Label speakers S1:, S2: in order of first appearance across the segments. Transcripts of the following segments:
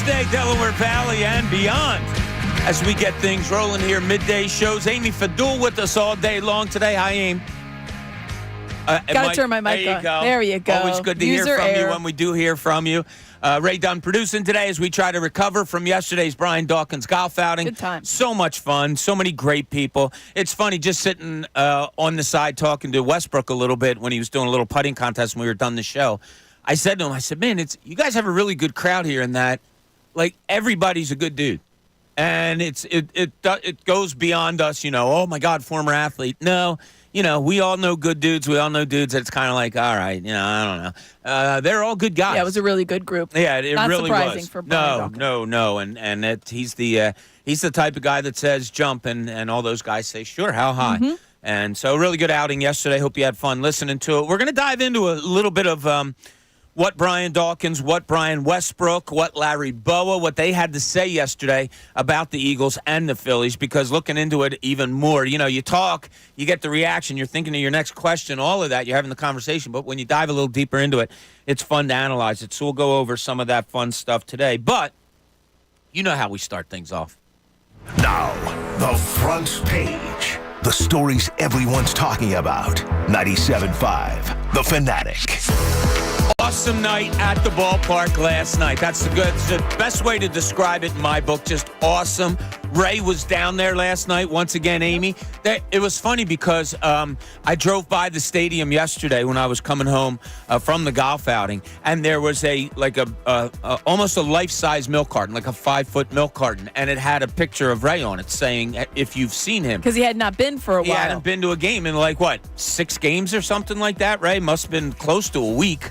S1: Thursday, Delaware Valley and beyond. As we get things rolling here, midday shows. Amy Fadul with us all day long today. Hi, Amy.
S2: Got to turn my mic on. There you go.
S1: Always good to hear from you when we do hear from you. Ray Dunn producing today as we try to recover from yesterday's Brian Dawkins golf outing.
S2: Good time.
S1: So much fun. So many great people. It's funny just sitting on the side talking to Westbrook a little bit when he was doing a little putting contest when we were done the show. I said to him, I said, man, you guys have a really good crowd here in that, like, everybody's a good dude. And it goes beyond us, oh, my God, former athlete. No, we all know good dudes. We all know dudes that's kind of like, all right, I don't know. They're all good guys.
S2: Yeah, it was a really good group.
S1: Yeah, it
S2: Not
S1: really
S2: surprising
S1: was.
S2: For Brian Dawkins.
S1: No. And he's the type of guy that says jump, and all those guys say, sure, how high? Mm-hmm. And so really good outing yesterday. Hope you had fun listening to it. We're going to dive into a little bit of what Brian Dawkins, what Brian Westbrook, what Larry Bowa, what they had to say yesterday about the Eagles and the Phillies, because looking into it even more, you talk, you get the reaction, you're thinking of your next question, all of that, you're having the conversation, but when you dive a little deeper into it, it's fun to analyze it. So we'll go over some of that fun stuff today. But you know how we start things off.
S3: Now, the front page. The stories everyone's talking about. 97.5, The Fanatic.
S1: Awesome night at the ballpark last night. That's the best way to describe it in my book. Just awesome. Ray was down there last night. Once again, Amy. It was funny because I drove by the stadium yesterday when I was coming home from the golf outing, and there was almost a life-size milk carton, like a 5-foot milk carton, and it had a picture of Ray on it saying, if you've seen him.
S2: Because he had not been for a while.
S1: He hadn't been to a game in 6 games or something like that, Ray? Must have been close to a week.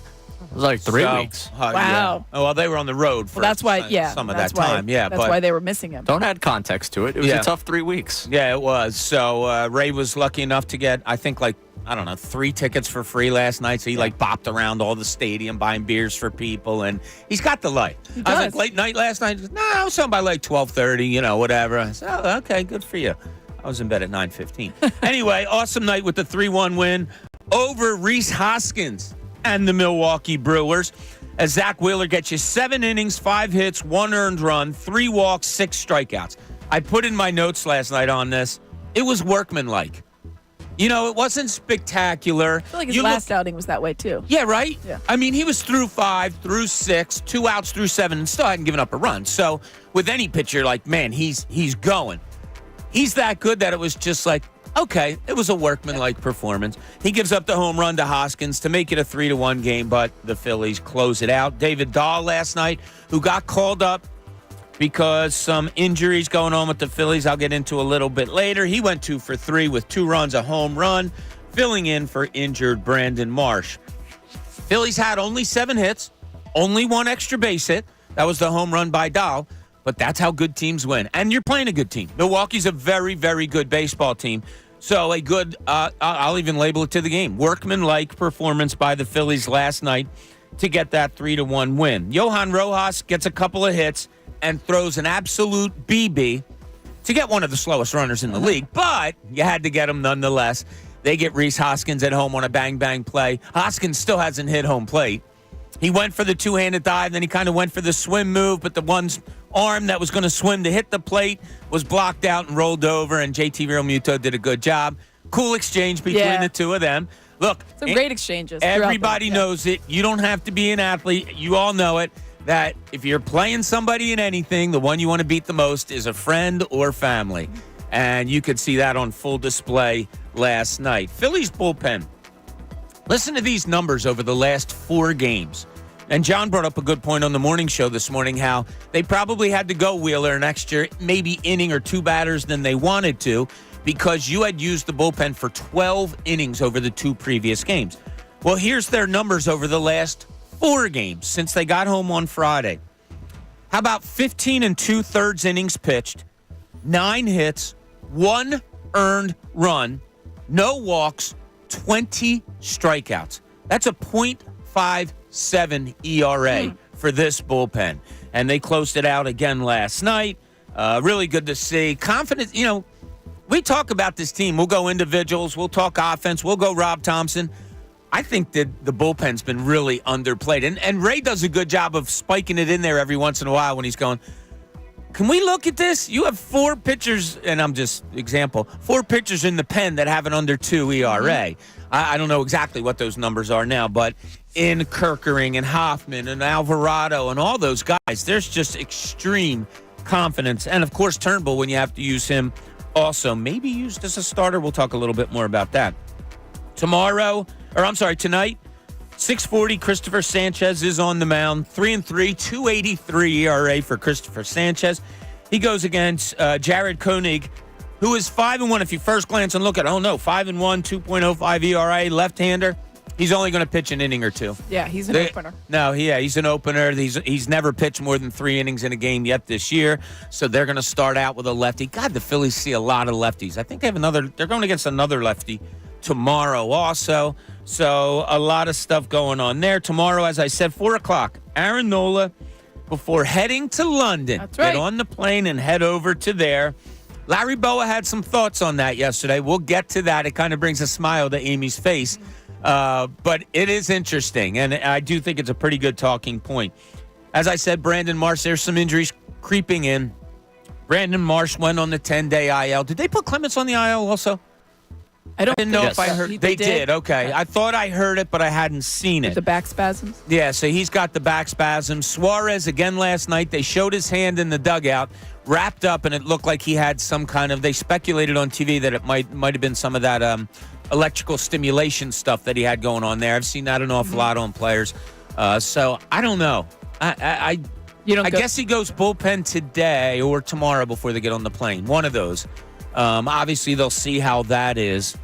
S4: It was like 3 weeks.
S2: Wow.
S1: Yeah. Oh, well, they were on the road for some of that time. Yeah,
S2: that's why they were missing him.
S4: Don't add context to it. It was a tough 3 weeks.
S1: Yeah, it was. So Ray was lucky enough to get, I think, 3 tickets for free last night. So he bopped around all the stadium buying beers for people, and he's got the life. I was like, late night last night. He goes, no, I was home by 12:30, whatever. I said, oh, okay, good for you. I was in bed at 9:15. Anyway, awesome night with the 3-1 win over Reese Hoskins and the Milwaukee Brewers, as Zach Wheeler gets you 7 innings, 5 hits, 1 earned run, 3 walks, 6 strikeouts. I put in my notes last night on this. It was workmanlike. It wasn't spectacular.
S2: I feel like his last outing was that way, too.
S1: Yeah, right?
S2: Yeah.
S1: I mean, he was through 5, through 6, 2 outs through 7, and still hadn't given up a run. So with any pitcher, man, he's going. He's that good that it was just okay, it was a workmanlike performance. He gives up the home run to Hoskins to make it a 3-1 game, but the Phillies close it out. David Dahl last night, who got called up because some injuries going on with the Phillies, I'll get into a little bit later. He went 2 for 3 with 2 runs, a home run, filling in for injured Brandon Marsh. Phillies had only 7 hits, only 1 extra base hit. That was the home run by Dahl. But that's how good teams win. And you're playing a good team. Milwaukee's a very, very good baseball team. So a good, I'll even label it to the game, workmanlike performance by the Phillies last night to get that 3-1 win. Johan Rojas gets a couple of hits and throws an absolute BB to get one of the slowest runners in the league. But you had to get him nonetheless. They get Reese Hoskins at home on a bang-bang play. Hoskins still hasn't hit home plate. He went for the 2-handed dive, then he kind of went for the swim move, but the one's arm that was going to swim to hit the plate was blocked out and rolled over, and JT Realmuto did a good job. Cool exchange between the two of them. Look,
S2: some great exchanges.
S1: Everybody knows it. You don't have to be an athlete. You all know it, that if you're playing somebody in anything, the one you want to beat the most is a friend or family. And you could see that on full display last night. Phillies bullpen. Listen to these numbers over the last 4 games. And John brought up a good point on the morning show this morning, how they probably had to go Wheeler an extra maybe inning or 2 batters than they wanted to, because you had used the bullpen for 12 innings over the 2 previous games. Well, here's their numbers over the last 4 games since they got home on Friday. How about 15 2/3 innings pitched, 9 hits, 1 earned run, no walks, 20 strikeouts. That's a .57 ERA for this bullpen. And they closed it out again last night. Really good to see. Confidence, we talk about this team. We'll go individuals. We'll talk offense. We'll go Rob Thompson. I think that the bullpen's been really underplayed. And Ray does a good job of spiking it in there every once in a while when he's going, can we look at this? You have 4 pitchers, and I'm just example, 4 pitchers in the pen that have an under 2 ERA. Mm-hmm. I don't know exactly what those numbers are now, but in Kerkering and Hoffman and Alvarado and all those guys, there's just extreme confidence. And, of course, Turnbull, when you have to use him also, maybe used as a starter. We'll talk a little bit more about that. Tonight, 6:40, Christopher Sanchez is on the mound. 3-3, 2.83 ERA for Christopher Sanchez. He goes against Jared Koenig, who is 5-1. If you first glance and look at it, 5-1, 2.05 ERA, left-hander. He's only going to pitch an inning or 2.
S2: Yeah, he's an opener.
S1: No, he's an opener. He's never pitched more than 3 innings in a game yet this year. So they're going to start out with a lefty. God, the Phillies see a lot of lefties. I think they're going against another lefty tomorrow also. So a lot of stuff going on there. Tomorrow, as I said, 4 o'clock, Aaron Nola before heading to London.
S2: That's right.
S1: Get on the plane and head over to there. Larry Bowa had some thoughts on that yesterday. We'll get to that. It kind of brings a smile to Amy's face. But it is interesting, and I do think it's a pretty good talking point. As I said, Brandon Marsh, there's some injuries creeping in. Brandon Marsh went on the 10-day IL. Did they put Clemens on the IL also? I didn't know if I heard. They did. Okay. I thought I heard it, but I hadn't seen it.
S2: The back spasms?
S1: Yeah, so he's got the back spasms. Suarez, again last night, they showed his hand in the dugout, wrapped up, and it looked like he had some kind of, they speculated on TV that it might have been some of that electrical stimulation stuff that he had going on there. I've seen that an awful lot on players. So I don't know. I guess he goes bullpen today or tomorrow before they get on the plane. One of those. Obviously, they'll see how that is.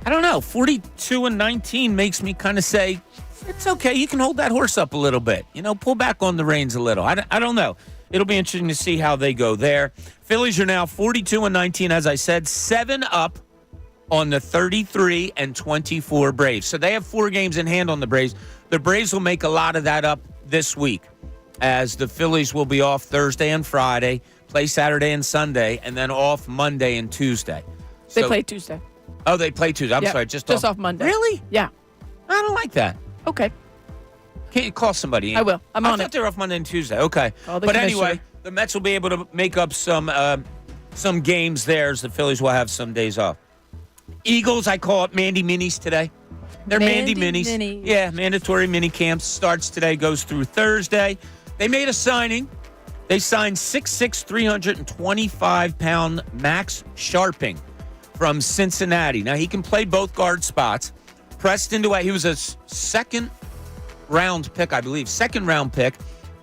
S1: I don't know. 42-19 makes me kind of say, it's okay. You can hold that horse up a little bit. Pull back on the reins a little. I don't know. It'll be interesting to see how they go there. Phillies are now 42-19, as I said, 7 up on the 33-24 Braves. So they have 4 games in hand on the Braves. The Braves will make a lot of that up this week, as the Phillies will be off Thursday and Friday, play Saturday and Sunday, and then off Monday and Tuesday.
S2: They play Tuesday.
S1: Oh, they play Tuesday. I'm sorry. Just
S2: off Monday.
S1: Really?
S2: Yeah.
S1: I don't like that.
S2: Okay.
S1: Can't you call somebody?
S2: I will. I
S1: thought they were off Monday and Tuesday. Okay. But anyway, the Mets will be able to make up some games there, as the Phillies will have some days off. Eagles, I call it Mandy Minis today. They're Mandy Minis. Yeah, mandatory mini camps starts today, goes through Thursday. They made a signing. They signed 6'6", 325-pound Max Sharping from Cincinnati. Now, he can play both guard spots. He was a second-round pick, I believe, second-round pick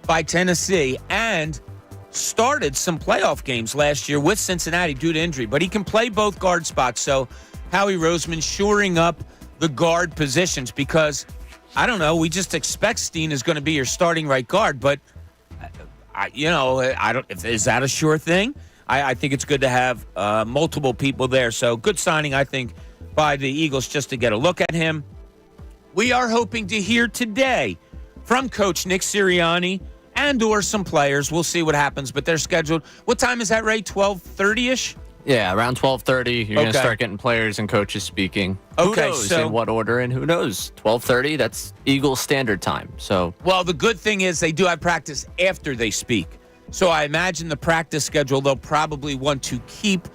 S1: by Tennessee, and started some playoff games last year with Cincinnati due to injury. But he can play both guard spots, so Howie Roseman shoring up the guard positions because, I don't know, we just expect Steen is going to be your starting right guard, but is that a sure thing? I think it's good to have multiple people there. So good signing, I think, by the Eagles just to get a look at him. We are hoping to hear today from Coach Nick Sirianni and or some players. We'll see what happens, but they're scheduled. What time is that, Ray? 12:30-ish?
S4: Yeah, around 12:30, you're going to start getting players and coaches speaking. Who knows in what order, and who knows? 12:30, that's Eagles Standard Time. So,
S1: well, the good thing is they do have practice after they speak. So I imagine the practice schedule they'll probably want to keep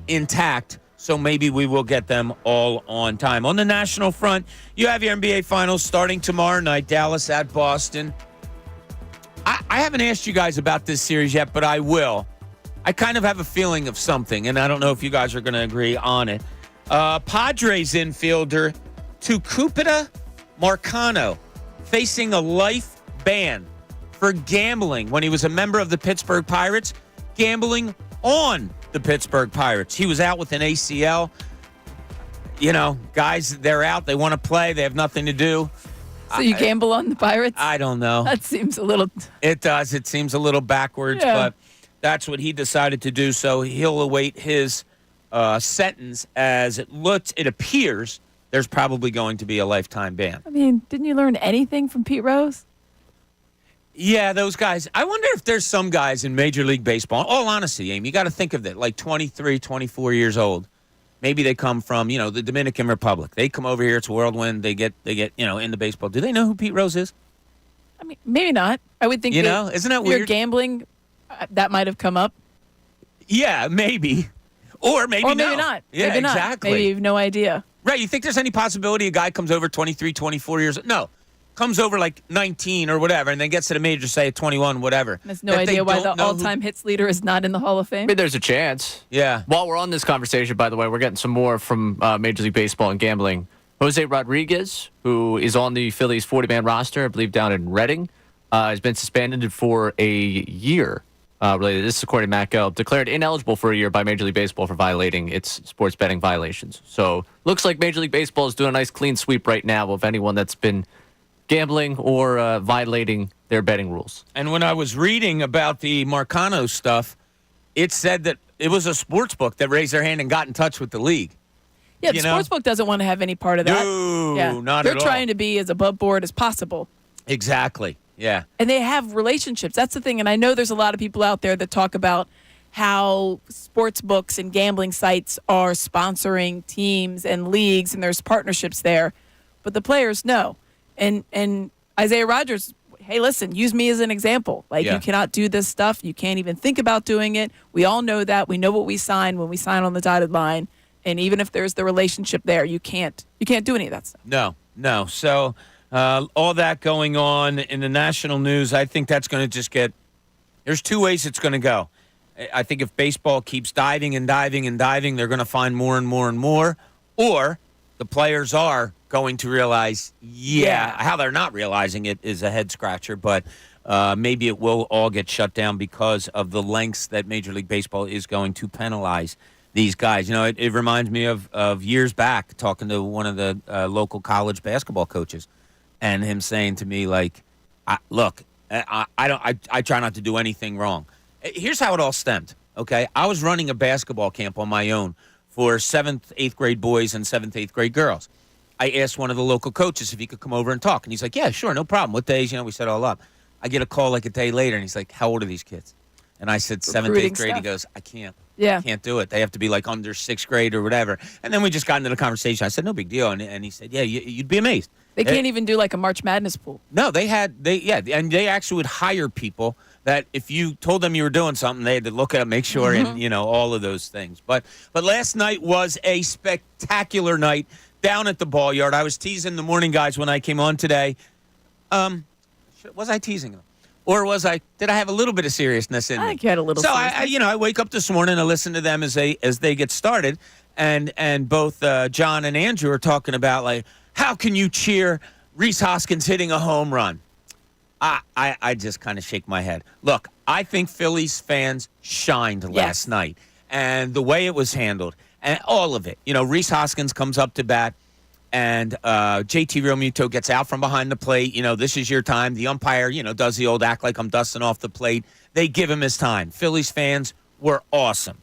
S1: intact. So maybe we will get them all on time. On the national front, you have your NBA Finals starting tomorrow night, Dallas at Boston. I haven't asked you guys about this series yet, but I will. I kind of have a feeling of something, and I don't know if you guys are going to agree on it. Padres infielder Tucupita Marcano facing a life ban for gambling when he was a member of the Pittsburgh Pirates, gambling on the Pittsburgh Pirates. He was out with an ACL. Guys, they're out. They want to play. They have nothing to do.
S2: So you gamble on the Pirates?
S1: I don't know.
S2: That seems a little...
S1: It does. It seems a little backwards, but that's what he decided to do. So he'll await his sentence as it appears there's probably going to be a lifetime ban.
S2: I mean, didn't you learn anything from Pete Rose?
S1: Yeah, those guys. I wonder if there's some guys in Major League Baseball. In all honesty, Amy, you got to think of it, like 23, 24 years old. Maybe they come from, the Dominican Republic. They come over here. It's a whirlwind. They get into baseball. Do they know who Pete Rose is?
S2: I mean, maybe not. I would think,
S1: isn't that weird?
S2: You're gambling, that might have come up.
S1: Yeah, maybe. Or maybe
S2: not.
S1: Yeah,
S2: maybe not.
S1: Exactly.
S2: Maybe you have no idea.
S1: Right. You think there's any possibility a guy comes over 23, 24 years? No. Comes over like 19 or whatever, and then gets to the major, say at 21, whatever.
S2: There's no idea why the all-time hits leader is not in the Hall of Fame.
S4: I mean, there's a chance.
S1: Yeah.
S4: While we're on this conversation, by the way, we're getting some more from Major League Baseball and gambling. Jose Rodriguez, who is on the Phillies 40-man roster, I believe down in Reading, has been suspended for a year. Related. This is according to Matt Gelb, declared ineligible for a year by Major League Baseball for violating its sports betting violations. So looks like Major League Baseball is doing a nice clean sweep right now of anyone that's been gambling or violating their betting rules.
S1: And when I was reading about the Marcano stuff, it said that it was a sports book that raised their hand and got in touch with the league.
S2: Yeah, the sports book doesn't want to have any part of that.
S1: No, not at all.
S2: They're trying to be as above board as possible.
S1: Exactly. Yeah.
S2: And they have relationships. That's the thing. And I know there's a lot of people out there that talk about how sports books and gambling sites are sponsoring teams and leagues, and there's partnerships there. But the players know. And Isaiah Rodgers, hey, listen, use me as an example. You cannot do this stuff. You can't even think about doing it. We all know that. We know what we sign when we sign on the dotted line. And even if there's the relationship there, you can't do any of that stuff.
S1: No. So all that going on in the national news, I think that's going to just there's two ways it's going to go. I think if baseball keeps diving and diving and diving, they're going to find more and more and more. Or the players are going to realize, how they're not realizing it is a head scratcher, but maybe it will all get shut down because of the lengths that Major League Baseball is going to penalize these guys. It reminds me of years back talking to one of the local college basketball coaches and him saying to me, I try not to do anything wrong. Here's how it all stemmed, okay? I was running a basketball camp on my own for 7th, 8th grade boys and 7th, 8th grade girls. I asked one of the local coaches if he could come over and talk. And he's like, yeah, sure, no problem. What days? We set it all up. I get a call a day later, and he's like, how old are these kids? And I said, 7th, 8th grade. Stuff. He goes, I can't.
S2: Yeah.
S1: I can't do it. They have to be under 6th grade or whatever. And then we just got into the conversation. I said, no big deal. And he said, yeah, you'd be amazed.
S2: They can't even do a March Madness pool.
S1: No, and they actually would hire people that if you told them you were doing something, they had to look at it, make sure, and all of those things. But last night was a spectacular night down at the ball yard. I was teasing the morning guys when I came on today. Was I teasing them? Or did I have a little bit of seriousness in me?
S2: I think you had a little seriousness.
S1: So I wake up this morning, I listen to them as they get started, and both John and Andrew are talking about how can you cheer Reese Hoskins hitting a home run? I just kind of shake my head. Look, I think Phillies fans shined last night, and the way it was handled, and all of it. Reese Hoskins comes up to bat, and JT Realmuto gets out from behind the plate. This is your time. The umpire, does the old act like I'm dusting off the plate. They give him his time. Phillies fans were awesome.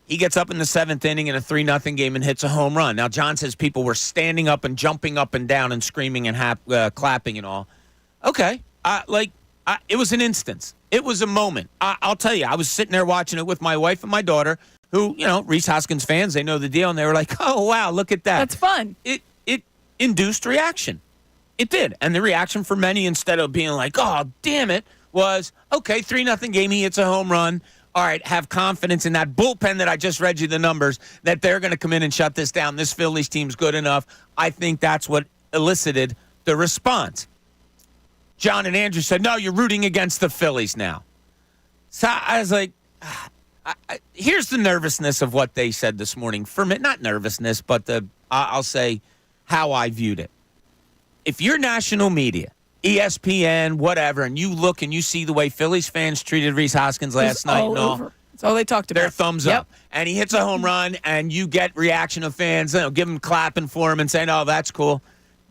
S1: He gets up in the 7th inning in a 3-0 game and hits a home run. Now, John says people were standing up and jumping up and down and screaming and clapping and all. Okay. It was an instance. It was a moment. I'll tell you, I was sitting there watching it with my wife and my daughter, who, Reese Hoskins fans, they know the deal, and they were like, oh, wow, look at that.
S2: That's fun.
S1: It induced reaction. It did. And the reaction for many, instead of being like, oh, damn it, was, okay, 3-0 game, he hits a home run. All right, have confidence in that bullpen that I just read you the numbers, that they're going to come in and shut this down. This Phillies team's good enough. I think that's what elicited the response. John and Andrew said, no, you're rooting against the Phillies now. So I was like, here's the nervousness of what they said this morning. For me, not nervousness, but I'll say how I viewed it. If you're national media, ESPN, whatever, and you look and you see the way Phillies fans treated Reese Hoskins last night and all.
S2: That's all they talked about.
S1: Their thumbs up. And he hits a home run, and you get reaction of fans, give them clapping for him and saying, oh, that's cool.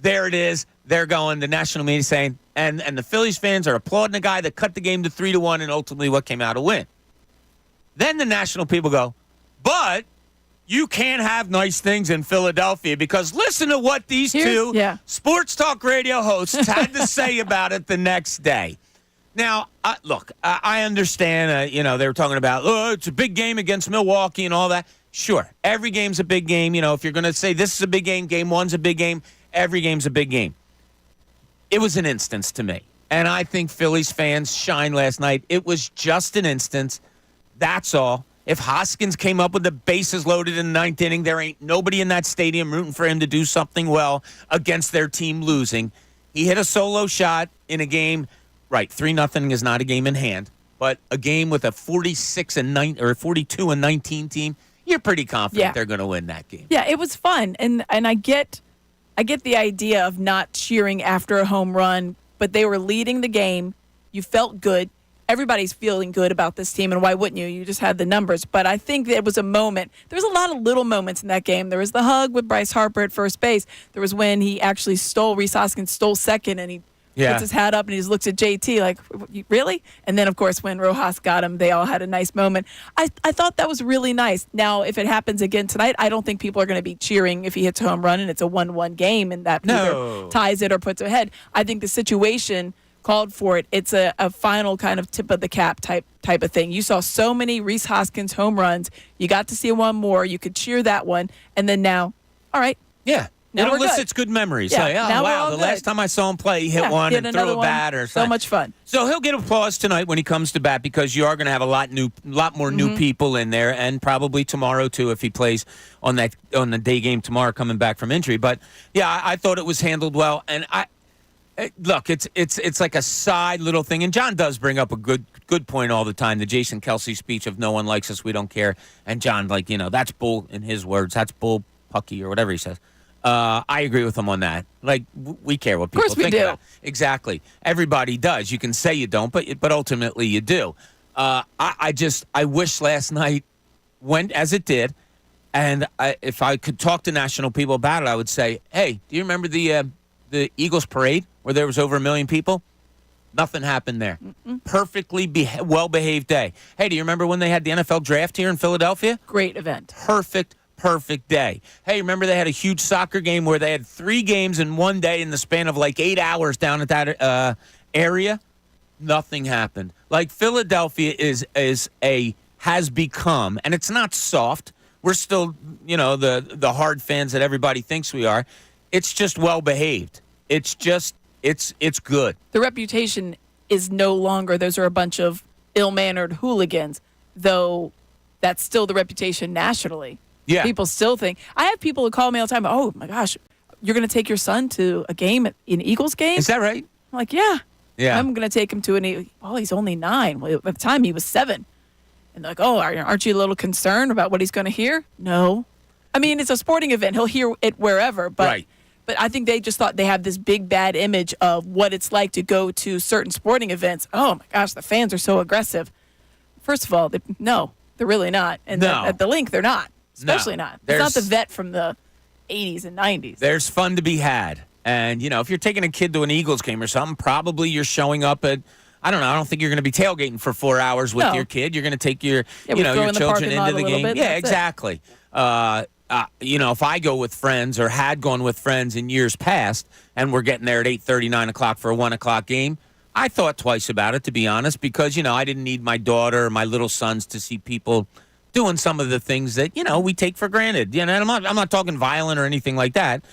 S1: There it is. They're going, the national media saying, and the Phillies fans are applauding the guy that cut the game to 3-1 and ultimately what came out a win. Then the national people go, but you can't have nice things in Philadelphia because listen to what these two sports talk radio hosts had to say about it the next day. Now, look, I understand, they were talking about, it's a big game against Milwaukee and all that. Sure, every game's a big game. If you're going to say this is a big game, game one's a big game, every game's a big game. It was an instance to me. And I think Phillies fans shined last night. It was just an instance. That's all. If Hoskins came up with the bases loaded in the ninth inning, there ain't nobody in that stadium rooting for him to do something well against their team losing. He hit a solo shot in a game. Right, 3-0 is not a game in hand, but a game with a 42-19 team, you're pretty confident they're going to win that game.
S2: Yeah, it was fun, and I get the idea of not cheering after a home run, but they were leading the game. You felt good. Everybody's feeling good about this team, and why wouldn't you? You just had the numbers. But I think there was a moment. There was a lot of little moments in that game. There was the hug with Bryce Harper at first base. There was when he actually Reese Hoskins stole second, and he puts his hat up and he just looks at JT like, really? And then, of course, when Rojas got him, they all had a nice moment. I thought that was really nice. Now, if it happens again tonight, I don't think people are going to be cheering if he hits a home run and it's a 1-1 game and that either ties it or puts it ahead. I think the situation called for it. It's a final kind of tip of the cap type of thing. You saw so many Reese Hoskins home runs. You got to see one more. You could cheer that one. And then now, all right.
S1: Yeah.
S2: Now
S1: it elicits good memories.
S2: Yeah,
S1: Like,
S2: now
S1: wow,
S2: we're all
S1: the
S2: good.
S1: last time I saw him play, he hit one and threw a bat or something.
S2: So much fun.
S1: So he'll get applause tonight when he comes to bat because you are going to have a lot more new people in there, and probably tomorrow too if he plays on the day game tomorrow coming back from injury. But yeah, I thought it was handled well, and look, it's like a side little thing, and John does bring up a good point all the time. The Jason Kelsey speech of "No one likes us, we don't care," and John, that's bull in his words. That's bull pucky or whatever he says. I agree with him on that. Like, we care what people think about. Exactly. Everybody does. You can say you don't, but ultimately you do. I wish last night went as it did, and if I could talk to national people about it, I would say, hey, do you remember the Eagles parade where there was over 1 million people? Nothing happened there. Perfectly well-behaved day. Hey, do you remember when they had the NFL draft here in Philadelphia?
S2: Great event.
S1: Perfect day. Hey, remember they had a huge soccer game where they had 3 games in one day in the span of like 8 hours down at that area? Nothing happened. Like, Philadelphia has become, and it's not soft. We're still, the hard fans that everybody thinks we are. It's just well-behaved. It's good.
S2: The reputation is no longer, those are a bunch of ill-mannered hooligans, though that's still the reputation nationally.
S1: Yeah.
S2: People still think. I have people who call me all the time, oh, my gosh, you're going to take your son to a game, an Eagles game?
S1: Is that right?
S2: I'm like, yeah.
S1: Yeah.
S2: I'm going to take him to he's only 9. Well, at the time, he was 7. And they're like, oh, aren't you a little concerned about what he's going to hear? No. I mean, it's a sporting event. He'll hear it wherever. But,
S1: right.
S2: But I think they just thought they have this big, bad image of what it's like to go to certain sporting events. Oh, my gosh, the fans are so aggressive. First of all, no, they're really not. And at the link, they're not. Especially not. It's not the vet from the 80s and 90s.
S1: There's fun to be had. And, if you're taking a kid to an Eagles game or something, probably you're showing up at, I don't know, I don't think you're going to be tailgating for 4 hours with your kid. You're going to take your, your children into the game. Yeah, exactly. If I go with friends or had gone with friends in years past and we're getting there at 8:30, 9 o'clock for a 1 o'clock game, I thought twice about it, to be honest, because, I didn't need my daughter or my little sons to see people doing some of the things that, we take for granted. And I'm not talking violent or anything like that.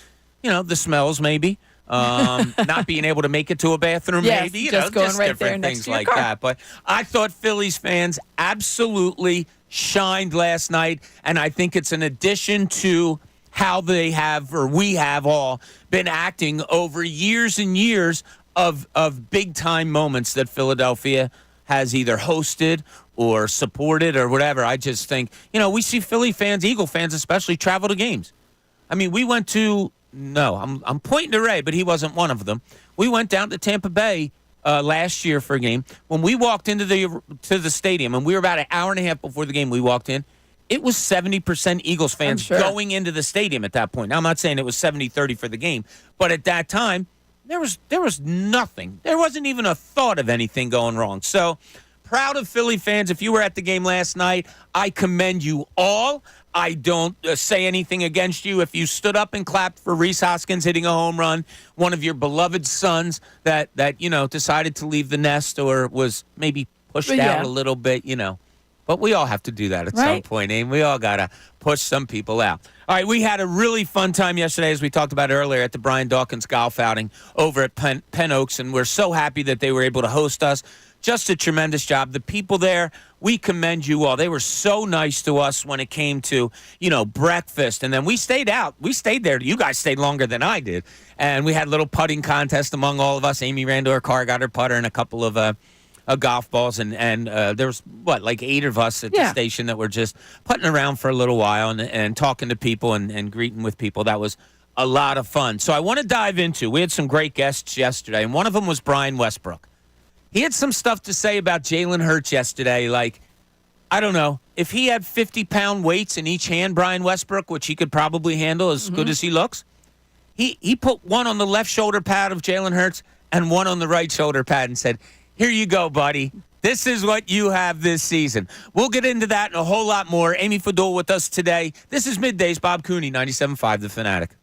S1: The smells maybe. Not being able to make it to a bathroom maybe.
S2: Just going right
S1: different
S2: there
S1: things
S2: next to your
S1: like
S2: car.
S1: that. But I thought Phillies fans absolutely shined last night. And I think it's an addition to how we have all been acting over years and years of big-time moments that Philadelphia has either hosted or supported or whatever. I just think, we see Philly fans, Eagle fans especially, travel to games. I mean, we went to, I'm pointing to Ray, but he wasn't one of them. We went down to Tampa Bay last year for a game. When we walked into the stadium, and we were about an hour and a half before the game we walked in, it was 70% Eagles fans going into the stadium at that point. Now, I'm not saying it was 70-30 for the game, but at that time, there was nothing. There wasn't even a thought of anything going wrong. So, proud of Philly fans. If you were at the game last night, I commend you all. I don't say anything against you. If you stood up and clapped for Reese Hoskins hitting a home run, one of your beloved sons that decided to leave the nest or was maybe pushed out a little bit, But we all have to do that at some
S2: Right.
S1: point, and we all got to push some people out. All right, we had a really fun time yesterday, as we talked about earlier, at the Brian Dawkins golf outing over at Penn Oaks, and we're so happy that they were able to host us. Just a tremendous job. The people there, we commend you all. They were so nice to us when it came to, breakfast. And then we stayed out. We stayed there. You guys stayed longer than I did. And we had a little putting contest among all of us. Amy ran to her car, got her putter, and a couple of golf balls. And there was, like 8 of us at the station that were just putting around for a little while and talking to people and greeting with people. That was a lot of fun. So I want to dive into, we had some great guests yesterday, and one of them was Brian Westbrook. He had some stuff to say about Jalen Hurts yesterday. Like, I don't know, if he had 50-pound weights in each hand, Brian Westbrook, which he could probably handle as good as he looks, he put one on the left shoulder pad of Jalen Hurts and one on the right shoulder pad and said, here you go, buddy. This is what you have this season. We'll get into that and a whole lot more. Amy Fadul with us today. This is Middays. Bob Cooney, 97.5 The Fanatic.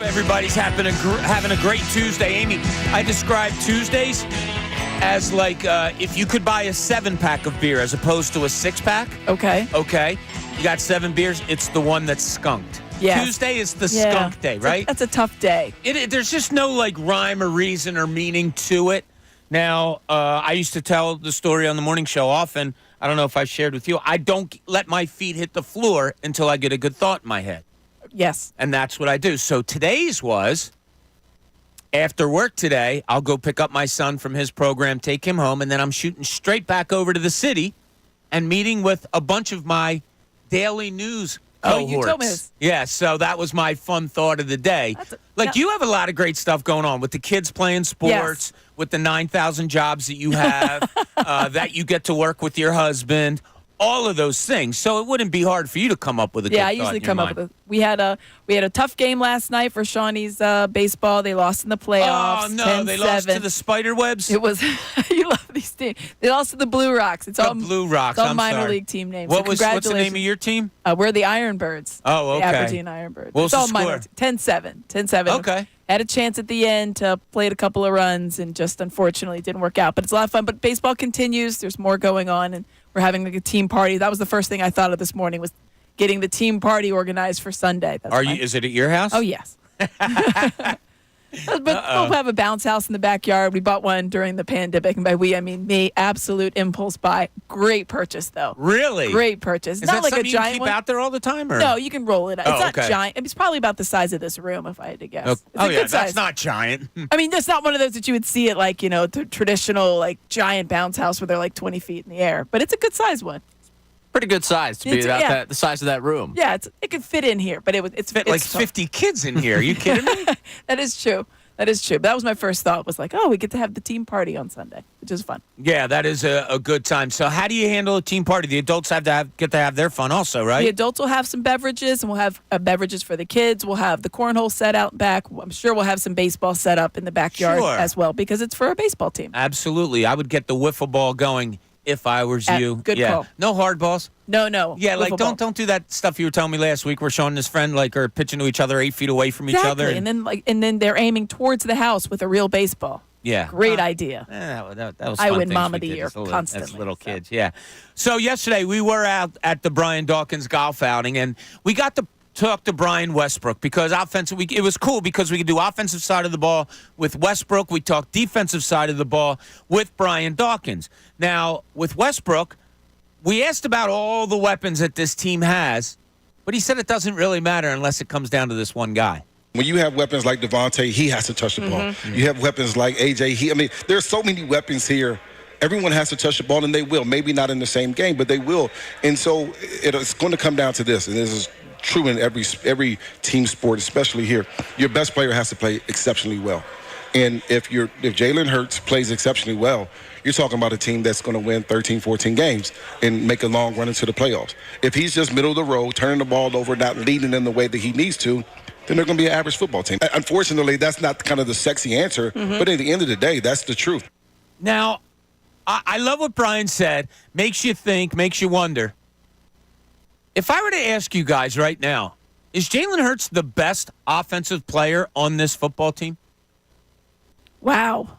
S1: Everybody's having a great Tuesday. Amy, I describe Tuesdays as like if you could buy a 7-pack of beer as opposed to a 6-pack.
S2: Okay.
S1: Okay. You got 7 beers. It's the one that's skunked.
S2: Yes.
S1: Tuesday is the skunk day, right?
S2: That's a tough day.
S1: There's just no like rhyme or reason or meaning to it. Now, I used to tell the story on the morning show often. I don't know if I shared with you. I don't let my feet hit the floor until I get a good thought in my head.
S2: Yes.
S1: And that's what I do. So today's was, after work today, I'll go pick up my son from his program, take him home, and then I'm shooting straight back over to the city and meeting with a bunch of my daily news cohorts.
S2: You told me this.
S1: Yeah, so that was my fun thought of the day. You have a lot of great stuff going on with the kids playing sports, with the 9,000 jobs that you have, that you get to work with your husband. All of those things. So it wouldn't be hard for you to come up with a good thought.
S2: Yeah, I usually come up with we had a tough game last night for Shawnee's baseball. They lost in the playoffs.
S1: Oh no,
S2: 10-7.
S1: they lost to the Spiderwebs.
S2: It was you love these teams. They lost to the Blue Rocks. It's all
S1: Blue Rocks.
S2: It's all
S1: I'm
S2: minor
S1: sorry.
S2: league team names.
S1: What's the
S2: Congratulations.
S1: name of your team?
S2: We're the Ironbirds.
S1: Oh, okay.
S2: The Aberdeen Ironbirds.
S1: What was
S2: it's all
S1: the
S2: minor.
S1: score?
S2: 10-7. 10-7.
S1: Okay.
S2: Had a chance at the end to play a couple of runs and just unfortunately didn't work out. But it's a lot of fun. But baseball continues. There's more going on, and we're having like a team party. That was the first thing I thought of this morning was getting the team party organized for Sunday.
S1: Is it at your house?
S2: Oh yes. But we'll have a bounce house in the backyard. We bought one during the pandemic, and by we I mean me. Absolute impulse buy. Great purchase though.
S1: Really?
S2: Great purchase.
S1: Is
S2: not
S1: that
S2: like a
S1: something you
S2: giant
S1: can keep
S2: one.
S1: out there all the time? Or?
S2: No, you can roll it. It's not
S1: okay.
S2: giant. It's probably about the size of this room, if I had to guess. It's a good
S1: that's
S2: size.
S1: not giant.
S2: I mean, that's not one of those that you would see at like the traditional like giant bounce house where they're like 20 feet in the air. But it's a good size one.
S4: Pretty good size to be about the size of that room.
S2: Yeah, it could fit in here, but it's
S1: Fit like 50 kids in here. Are you kidding me?
S2: That is true. That is true. But that was my first thought was like, oh, we get to have the team party on Sunday, which is fun.
S1: Yeah, that is a good time. So how do you handle a team party? The adults get to have their fun also, right?
S2: The adults will have some beverages, and we'll have beverages for the kids. We'll have the cornhole set out back. I'm sure we'll have some baseball set up in the backyard as well because it's for a baseball team.
S1: Absolutely. I would get the wiffle ball going if I was you.
S2: Good call.
S1: No hard balls?
S2: No.
S1: Yeah, like don't do that stuff you were telling me last week where Sean and his friend are pitching to each other 8 feet away from each other.
S2: And then they're aiming towards the house with a real baseball.
S1: Yeah.
S2: Great idea.
S1: That was
S2: I
S1: fun
S2: win
S1: things
S2: Mom
S1: we
S2: of the
S1: did
S2: Year constantly.
S1: As little kids, yeah. So yesterday we were out at the Brian Dawkins golf outing, and we got to talk to Brian Westbrook because it was cool because we could do offensive side of the ball with Westbrook. We talked defensive side of the ball with Brian Dawkins. Now, with Westbrook, we asked about all the weapons that this team has, but he said it doesn't really matter unless it comes down to this one guy.
S5: When you have weapons like Devontae, he has to touch the ball. Mm-hmm. You have weapons like AJ. There's so many weapons here. Everyone has to touch the ball, and they will. Maybe not in the same game, but they will. And so it's going to come down to this, and this is true in every team sport, especially here. Your best player has to play exceptionally well. And if Jalen Hurts plays exceptionally well, you're talking about a team that's going to win 13, 14 games and make a long run into the playoffs. If he's just middle of the road, turning the ball over, not leading in the way that he needs to, then they're going to be an average football team. Unfortunately, that's not kind of the sexy answer, but at the end of the day, that's the truth.
S1: Now, I love what Brian said. Makes you think, makes you wonder. If I were to ask you guys right now, is Jalen Hurts the best offensive player on this football team?
S2: Wow.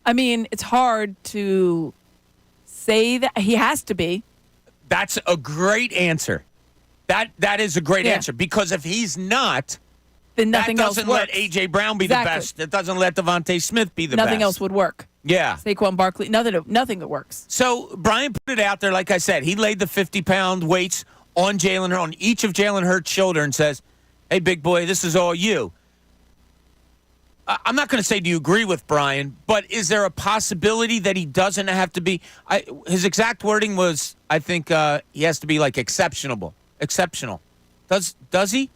S2: I mean, it's hard to say that he has to be.
S1: That's a great answer. That is a great answer because if he's not,
S2: then nothing else
S1: doesn't
S2: works.
S1: let A.J. Brown be the best. It doesn't let Devontae Smith be the best.
S2: Nothing else would work.
S1: Yeah.
S2: Saquon Barkley, nothing that works.
S1: So Brian put it out there, like I said. He laid the 50-pound weights on each of Jalen Hurts' shoulder and says, hey, big boy, this is all you. I'm not going to say do you agree with Brian, but is there a possibility that he doesn't have to be his exact wording was, I think he has to be like exceptional. Does he?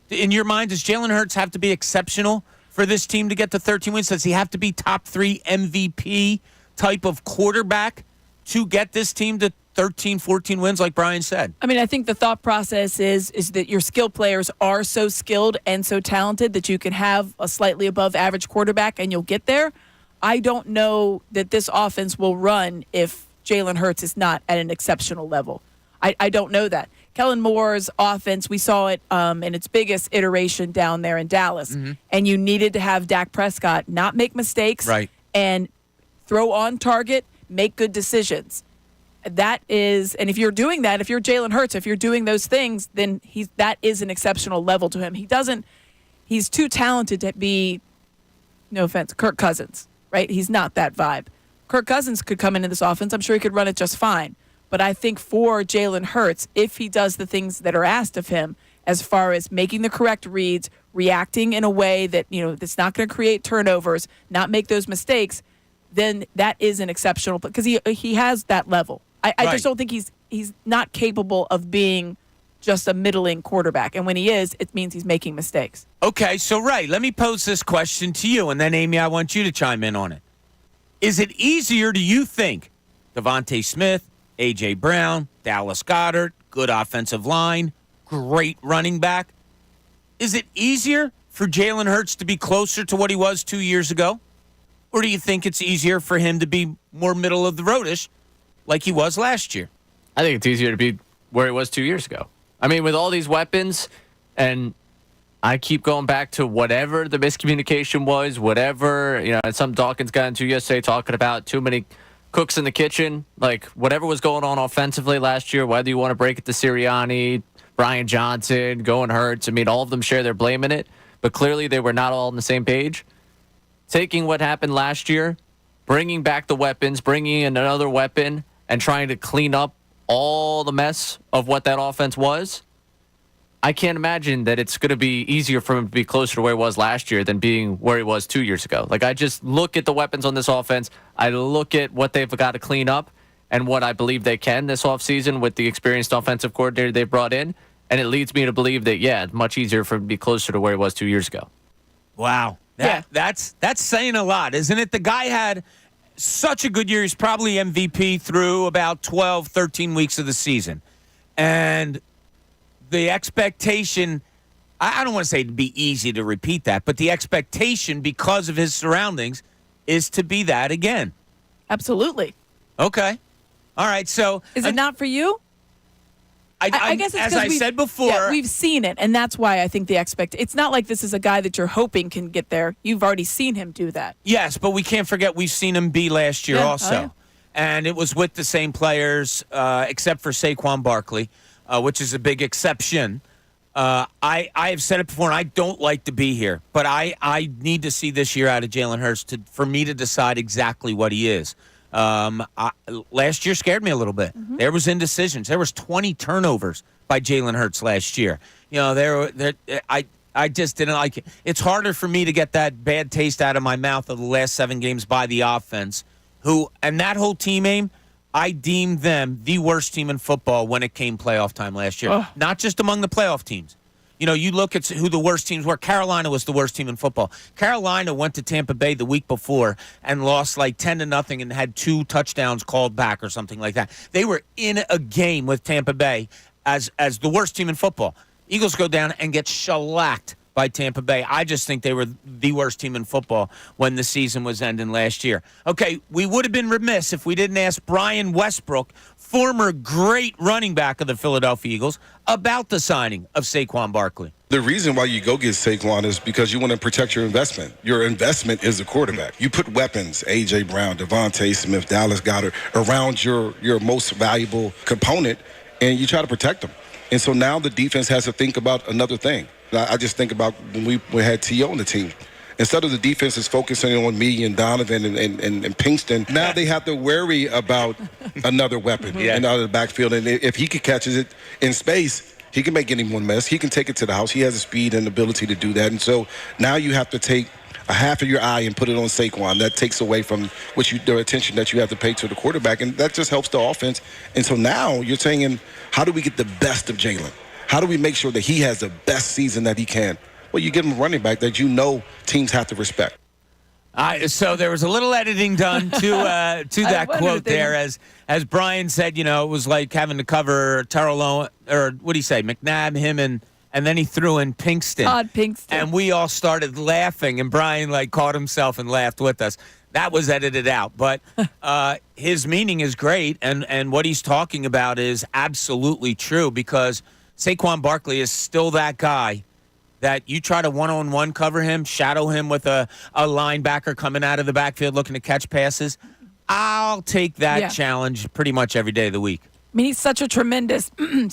S1: In your mind, does Jalen Hurts have to be exceptional for this team to get to 13 wins? Does he have to be top 3 MVP type of quarterback to get this team to 13, 14 wins like Brian said?
S2: I mean, I think the thought process is that your skill players are so skilled and so talented that you can have a slightly above average quarterback and you'll get there. I don't know that this offense will run if Jalen Hurts is not at an exceptional level. I don't know that. Kellen Moore's offense, we saw it in its biggest iteration down there in Dallas. And you needed to have Dak Prescott not make mistakes and throw on target, make good decisions. That is, and if you're doing that, if you're Jalen Hurts, if you're doing those things, then that is an exceptional level to him. He's too talented to be, no offense, Kirk Cousins, right? He's not that vibe. Kirk Cousins could come into this offense. I'm sure he could run it just fine. But I think for Jalen Hurts, if he does the things that are asked of him, as far as making the correct reads, reacting in a way that, that's not going to create turnovers, not make those mistakes, then that is an exceptional, because he has that level. I just don't think he's not capable of being just a middling quarterback. And when he is, it means he's making mistakes.
S1: Okay, so let me pose this question to you, and then, Amy, I want you to chime in on it. Is it easier, do you think, Devontae Smith, A.J. Brown, Dallas Goedert, good offensive line, great running back, is it easier for Jalen Hurts to be closer to what he was 2 years ago? Or do you think it's easier for him to be more middle of the roadish like he was last year?
S4: I think it's easier to be where he was 2 years ago. I mean, with all these weapons, and I keep going back to whatever the miscommunication was, whatever, some Dawkins got into yesterday talking about too many cooks in the kitchen, like whatever was going on offensively last year, whether you want to break it to Sirianni, Brian Johnson, Going Hurts, I mean, all of them share their blame in it, but clearly they were not all on the same page. Taking what happened last year, bringing back the weapons, bringing in another weapon, and trying to clean up all the mess of what that offense was, I can't imagine that it's going to be easier for him to be closer to where he was last year than being where he was 2 years ago. Like, I just look at the weapons on this offense. I look at what they've got to clean up and what I believe they can this offseason with the experienced offensive coordinator they brought in. And it leads me to believe that, it's much easier for him to be closer to where he was 2 years ago.
S1: Wow. That's saying a lot, isn't it? The guy had such a good year. He's probably MVP through about 12, 13 weeks of the season. And the expectation, I don't want to say it'd be easy to repeat that, but the expectation because of his surroundings is to be that again.
S2: Absolutely.
S1: Okay. All right. So
S2: is it not for you? I guess it's
S1: as I said before,
S2: we've seen it, and that's why I think it's not like this is a guy that you're hoping can get there. You've already seen him do that.
S1: Yes, but we can't forget we've seen him be last year also. Oh, yeah. And it was with the same players, except for Saquon Barkley, which is a big exception. I have said it before, and I don't like to be here, but I need to see this year out of Jalen Hurts for me to decide exactly what he is. Last year scared me a little bit. Mm-hmm. There was indecisions. There was 20 turnovers by Jalen Hurts last year. I just didn't like it. It's harder for me to get that bad taste out of my mouth of the last 7 games by the offense, and that whole team, Aim, I deemed them the worst team in football when it came playoff time last year. Not just among the playoff teams. You look at who the worst teams were. Carolina was the worst team in football. Carolina went to Tampa Bay the week before and lost like 10-0 and had 2 touchdowns called back or something like that. They were in a game with Tampa Bay as the worst team in football. Eagles go down and get shellacked by Tampa Bay. I just think they were the worst team in football when the season was ending last year. Okay, we would have been remiss if we didn't ask Brian Westbrook, former great running back of the Philadelphia Eagles, about the signing of Saquon Barkley.
S5: The reason why you go get Saquon is because you want to protect your investment. Your investment is the quarterback. You put weapons, A.J. Brown, Devontae Smith, Dallas Goedert, around your most valuable component, and you try to protect them. And so now the defense has to think about another thing. I just think about when we had T.O. on the team. Instead of the defense is focusing on me and Donovan and Pinkston, now they have to worry about another weapon and out of the backfield. And if he could catch it in space, he can make anyone miss. He can take it to the house. He has the speed and ability to do that. And so now you have to take a half of your eye and put it on Saquon. That takes away from the attention that you have to pay to the quarterback, and that just helps the offense. And so now you're saying, how do we get the best of Jalen? How do we make sure that he has the best season that he can? Well, you give him a running back that teams have to respect.
S1: So there was a little editing done to that quote there, as Brian said. It was like having to cover Terrell Owen, or what do you say, McNabb, him, and then he threw in Pinkston.
S2: Todd Pinkston.
S1: And we all started laughing, and Brian caught himself and laughed with us. That was edited out. But his meaning is great, and what he's talking about is absolutely true because Saquon Barkley is still that guy that you try to one-on-one cover him, shadow him with a linebacker coming out of the backfield looking to catch passes. I'll take that challenge pretty much every day of the week.
S2: I mean, he's such a tremendous,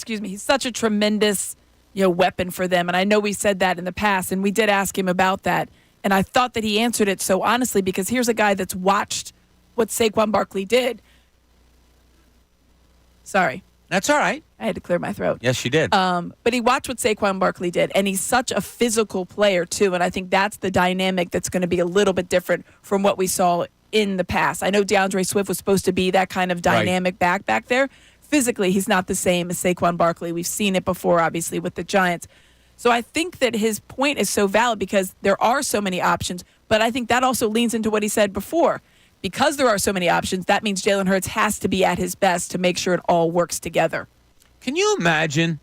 S2: he's such a tremendous, weapon for them. And I know we said that in the past, and we did ask him about that. And I thought that he answered it so honestly because here's a guy that's watched what Saquon Barkley did. Sorry.
S1: That's all right.
S2: I had to clear my throat.
S1: Yes, you did.
S2: But he watched what Saquon Barkley did, and he's such a physical player, too. And I think that's the dynamic that's going to be a little bit different from what we saw in the past. I know DeAndre Swift was supposed to be that kind of dynamic back there. Physically, he's not the same as Saquon Barkley. We've seen it before, obviously, with the Giants. So I think that his point is so valid because there are so many options, but I think that also leans into what he said before. Because there are so many options, that means Jalen Hurts has to be at his best to make sure it all works together.
S1: Can you imagine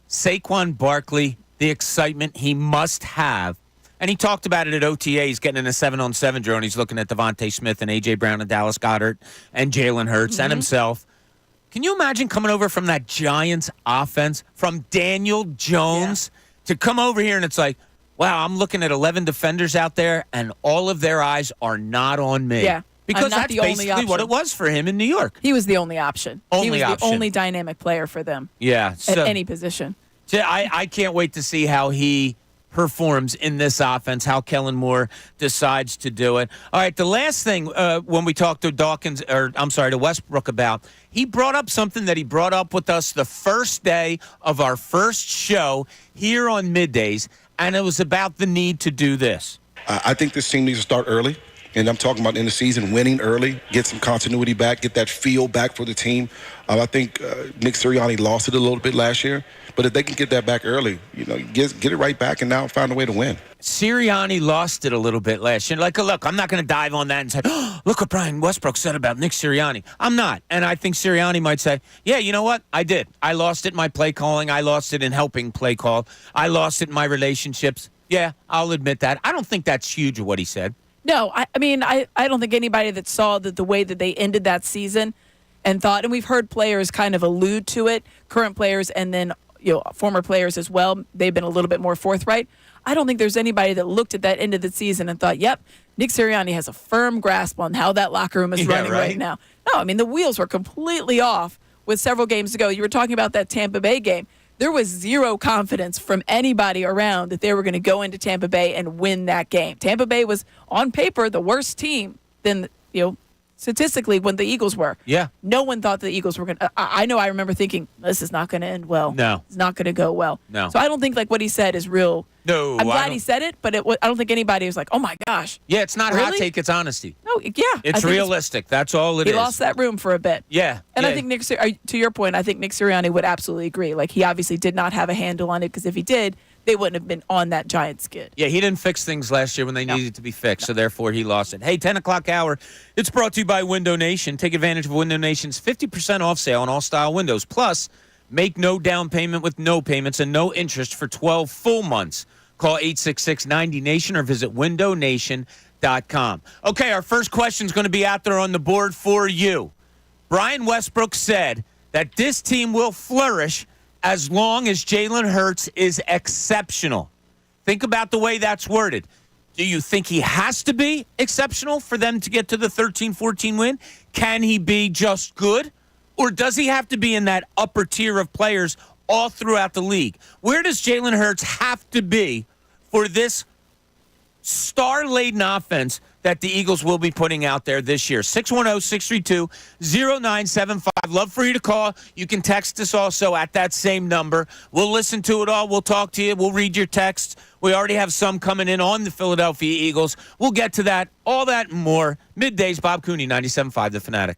S1: Saquon Barkley, the excitement he must have? And he talked about it at OTA. He's getting in a 7-on-7 drill, and he's looking at Devontae Smith and A.J. Brown and Dallas Goedert and Jalen Hurts and himself. Can you imagine coming over from that Giants offense, from Daniel Jones, to come over here and it's like, wow, I'm looking at 11 defenders out there, and all of their eyes are not on me.
S2: Yeah.
S1: Because
S2: not
S1: that's
S2: the only
S1: basically
S2: option.
S1: what it was for him in New York.
S2: He was the only option. He was the only dynamic player for them.
S1: Yeah.
S2: At any position.
S1: I can't wait to see how he performs in this offense, how Kellen Moore decides to do it. All right, the last thing when we talked to to Westbrook about, he brought up something that he brought up with us the first day of our first show here on Middays, and it was about the need to do this.
S5: I think this team needs to start early. And I'm talking about in the season, winning early, get some continuity back, get that feel back for the team. I think Nick Sirianni lost it a little bit last year. But if they can get that back early, get it right back and now find a way to win.
S1: Sirianni lost it a little bit last year. Look, I'm not going to dive on that and say, oh, look what Brian Westbrook said about Nick Sirianni. I'm not. And I think Sirianni might say, yeah, you know what? I did. I lost it in my play calling. I lost it in helping play call. I lost it in my relationships. Yeah, I'll admit that. I don't think that's huge of what he said.
S2: No, I mean, I don't think anybody that saw the way that they ended that season and thought, and we've heard players kind of allude to it, current players and then former players as well, they've been a little bit more forthright. I don't think there's anybody that looked at that end of the season and thought, yep, Nick Sirianni has a firm grasp on how that locker room is running right now. No, I mean, the wheels were completely off with several games ago. You were talking about that Tampa Bay game. There was zero confidence from anybody around that they were going to go into Tampa Bay and win that game. Tampa Bay was, on paper, the worst team than, statistically when the Eagles were.
S1: Yeah.
S2: No one thought the Eagles were going to. I know I remember thinking, this is not going to end well.
S1: No.
S2: It's not going to go well.
S1: No.
S2: So I don't think what he said is real.
S1: No.
S2: I'm glad he said it, but I don't think anybody was like, oh my gosh.
S1: Yeah, it's not hot take, it's honesty.
S2: No, yeah.
S1: It's realistic. That's all it is.
S2: He lost that room for a bit.
S1: Yeah.
S2: And I think to your point, I think Nick Sirianni would absolutely agree. Like, he obviously did not have a handle on it because if he did, they wouldn't have been on that giant skid.
S1: Yeah, he didn't fix things last year when they needed to be fixed, so therefore he lost it. Hey, 10 o'clock hour, it's brought to you by Window Nation. Take advantage of Window Nation's 50% off sale on all style windows. Plus, make no down payment with no payments and no interest for 12 full months. Call 866-90-NATION or visit windownation.com. Okay, our first question is going to be out there on the board for you. Brian Westbrook said that this team will flourish as long as Jalen Hurts is exceptional. Think about the way that's worded. Do you think he has to be exceptional for them to get to the 13-14 win? Can he be just good? Or does he have to be in that upper tier of players all throughout the league? Where does Jalen Hurts have to be for this star-laden offense that the Eagles will be putting out there this year? 610-632-0975. Love for you to call. You can text us also at that same number. We'll listen to it all. We'll talk to you. We'll read your texts. We already have some coming in on the Philadelphia Eagles. We'll get to that, all that and more. Middays, Bob Cooney, 97.5 The Fanatic.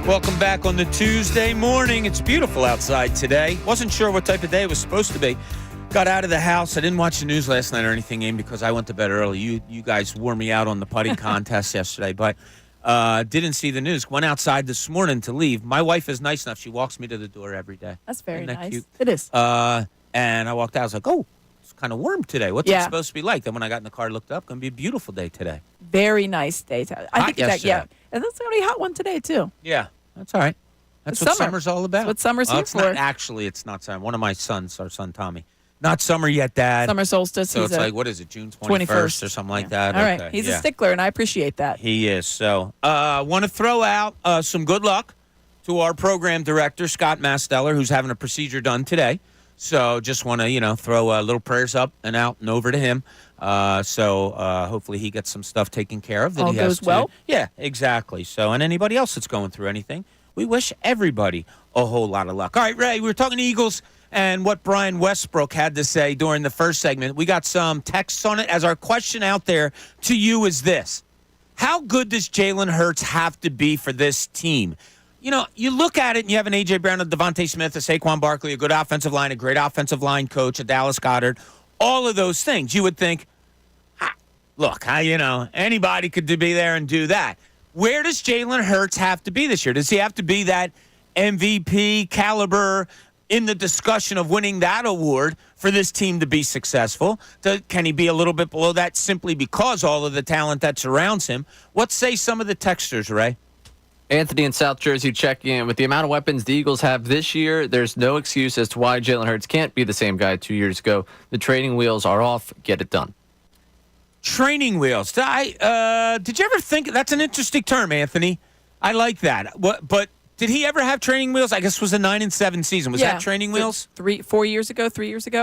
S1: Welcome back on the Tuesday morning. It's beautiful outside today. Wasn't sure what type of day it was supposed to be. Got out of the house. I didn't watch the news last night or anything, Aim, because I went to bed early. You guys wore me out on the putting contest yesterday, but didn't see the news. Went outside this morning to leave. My wife is nice enough. She walks me to the door every day.
S2: That's very
S1: Isn't that
S2: nice.
S1: cute?
S2: It is.
S1: And I walked out. I was like, oh, it's kind of warm today. What's it
S2: Yeah.
S1: supposed to be like? Then when I got in the car, looked up, going to be a beautiful day today.
S2: Very nice day. I think it's
S1: yesterday.
S2: and that's going to be a hot one today too.
S1: Yeah, that's all right. That's
S2: It's
S1: what
S2: summer.
S1: summer's all about.
S2: That's what summer's here
S1: it's
S2: for.
S1: Not, actually, it's not summer. One of my sons, our son Tommy, not summer yet, Dad.
S2: Summer solstice.
S1: So
S2: he's
S1: it's
S2: a
S1: like, what is it, June 21st or something like that?
S2: All right.
S1: Okay,
S2: He's
S1: yeah.
S2: a stickler, and I appreciate that.
S1: He is. So want to throw out some good luck to our program director, Scott Masteller, who's having a procedure done today. So just want to, throw little prayers up and out and over to him. So hopefully he gets some stuff taken care of. That
S2: All
S1: he has
S2: goes well?
S1: Yeah, exactly. So, and anybody else that's going through anything, we wish everybody a whole lot of luck. All right, Ray, we were talking Eagles and what Brian Westbrook had to say during the first segment. We got some texts on it. As our question out there to you is this: how good does Jalen Hurts have to be for this team? You look at it and you have an A.J. Brown, a Devontae Smith, a Saquon Barkley, a good offensive line, a great offensive line coach, a Dallas Goedert, all of those things. You would think, anybody could be there and do that. Where does Jalen Hurts have to be this year? Does he have to be that MVP caliber in the discussion of winning that award for this team to be successful? Can he be a little bit below that simply because all of the talent that surrounds him? What say some of the texters, Ray?
S4: Anthony in South Jersey checking in. With the amount of weapons the Eagles have this year, there's no excuse as to why Jalen Hurts can't be the same guy 2 years ago. The training wheels are off. Get it done.
S1: Training wheels. Did you ever think that's an interesting term, Anthony? I like that. But did he ever have training wheels? I guess it was a 9-7 season. Was that training wheels?
S2: 3 years ago.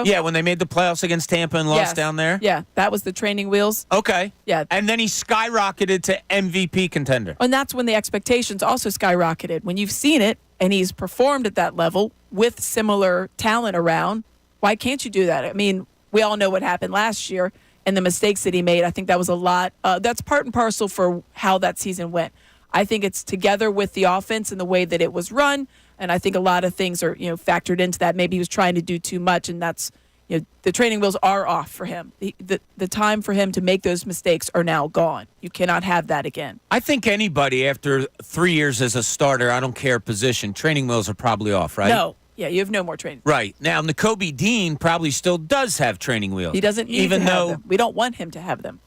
S1: Yeah, when they made the playoffs against Tampa and lost down there.
S2: Yeah, that was the training wheels.
S1: Okay.
S2: Yeah.
S1: And then he skyrocketed to MVP contender.
S2: And that's when the expectations also skyrocketed. When you've seen it and he's performed at that level with similar talent around, why can't you do that? I mean, we all know what happened last year and the mistakes that he made. I think that was a lot. That's part and parcel for how that season went. I think it's together with the offense and the way that it was run. And I think a lot of things are, factored into that. Maybe he was trying to do too much, and that's, the training wheels are off for him. The time for him to make those mistakes are now gone. You cannot have that again.
S1: I think anybody after 3 years as a starter, I don't care position, training wheels are probably off, right?
S2: No. Yeah, you have no more training.
S1: Right. Now, N'Kobe Dean probably still does have training wheels.
S2: He doesn't need to have them. We don't want him to have them.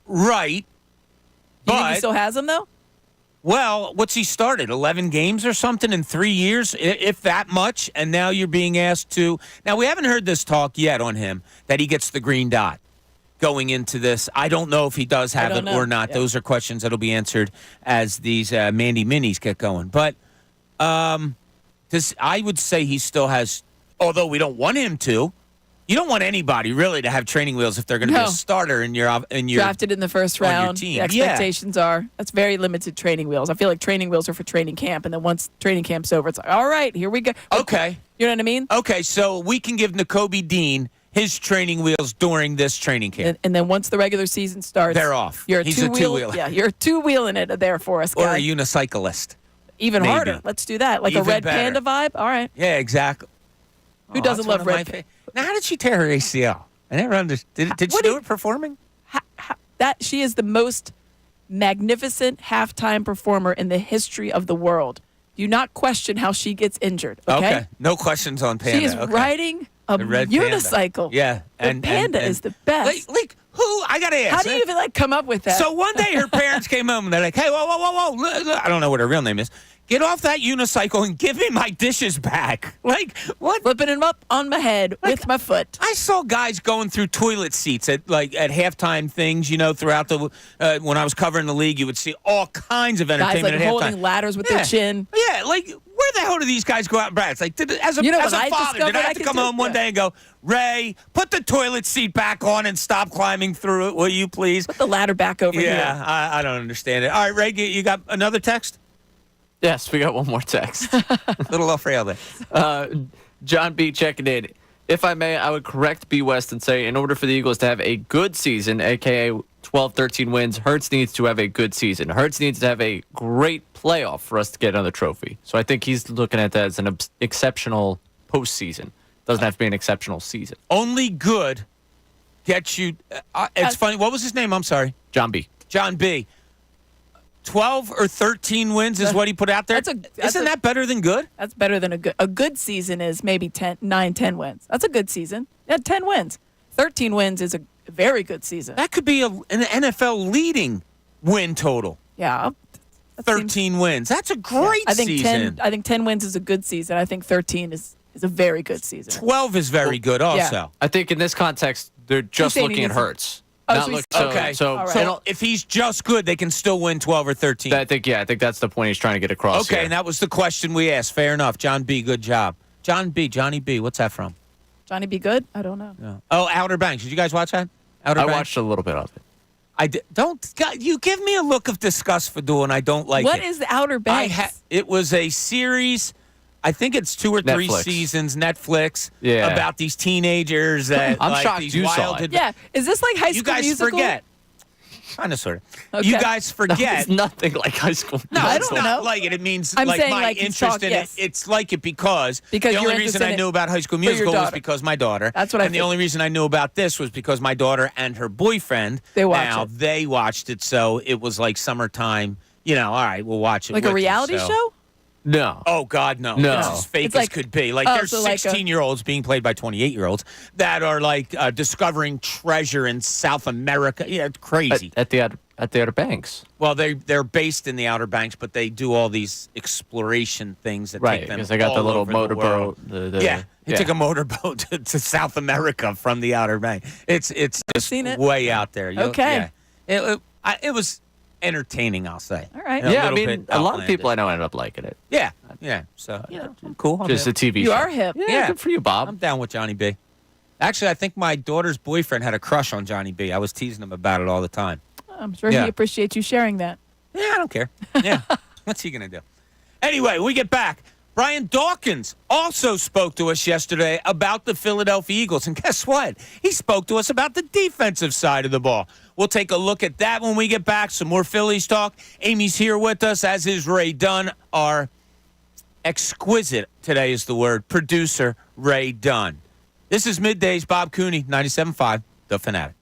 S1: Right.
S2: Do you think he still has them, though?
S1: Well, what's he started? 11 games or something in 3 years, if that much? And now you're being asked to. Now, we haven't heard this talk yet on him that he gets the green dot going into this. I don't know if he does have it or not.
S2: Yeah.
S1: Those are questions that'll be answered as these Mandy Minis get going. But I would say he still has, although we don't want him to. You don't want anybody really to have training wheels if they're going to be a starter in your
S2: drafted in the first round.
S1: team.
S2: The expectations are that's very limited training wheels. I feel like training wheels are for training camp, and then once training camp's over, it's like, all right, here we go.
S1: Okay,
S2: you know what I mean?
S1: Okay, so we can give N'Kobe Dean his training wheels during this training camp,
S2: and then once the regular season starts,
S1: they're off.
S2: He's a two-wheeler. Yeah, you're two-wheeling it there for us, guy.
S1: Or a unicyclist.
S2: Even
S1: Maybe.
S2: Harder. Let's do that, like
S1: Even
S2: a red
S1: better.
S2: panda vibe. All right.
S1: Yeah, exactly.
S2: Who doesn't love red panda?
S1: Now, how did she tear her ACL? I never understood. Did she do it performing?
S2: That she is the most magnificent halftime performer in the history of the world. Do not question how she gets injured. Okay.
S1: No questions on Panda.
S2: She is riding a
S1: The red
S2: unicycle.
S1: Panda. Yeah.
S2: And Panda is the best.
S1: Like who? I got to ask.
S2: How do you even come up with that?
S1: So one day her parents came home and they're like, hey, whoa. Look. I don't know what her real name is. Get off that unicycle and give me my dishes back. Like, what?
S2: Flipping them up on my head with my foot.
S1: I saw guys going through toilet seats at halftime things, throughout the when I was covering the league, you would see all kinds of entertainment
S2: guys
S1: at halftime.
S2: holding ladders with their chin.
S1: Yeah, like where the hell do these guys go out and practice? Like, as a father, did I have to come home one day and go, Ray, put the toilet seat back on and stop climbing through it, will you please?
S2: Put the ladder back over here.
S1: Yeah, I don't understand it. All right, Ray, you got another text?
S4: Yes, we got one more text.
S1: Little off rail there.
S4: John B. checking in. If I may, I would correct B. West and say in order for the Eagles to have a good season, a.k.a. 12, 13 wins, Hurts needs to have a good season. Hurts needs to have a great playoff for us to get another trophy. So I think he's looking at that as an exceptional postseason. Doesn't have to be an exceptional season.
S1: Only good gets you. It's funny. What was his name? I'm sorry.
S4: John B.
S1: John B. 12 or 13 wins is what he put out there. Isn't that better than good?
S2: That's better than a good. A good season is maybe 9, 10 wins. That's a good season. Yeah, 10 wins. 13 wins is a very good season.
S1: That could be an NFL leading win total.
S2: Yeah.
S1: 13 wins. That's a great season.
S2: I think 10 wins is a good season. I think 13 is a very good season.
S1: 12 is very good also.
S2: Yeah.
S4: I think in this context, they're just looking at Hurts.
S1: Okay. So if he's just good, they can still win 12 or 13.
S4: I think that's the point he's trying to get across.
S1: Okay,
S4: here.
S1: and that was the question we asked. Fair enough. John B., good job. Johnny B., what's that from?
S2: Johnny B. Good? I don't know.
S1: No. Oh, Outer Banks. Did you guys watch that? Outer
S4: I
S1: Banks?
S4: watched a little bit of it.
S1: I did, don't. God, you give me a look of disgust for doing. I don't like it.
S2: What is the Outer Banks?
S1: It was a series. I think it's 2 or 3
S4: Netflix.
S1: Seasons. Netflix.
S4: Yeah.
S1: About these teenagers that.
S4: I'm shocked
S1: these
S4: you saw
S1: wild
S4: it.
S2: Yeah. Is this like High School
S1: You guys
S2: Musical?
S1: forget. Kind of, sort of.
S2: Okay.
S1: You guys forget.
S4: It's nothing like high school.
S1: No,
S2: I
S1: it's
S2: don't
S1: not
S2: know.
S1: like it. It means
S2: I'm
S1: like
S2: saying
S1: my
S2: like you
S1: interest
S2: talk-
S1: in
S2: yes.
S1: it. It's like it because the
S2: you're
S1: only reason
S2: interested
S1: I
S2: in
S1: knew about High School
S2: for your
S1: Musical was
S2: daughter.
S1: because my daughter.
S2: That's what I
S1: And the
S2: think.
S1: only reason I knew about this was because my daughter and her boyfriend.
S2: They watch it.
S1: They watched it, so it was like summertime. You know, all right, we'll watch it.
S2: Like a
S1: with you,
S2: reality
S1: so.
S2: show?
S4: No.
S1: Oh God, no!
S4: No.
S1: It's as fake
S2: It's
S1: as
S2: like-
S1: could be. Like
S2: oh,
S1: there's
S2: so like a-
S1: 16-year-olds being played by 28-year-olds that are like discovering treasure in South America. Yeah, it's crazy.
S4: At the Outer Banks.
S1: Well, they're based in the Outer Banks, but they do all these exploration things that
S4: Right,
S1: take them
S4: because they got the
S1: all
S4: little
S1: over
S4: motorboat.
S1: world. They took a motorboat to South America from the Outer Banks. It's just
S2: seen it.
S1: way out there.
S2: Okay.
S1: Yeah. It was entertaining, I'll say.
S2: All right.
S1: And
S4: Yeah, I
S1: little
S4: mean,
S1: bit
S4: a lot of people I
S1: outlandish.
S4: know ended up liking it.
S1: Yeah. So I'm cool. I'm
S4: Just a
S1: hip.
S4: TV
S2: You
S4: show.
S2: are hip.
S4: Yeah, good for you, Bob.
S1: I'm down with Johnny B. Actually, I think my daughter's boyfriend had a crush on Johnny B. I was teasing him about it all the time.
S2: I'm sure
S1: Yeah.
S2: he appreciates you sharing that.
S1: Yeah, I don't care. Yeah. What's he going to do? Anyway, we get back. Brian Dawkins also spoke to us yesterday about the Philadelphia Eagles. And guess what? He spoke to us about the defensive side of the ball. We'll take a look at that when we get back. Some more Phillies talk. Amy's here with us, as is Ray Dunn, our exquisite, today is the word, producer, Ray Dunn. This is Middays, Bob Cooney, 97.5, The Fanatic.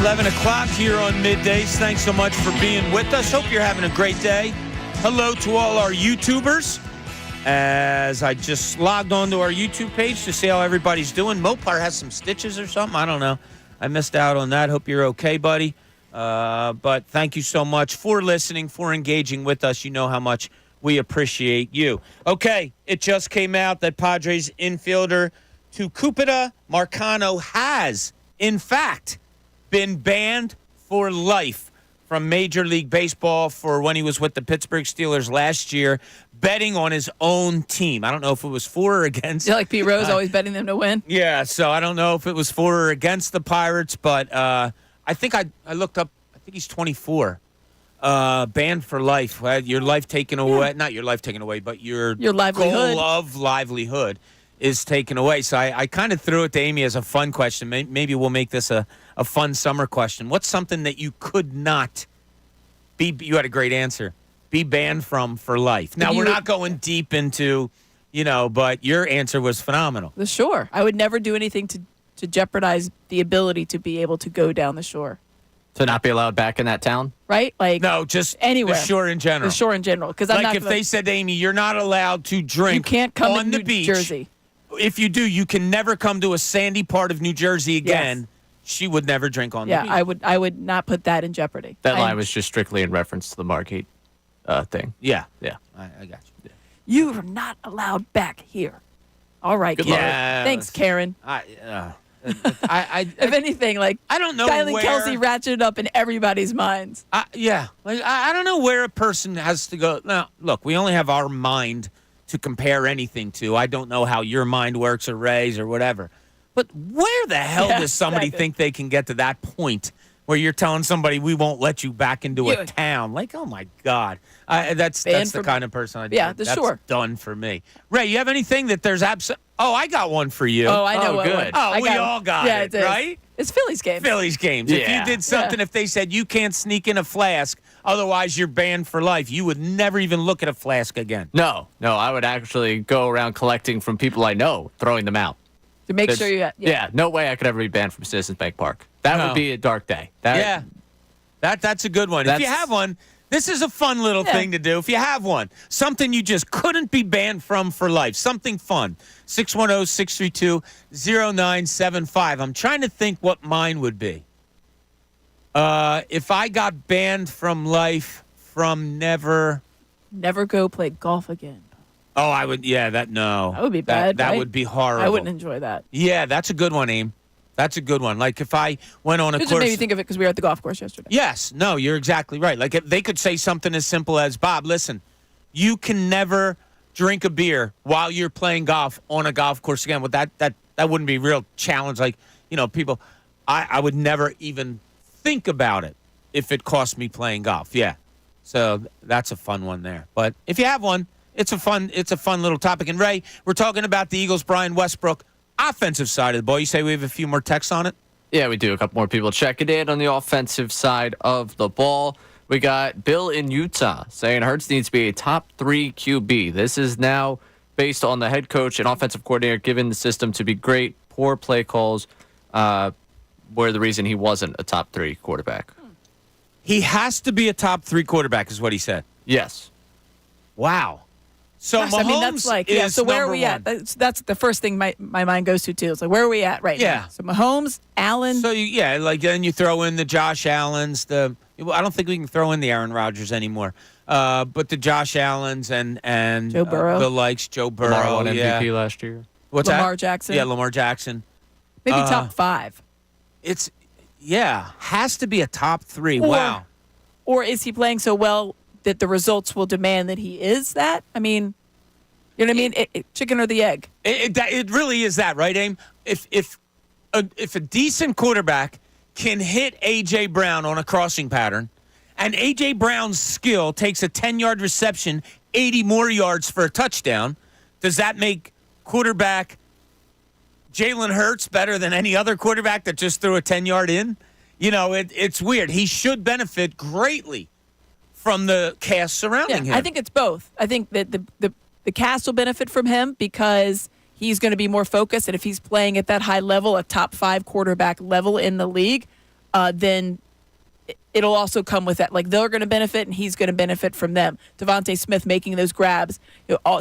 S1: 11 o'clock here on Middays. Thanks so much for being with us. Hope you're having a great day. Hello to all our YouTubers. As I just logged onto our YouTube page to see how everybody's doing. Mopar has some stitches or something. I don't know. I missed out on that. Hope you're okay, buddy. But thank you so much for listening, for engaging with us. You know how much we appreciate you. Okay, it just came out that Padres infielder Tucupita Marcano has, in fact, been banned for life from Major League Baseball for when he was with the Pittsburgh Steelers last year, betting on his own team. I don't know if it was for or against.
S2: Yeah, like Pete Rose always betting them to win.
S1: Yeah, so I don't know if it was for or against the Pirates, but I think I looked up. I think he's 24. Banned for life. Your life taken away. Not your life taken away, but your
S2: livelihood.
S1: Goal of livelihood is taken away. So I kind of threw it to Amy as a fun question. Maybe we'll make this a fun summer question. What's something that you could not be? You had a great answer. Be banned from for life. Now, we're not going deep into, but your answer was phenomenal.
S2: The shore. I would never do anything to jeopardize the ability to be able to go down the shore.
S4: To not be allowed back in that town?
S2: Right? Like
S1: no, just
S2: anywhere.
S1: The shore in general.
S2: The shore in general. Because I'm
S1: like
S2: not
S1: if they said, Amy, you're not allowed to drink
S2: you can't come
S1: on
S2: to
S1: the
S2: New
S1: beach.
S2: Jersey.
S1: If you do, you can never come to a sandy part of New Jersey again.
S2: Yes.
S1: She would never drink on the beach.
S2: Yeah, I would not put that in jeopardy.
S4: That line was just strictly in reference to the Margate thing.
S1: Yeah.
S4: Yeah.
S1: I got you.
S2: Yeah. You are not allowed back here. All right,
S4: Good
S2: Karen.
S1: luck.
S2: Thanks, Karen. If anything, like
S1: I don't know
S2: Kylie
S1: where
S2: Kelsey ratcheted up in everybody's minds.
S1: I don't know where a person has to go. Now, look, we only have our mind to compare anything to. I don't know how your mind works or Ray's or whatever. But where the hell does somebody think they can get to that point where you're telling somebody we won't let you back into a town? Like, oh my God, that's the kind of person I do.
S2: Yeah,
S1: that's
S2: sure.
S1: Done for me. Ray, you have anything that there's Oh, I got one for you.
S2: Oh, I know.
S4: Good.
S1: We all got it, right?
S2: It's Phillies games.
S1: Phillies games.
S4: Yeah.
S1: If you did something, if they said you can't sneak in a flask, otherwise you're banned for life, you would never even look at a flask again.
S4: No, I would actually go around collecting from people I know, throwing them out.
S2: To make sure you
S4: Yeah, no way I could ever be banned from Citizens Bank Park. That would be a dark day.
S1: That's a good one. If you have one, this is a fun little thing to do. If you have one, something you just couldn't be banned from for life, something fun. 610-632-0975. I'm trying to think what mine would be. If I got banned from life from never
S2: go play golf again.
S1: Oh, I would. Yeah, no.
S2: That would be bad.
S1: That
S2: right?
S1: would be horrible.
S2: I wouldn't enjoy that.
S1: Yeah, that's a good one, Aim. That's a good one. Like if I went on a
S2: It
S1: course.
S2: just made me think of it because we were at the golf course yesterday.
S1: Yes. No, you're exactly right. Like if they could say something as simple as, Bob, listen, you can never drink a beer while you're playing golf on a golf course again. Well, that wouldn't be a real challenge. Like, people, I would never even think about it if it cost me playing golf. Yeah. So that's a fun one there. But if you have one, it's a fun little topic. And Ray, we're talking about the Eagles, Brian Westbrook, offensive side of the ball. You say we have a few more texts on it?
S4: Yeah, we do. A couple more people checking in on the offensive side of the ball. We got Bill in Utah saying Hurts needs to be a top 3 QB. This is now based on the head coach and offensive coordinator given the system to be great. Poor play calls were the reason he wasn't a top 3 quarterback.
S1: He has to be a top 3 quarterback is what he said.
S4: Yes.
S1: Wow. So
S2: Gosh,
S1: Mahomes
S2: that's like,
S1: is
S2: so where are
S1: number
S2: we
S1: one.
S2: at? That's the first thing my mind goes to, too. It's like, where are we at right now? So Mahomes, Allen.
S1: So, then you throw in the Josh Allens. I don't think we can throw in the Aaron Rodgers anymore. But the Josh Allens and
S2: Joe Burrow.
S1: the likes, Joe Burrow.
S4: Lamar won MVP last year.
S1: What's
S2: Lamar
S1: that?
S2: Jackson.
S1: Yeah, Lamar Jackson.
S2: Maybe top 5.
S1: Has to be a top 3. Wow.
S2: Or is he playing so well that the results will demand that he is that? I mean, you know what I mean? Chicken or the egg?
S1: It really is that, right, Aim? If a decent quarterback can hit A.J. Brown on a crossing pattern, and A.J. Brown's skill takes a 10-yard reception, 80 more yards for a touchdown, does that make quarterback Jalen Hurts better than any other quarterback that just threw a 10-yard in? It's weird. He should benefit greatly from the cast surrounding him.
S2: I think it's both. I think that the cast will benefit from him because he's going to be more focused, and if he's playing at that high level, a top 5 quarterback level in the league, then it'll also come with that. Like, they're going to benefit, and he's going to benefit from them. Devontae Smith making those grabs,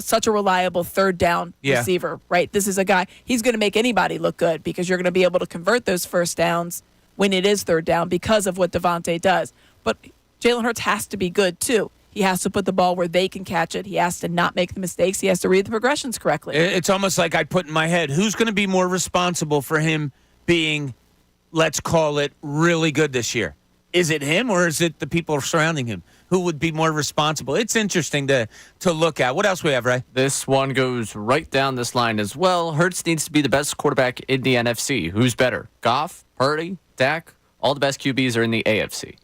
S2: such a reliable third down receiver, right? This is a guy, he's going to make anybody look good because you're going to be able to convert those first downs when it is third down because of what Devontae does. But Jalen Hurts has to be good, too. He has to put the ball where they can catch it. He has to not make the mistakes. He has to read the progressions correctly.
S1: It's almost like I put in my head, who's going to be more responsible for him being, let's call it, really good this year? Is it him or is it the people surrounding him? Who would be more responsible? It's interesting to look at. What else we have, Ray?
S4: This one goes right down this line as well. Hurts needs to be the best quarterback in the NFC. Who's better? Goff, Purdy, Dak? All the best QBs are in the AFC.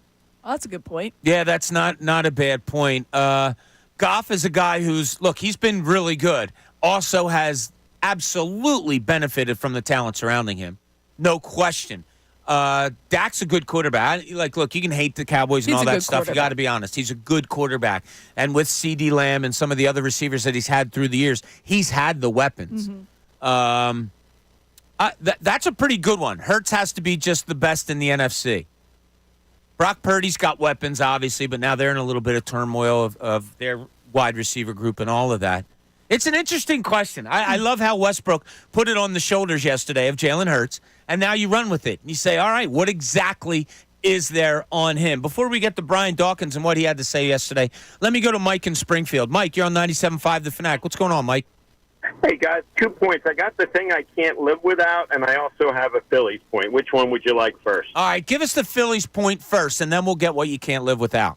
S2: Oh, that's a good point.
S1: Yeah, that's not a bad point. Goff is a guy he's been really good. Also has absolutely benefited from the talent surrounding him. No question. Dak's a good quarterback. Look, you can hate the Cowboys and all that stuff. You got to be honest. He's a good quarterback. And with CeeDee Lamb and some of the other receivers that he's had through the years, he's had the weapons. Mm-hmm. That's a pretty good one. Hurts has to be just the best in the NFC. Brock Purdy's got weapons, obviously, but now they're in a little bit of turmoil of their wide receiver group and all of that. It's an interesting question. I love how Westbrook put it on the shoulders yesterday of Jalen Hurts, and now you run with it. And you say, all right, what exactly is there on him? Before we get to Brian Dawkins and what he had to say yesterday, let me go to Mike in Springfield. Mike, you're on 97.5 The Fanatic. What's going on, Mike?
S6: Hey, guys, 2 points. I got the thing I can't live without, and I also have a Phillies point. Which one would you like first?
S1: All right, give us the Phillies point first, and then we'll get what you can't live without.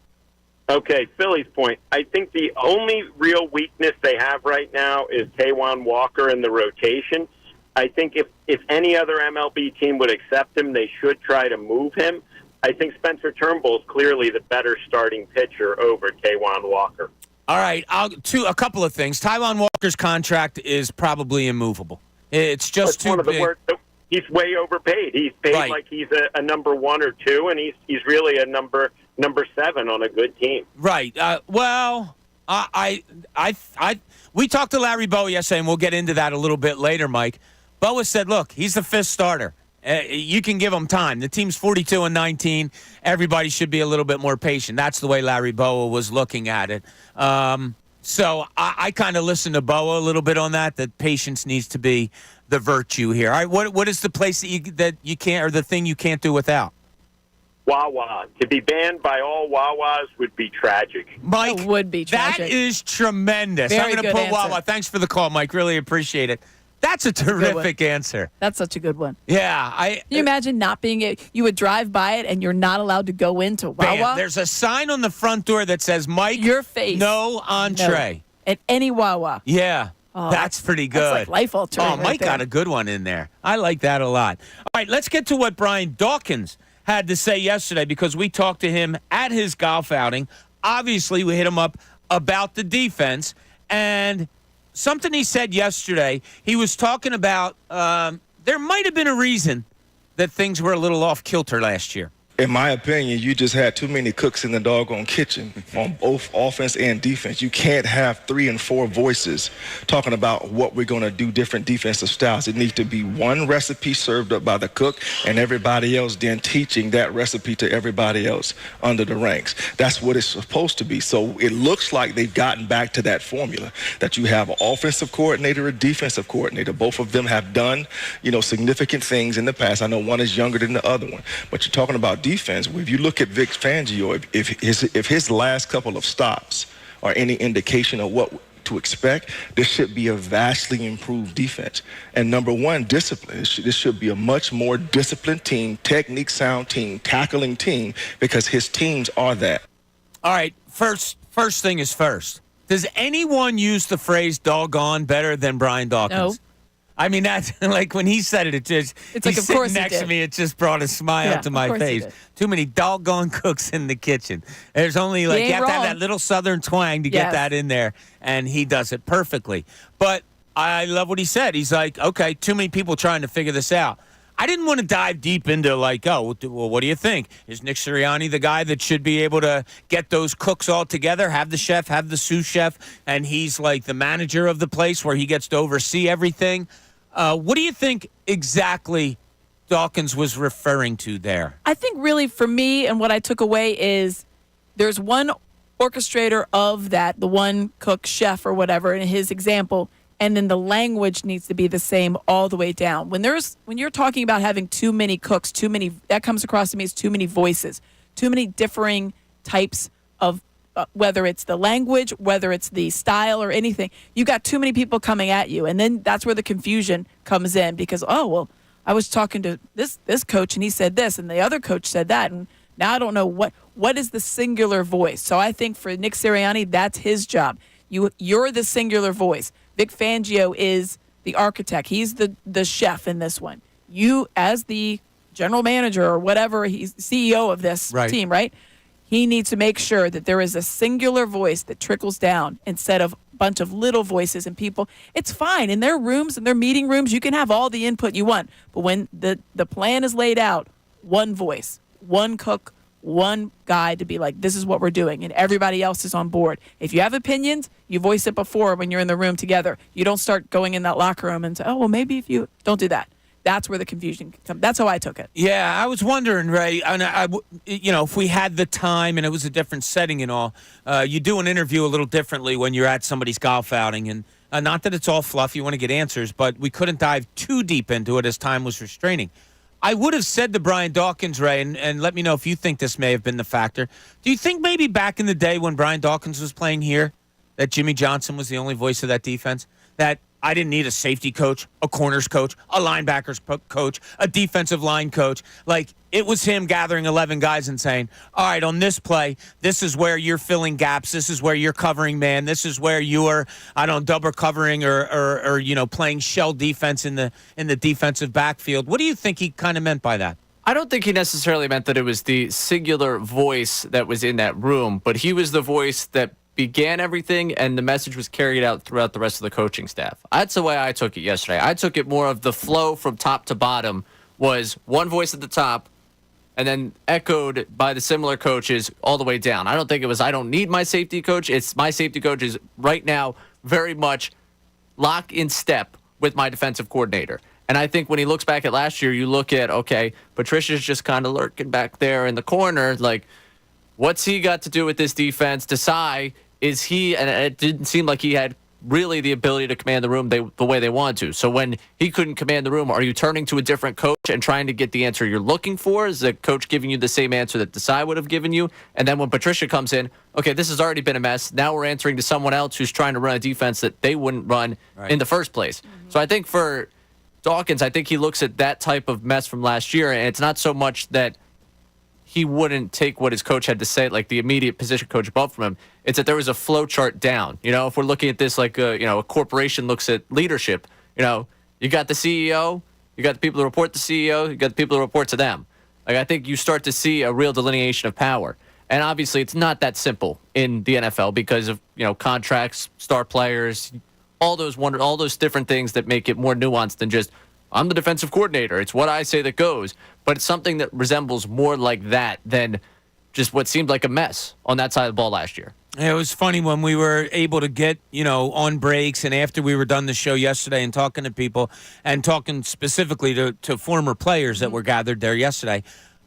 S6: Okay, Phillies point. I think the only real weakness they have right now is Taijuan Walker in the rotation. I think if any other MLB team would accept him, they should try to move him. I think Spencer Turnbull is clearly the better starting pitcher over Taijuan Walker.
S1: All right, a couple of things. Taijuan Walker's contract is probably immovable. It's just too big.
S6: He's way overpaid. He's paid like he's a number 1 or 2, and he's really a number 7 on a good team.
S1: Right. We talked to Larry Bowa yesterday, and we'll get into that a little bit later, Mike. Bowa said, look, he's the 5th starter. You can give him time. The team's 42-19. Everybody should be a little bit more patient. That's the way Larry Bowa was looking at it. So I kind of listened to Bowa a little bit on that patience needs to be the virtue here. All right, what is the place that you can't, or the thing you can't do without?
S6: Wawa. To be banned by all Wawas would be tragic.
S1: Mike,
S2: it would be tragic.
S1: That is tremendous.
S2: Very
S1: I'm going to put
S2: answer.
S1: Wawa. Thanks for the call, Mike. Really appreciate it. That's a terrific answer.
S2: That's such a good one.
S1: Yeah.
S2: Can you imagine not being you would drive by it and you're not allowed to go into Wawa?
S1: There's a sign on the front door that says, Mike,
S2: your face.
S1: No entree.
S2: No. At any Wawa.
S1: Yeah. Oh, that's pretty good.
S2: That's like life altering.
S1: Oh, Mike got a good one in there. I like that a lot. All right, let's get to what Brian Dawkins had to say yesterday, because we talked to him at his golf outing. Obviously, we hit him up about the defense, and something he said yesterday, he was talking about there might have been a reason that things were a little off kilter last year.
S5: In my opinion, you just had too many cooks in the doggone kitchen on both offense and defense. You can't have 3 and 4 voices talking about what we're going to do, different defensive styles. It needs to be one recipe served up by the cook and everybody else then teaching that recipe to everybody else under the ranks. That's what it's supposed to be. So it looks like they've gotten back to that formula, that you have an offensive coordinator, a defensive coordinator. Both of them have done, significant things in the past. I know one is younger than the other one, but you're talking about defense. If you look at Vic Fangio, if his last couple of stops are any indication of what to expect, this should be a vastly improved defense. And number one, discipline. This should be a much more disciplined team, technique sound team, tackling team, because his teams are that.
S1: All right, first thing is first. Does anyone use the phrase doggone better than Brian Dawkins?
S2: No.
S1: I mean, that's like when he said it, it's
S2: like, of course,
S1: next to me, it just brought a smile to my face. Too many doggone cooks in the kitchen. There's only you have to have that little southern twang to get that in there, and he does it perfectly. But I love what he said. He's like, okay, too many people trying to figure this out. I didn't want to dive deep into well, what do you think? Is Nick Sirianni the guy that should be able to get those cooks all together, have the chef, have the sous chef, and he's like the manager of the place where he gets to oversee everything? What do you think exactly Dawkins was referring to there?
S2: I think really for me and what I took away is there's one orchestrator of that, the one cook, chef, or whatever in his example, and then the language needs to be the same all the way down. When you're talking about having too many cooks, that comes across to me as too many voices, too many differing types of whether it's the language, whether it's the style or anything. You got too many people coming at you, and then that's where the confusion comes in because, oh, well, I was talking to this coach and he said this and the other coach said that, and now I don't know what is the singular voice. So I think for Nick Sirianni, that's his job. You're the singular voice. Vic Fangio is the architect. He's the chef in this one. You, as the general manager or whatever, he's CEO of this team, right? He needs to make sure that there is a singular voice that trickles down instead of a bunch of little voices and people. It's fine. In their rooms, in their meeting rooms, you can have all the input you want. But when the plan is laid out, one voice, one cook, one guy to be like, this is what we're doing, and everybody else is on board. If you have opinions, you voice it before when you're in the room together. You don't start going in that locker room and say, oh, well, maybe if you don't do that. That's where the confusion comes. That's how I took it.
S1: Yeah, I was wondering, Ray, if we had the time and it was a different setting and all, you do an interview a little differently when you're at somebody's golf outing. And not that it's all fluff, you want to get answers, but we couldn't dive too deep into it as time was restraining. I would have said to Brian Dawkins, Ray, and let me know if you think this may have been the factor. Do you think maybe back in the day when Brian Dawkins was playing here, that Jimmy Johnson was the only voice of that defense? That I didn't need a safety coach, a corners coach, a linebackers coach, a defensive line coach. Like, it was him gathering 11 guys and saying, all right, on this play, this is where you're filling gaps. This is where you're covering man. This is where you're, double covering or playing shell defense in the defensive backfield. What do you think he kind of meant by that?
S4: I don't think he necessarily meant that it was the singular voice that was in that room, but he was the voice that began everything, and the message was carried out throughout the rest of the coaching staff. That's the way I took it yesterday. I took it more of the flow from top to bottom was one voice at the top and then echoed by the similar coaches all the way down. I don't think it was, I don't need my safety coach. It's my safety coach is right now very much lock in step with my defensive coordinator. And I think when he looks back at last year, you look at, okay, Patricia's just kind of lurking back there in the corner, like, what's he got to do with this defense? Desai, is he, and it didn't seem like he had really the ability to command the room the way they wanted to. So when he couldn't command the room, are you turning to a different coach and trying to get the answer you're looking for? Is the coach giving you the same answer that Desai would have given you? And then when Patricia comes in, okay, this has already been a mess. Now we're answering to someone else who's trying to run a defense that they wouldn't run in the first place. Mm-hmm. So I think for Dawkins, I think he looks at that type of mess from last year, and it's not so much that he wouldn't take what his coach had to say, like the immediate position coach above from him. It's that there was a flow chart down. If we're looking at this like a corporation looks at leadership, you got the CEO, you got the people who report to the CEO, you got the people who report to them. Like, I think you start to see a real delineation of power. And obviously it's not that simple in the NFL because of, contracts, star players, all those different things that make it more nuanced than just, I'm the defensive coordinator. It's what I say that goes. But it's something that resembles more like that than just what seemed like a mess on that side of the ball last year.
S1: It was funny when we were able to get, on breaks and after we were done the show yesterday and talking to people and talking specifically to former players that were gathered there yesterday.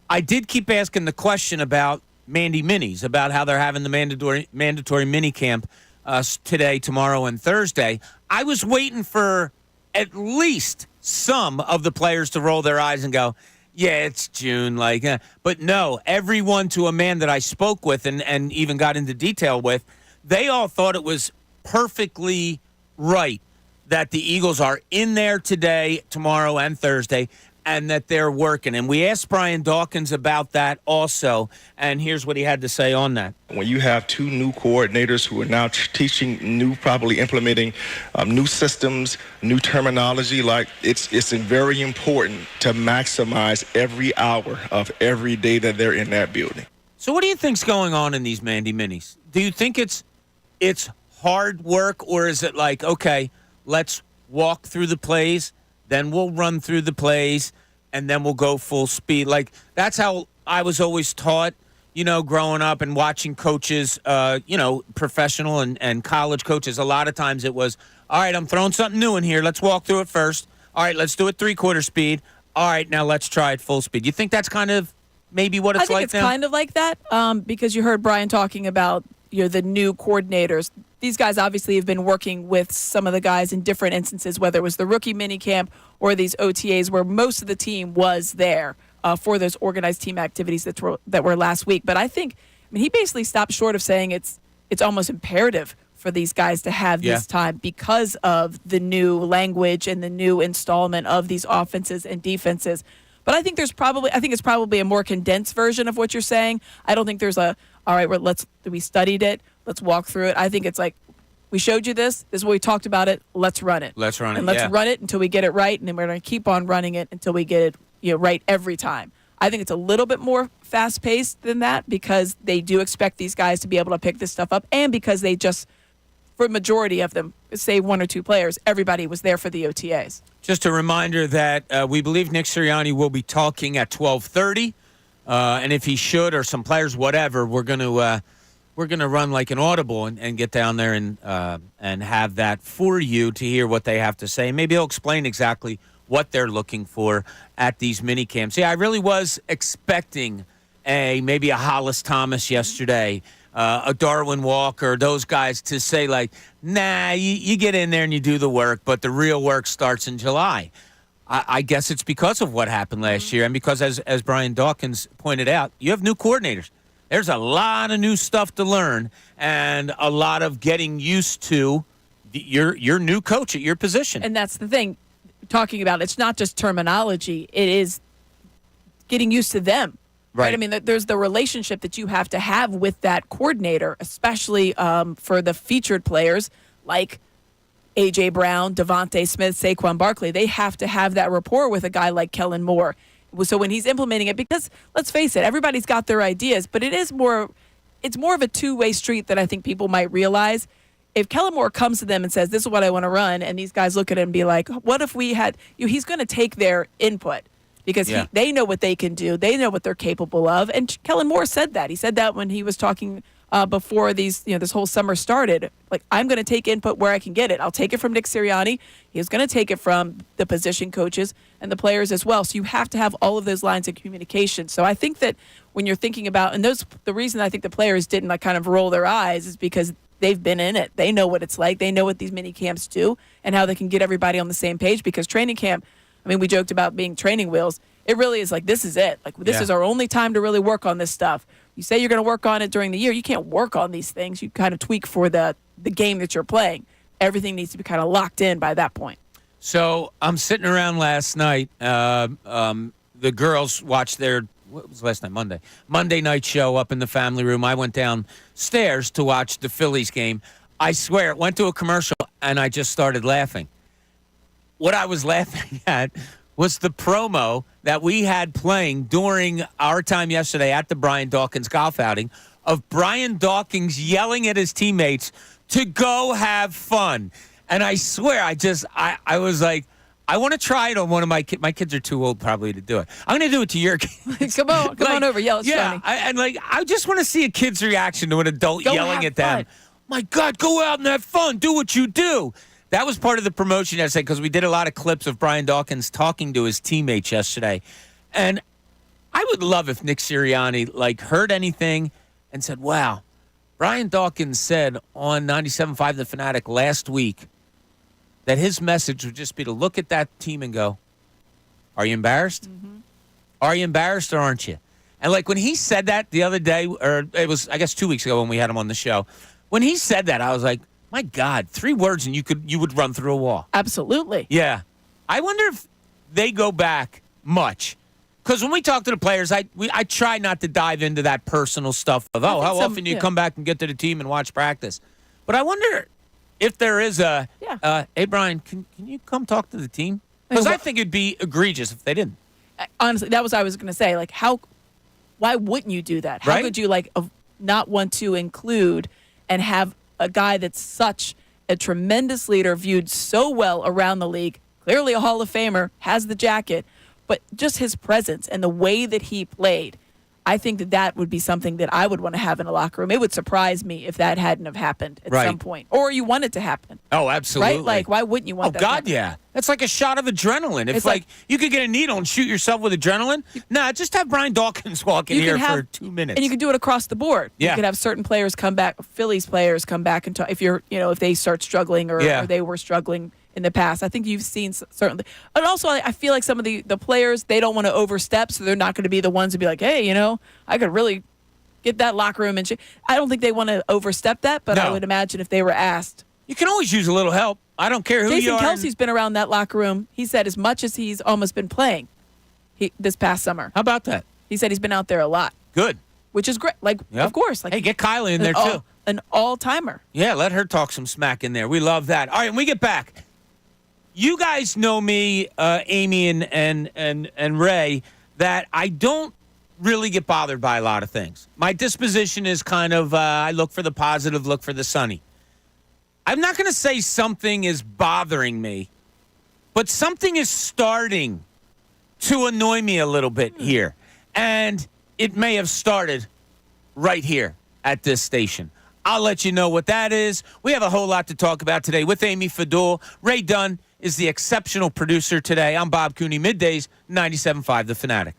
S1: I did keep asking the question about Mandy Minis, about how they're having the mandatory mini camp today, tomorrow, and Thursday. I was waiting for at least some of the players to roll their eyes and go, yeah, it's June. But no, everyone to a man that I spoke with and even got into detail with, they all thought it was perfectly right that the Eagles are in there today, tomorrow, and Thursday, and that they're working. And we asked Brian Dawkins about that also, and here's what he had to say on that.
S5: When you have two new coordinators who are now teaching probably implementing new systems, new terminology, it's very important to maximize every hour of every day that they're in that building.
S1: So what do you think's going on in these Mandy Minis? Do you think it's hard work, or is it like, okay, let's walk through the plays, then we'll run through the plays, and then we'll go full speed? Like, that's how I was always taught, growing up and watching coaches, professional and college coaches. A lot of times it was, all right, I'm throwing something new in here. Let's walk through it first. All right, let's do it 3/4 speed. all right, now let's try it full speed. You think that's kind of maybe what it's
S2: I think
S1: like
S2: it's
S1: now?
S2: kind of like that because you heard Brian talking about the new coordinators. These guys obviously have been working with some of the guys in different instances, whether it was the rookie minicamp or these OTAs where most of the team was there for those organized team activities that were last week. But I think, he basically stopped short of saying it's almost imperative for these guys to have this time because of the new language and the new installment of these offenses and defenses. But I think it's probably a more condensed version of what you're saying. I don't think there's all right, we studied it, let's walk through it. I think it's like, we showed you this is what we talked about it, let's run it.
S1: Let's run it,
S2: and let's run it until we get it right, and then we're going to keep on running it until we get it right every time. I think it's a little bit more fast-paced than that because they do expect these guys to be able to pick this stuff up, and because they just, for a majority of them, say one or two players, everybody was there for the OTAs.
S1: Just a reminder that we believe Nick Sirianni will be talking at 12:30, and if he should, or some players, whatever, we're gonna run like an audible and get down there and have that for you to hear what they have to say. Maybe he'll explain exactly what they're looking for at these mini camps. Yeah, I really was expecting maybe a Hollis Thomas yesterday, a Darwin Walker, those guys to say like, nah, you get in there and you do the work, but the real work starts in July. I guess it's because of what happened last year, and because, as Brian Dawkins pointed out, you have new coordinators. There's a lot of new stuff to learn and a lot of getting used to your new coach at your position.
S2: And that's the thing, talking about it's not just terminology, it is getting used to them. Right. I mean, there's the relationship that you have to have with that coordinator, especially for the featured players like A.J. Brown, Devontae Smith, Saquon Barkley. They have to have that rapport with a guy like Kellen Moore. So when he's implementing it, because let's face it, everybody's got their ideas, but it's more of a two-way street than I think people might realize. If Kellen Moore comes to them and says, this is what I want to run, and these guys look at it and be like, what if we had, he's going to take their input. Because they know what they can do. They know what they're capable of. And Kellen Moore said that. He said that when he was talking before this whole summer started. Like, I'm going to take input where I can get it. I'll take it from Nick Sirianni. He's going to take it from the position coaches and the players as well. So you have to have all of those lines of communication. So I think that when you're thinking about, and the reason I think the players didn't kind of roll their eyes is because they've been in it. They know what it's like. They know what these mini camps do and how they can get everybody on the same page, because training camp, we joked about being training wheels. It really is like, this is it. Like, this is our only time to really work on this stuff. You say you're going to work on it during the year. You can't work on these things. You kind of tweak for the game that you're playing. Everything needs to be kind of locked in by that point.
S1: So I'm sitting around last night. The girls watched what was last night? Monday night show up in the family room. I went downstairs to watch the Phillies game. I swear, it went to a commercial, and I just started laughing. What I was laughing at was the promo that we had playing during our time yesterday at the Brian Dawkins golf outing of Brian Dawkins yelling at his teammates to go have fun. And I swear, I was like, I want to try it on one of my kids. My kids are too old probably to do it. I'm going to do it to your kids.
S2: Come on over, yell. It's funny.
S1: I just want to see a kid's reaction to an adult yelling at them. My God, go out and have fun. Do what you do. That was part of the promotion yesterday, because we did a lot of clips of Brian Dawkins talking to his teammates yesterday. And I would love if Nick Sirianni heard anything and said, wow, Brian Dawkins said on 97.5 The Fanatic last week that his message would just be to look at that team and go, are you embarrassed? Mm-hmm. Are you embarrassed or aren't you? And when he said that the other day, or it was, I guess, 2 weeks ago when we had him on the show, when he said that, I was like, my God, 3 words and you would run through a wall.
S2: Absolutely.
S1: Yeah. I wonder if they go back much. Because when we talk to the players, I try not to dive into that personal stuff of, how often do you come back and get to the team and watch practice. But I wonder if there is hey, Brian, can you come talk to the team? Because I think it'd be egregious if they didn't.
S2: Honestly, that was what I was going to say. Why wouldn't you do that? How could you, not want to include and have a guy that's such a tremendous leader, viewed so well around the league, clearly a Hall of Famer, has the jacket, but just his presence and the way that he played, I think that would be something that I would want to have in a locker room. It would surprise me if that hadn't have happened at some point, or you want it to happen.
S1: Oh, absolutely.
S2: Right? Like, why wouldn't you want that?
S1: Oh, God, yeah. That's like a shot of adrenaline. If,
S2: It's
S1: like, you could get a needle and shoot yourself with adrenaline, nah, just have Brian Dawkins walk in
S2: You
S1: here
S2: can have-
S1: for 2 minutes.
S2: And you could do it across the board.
S1: Yeah.
S2: You could have certain players come back, Phillies players come back and talk, if you're, if they start struggling or they were struggling in the past. I think you've seen certainly. And also, I feel like some of the players, they don't want to overstep, so they're not going to be the ones to be like, hey, I could really get that locker room and shit. I don't think they want to overstep that, but I would imagine if they were asked.
S1: You can always use a little help. I don't care who
S2: Jason
S1: you are.
S2: Kelsey's been around that locker room. He said as much as he's almost been playing this past summer.
S1: How about that?
S2: He said he's been out there a lot.
S1: Good.
S2: Which is great. Like, of course. Like,
S1: hey, get Kylie in there, too.
S2: An all-timer.
S1: Yeah, let her talk some smack in there. We love that. All right, when we get back, you guys know me, Amy and Ray, that I don't really get bothered by a lot of things. My disposition is kind of, I look for the positive, look for the sunny. I'm not going to say something is bothering me, but something is starting to annoy me a little bit here. And it may have started right here at this station. I'll let you know what that is. We have a whole lot to talk about today with Amy Fadul. Ray Dunn is the exceptional producer today. I'm Bob Cooney, middays, 97.5 The Fanatic.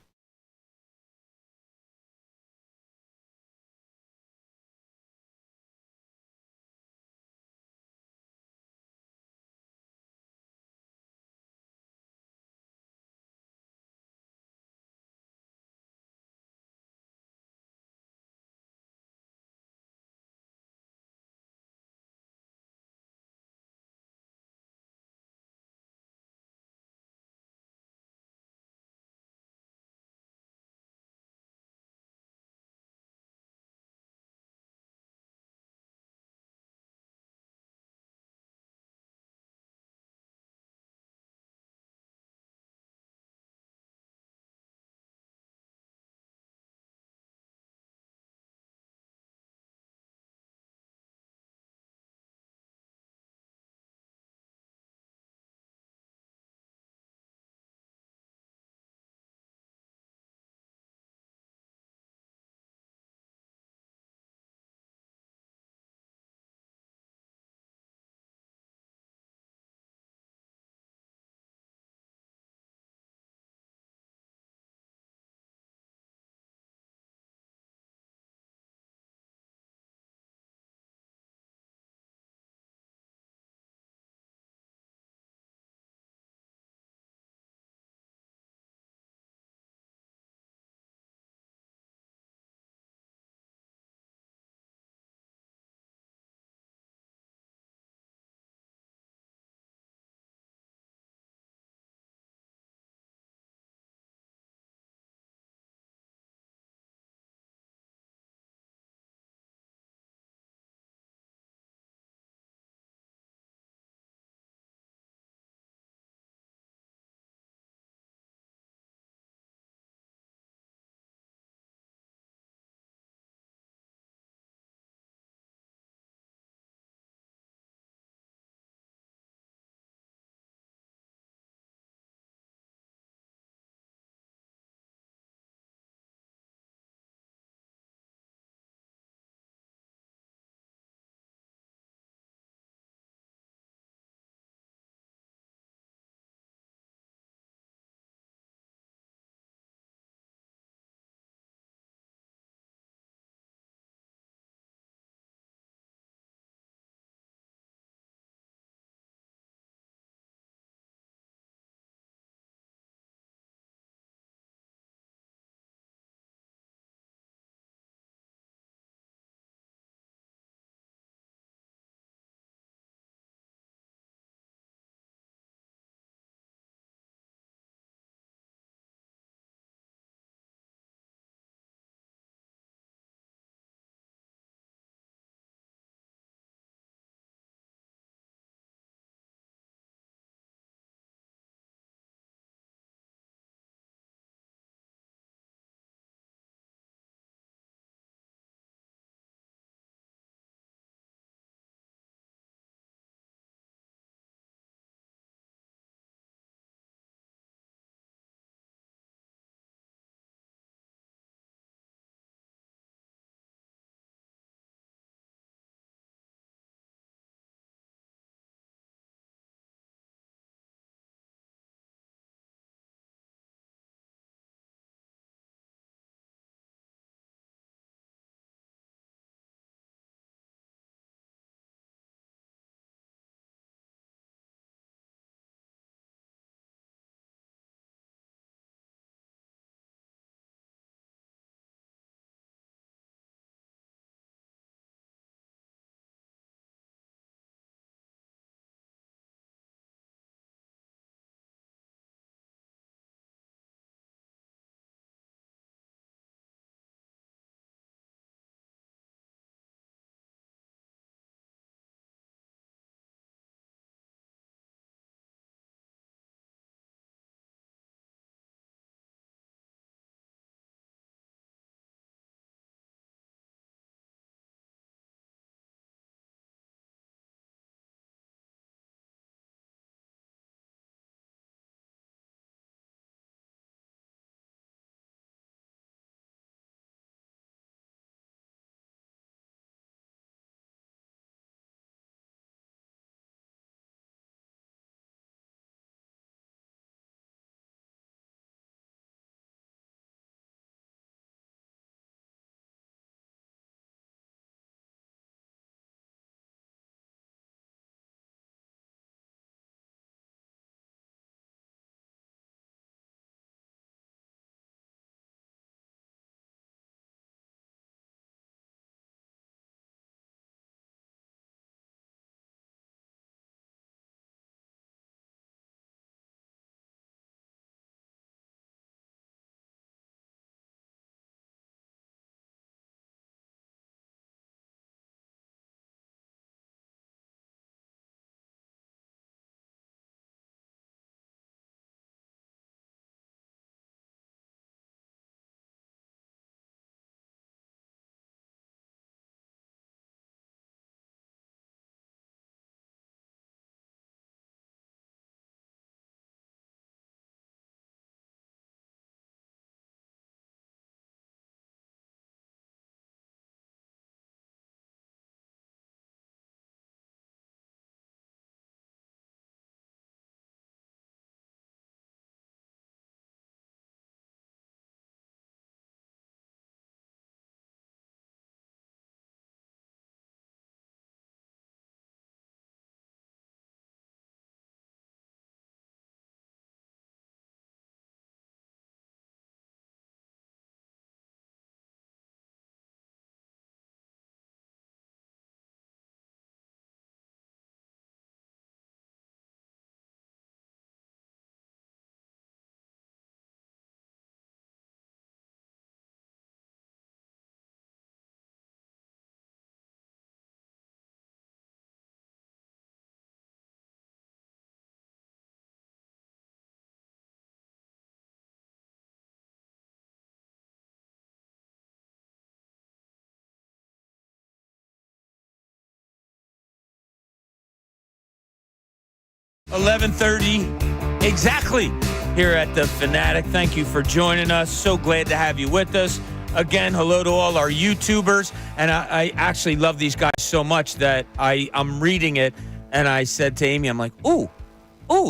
S1: 11:30 exactly here at the Fanatic. Thank you for joining us. So glad to have you with us. Again, hello to all our YouTubers. And I actually love these guys so much that I'm reading it, and I said to Amy, I'm like, ooh,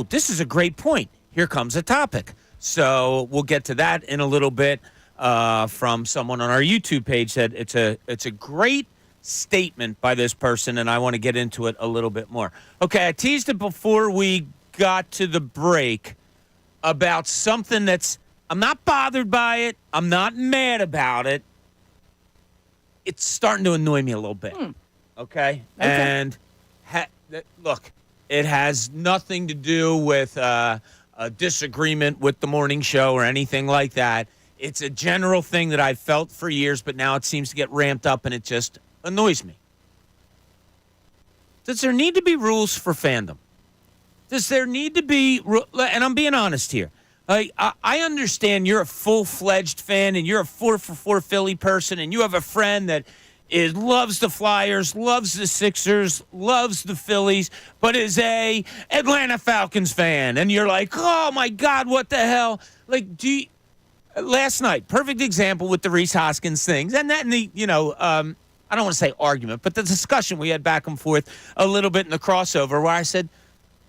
S1: this is a great point. Here comes a topic. So we'll get to that in a little bit from someone on our YouTube page that it's a great statement by this person, and I want to get into it a little bit more. Okay, I teased it before we got to the break about something that's, I'm not bothered by it. I'm not mad about it. It's starting to annoy me a little bit. Okay? And look, it has nothing to do with a disagreement with the morning show or anything like that. It's a general thing that I've felt for years, but now it seems to get ramped up, and it just annoys me. Does there need to be rules for fandom? Does there need to be, and I'm being honest here, I understand you're a full-fledged fan and you're a 4-for-4 Philly person and you have a friend that loves the Flyers, loves the Sixers, loves the Phillies, but is a Atlanta Falcons fan. And you're like, oh, my God, what the hell? Like, last night, perfect example with the Reese Hoskins things. And the, I don't want to say argument, but the discussion we had back and forth a little bit in the crossover where I said,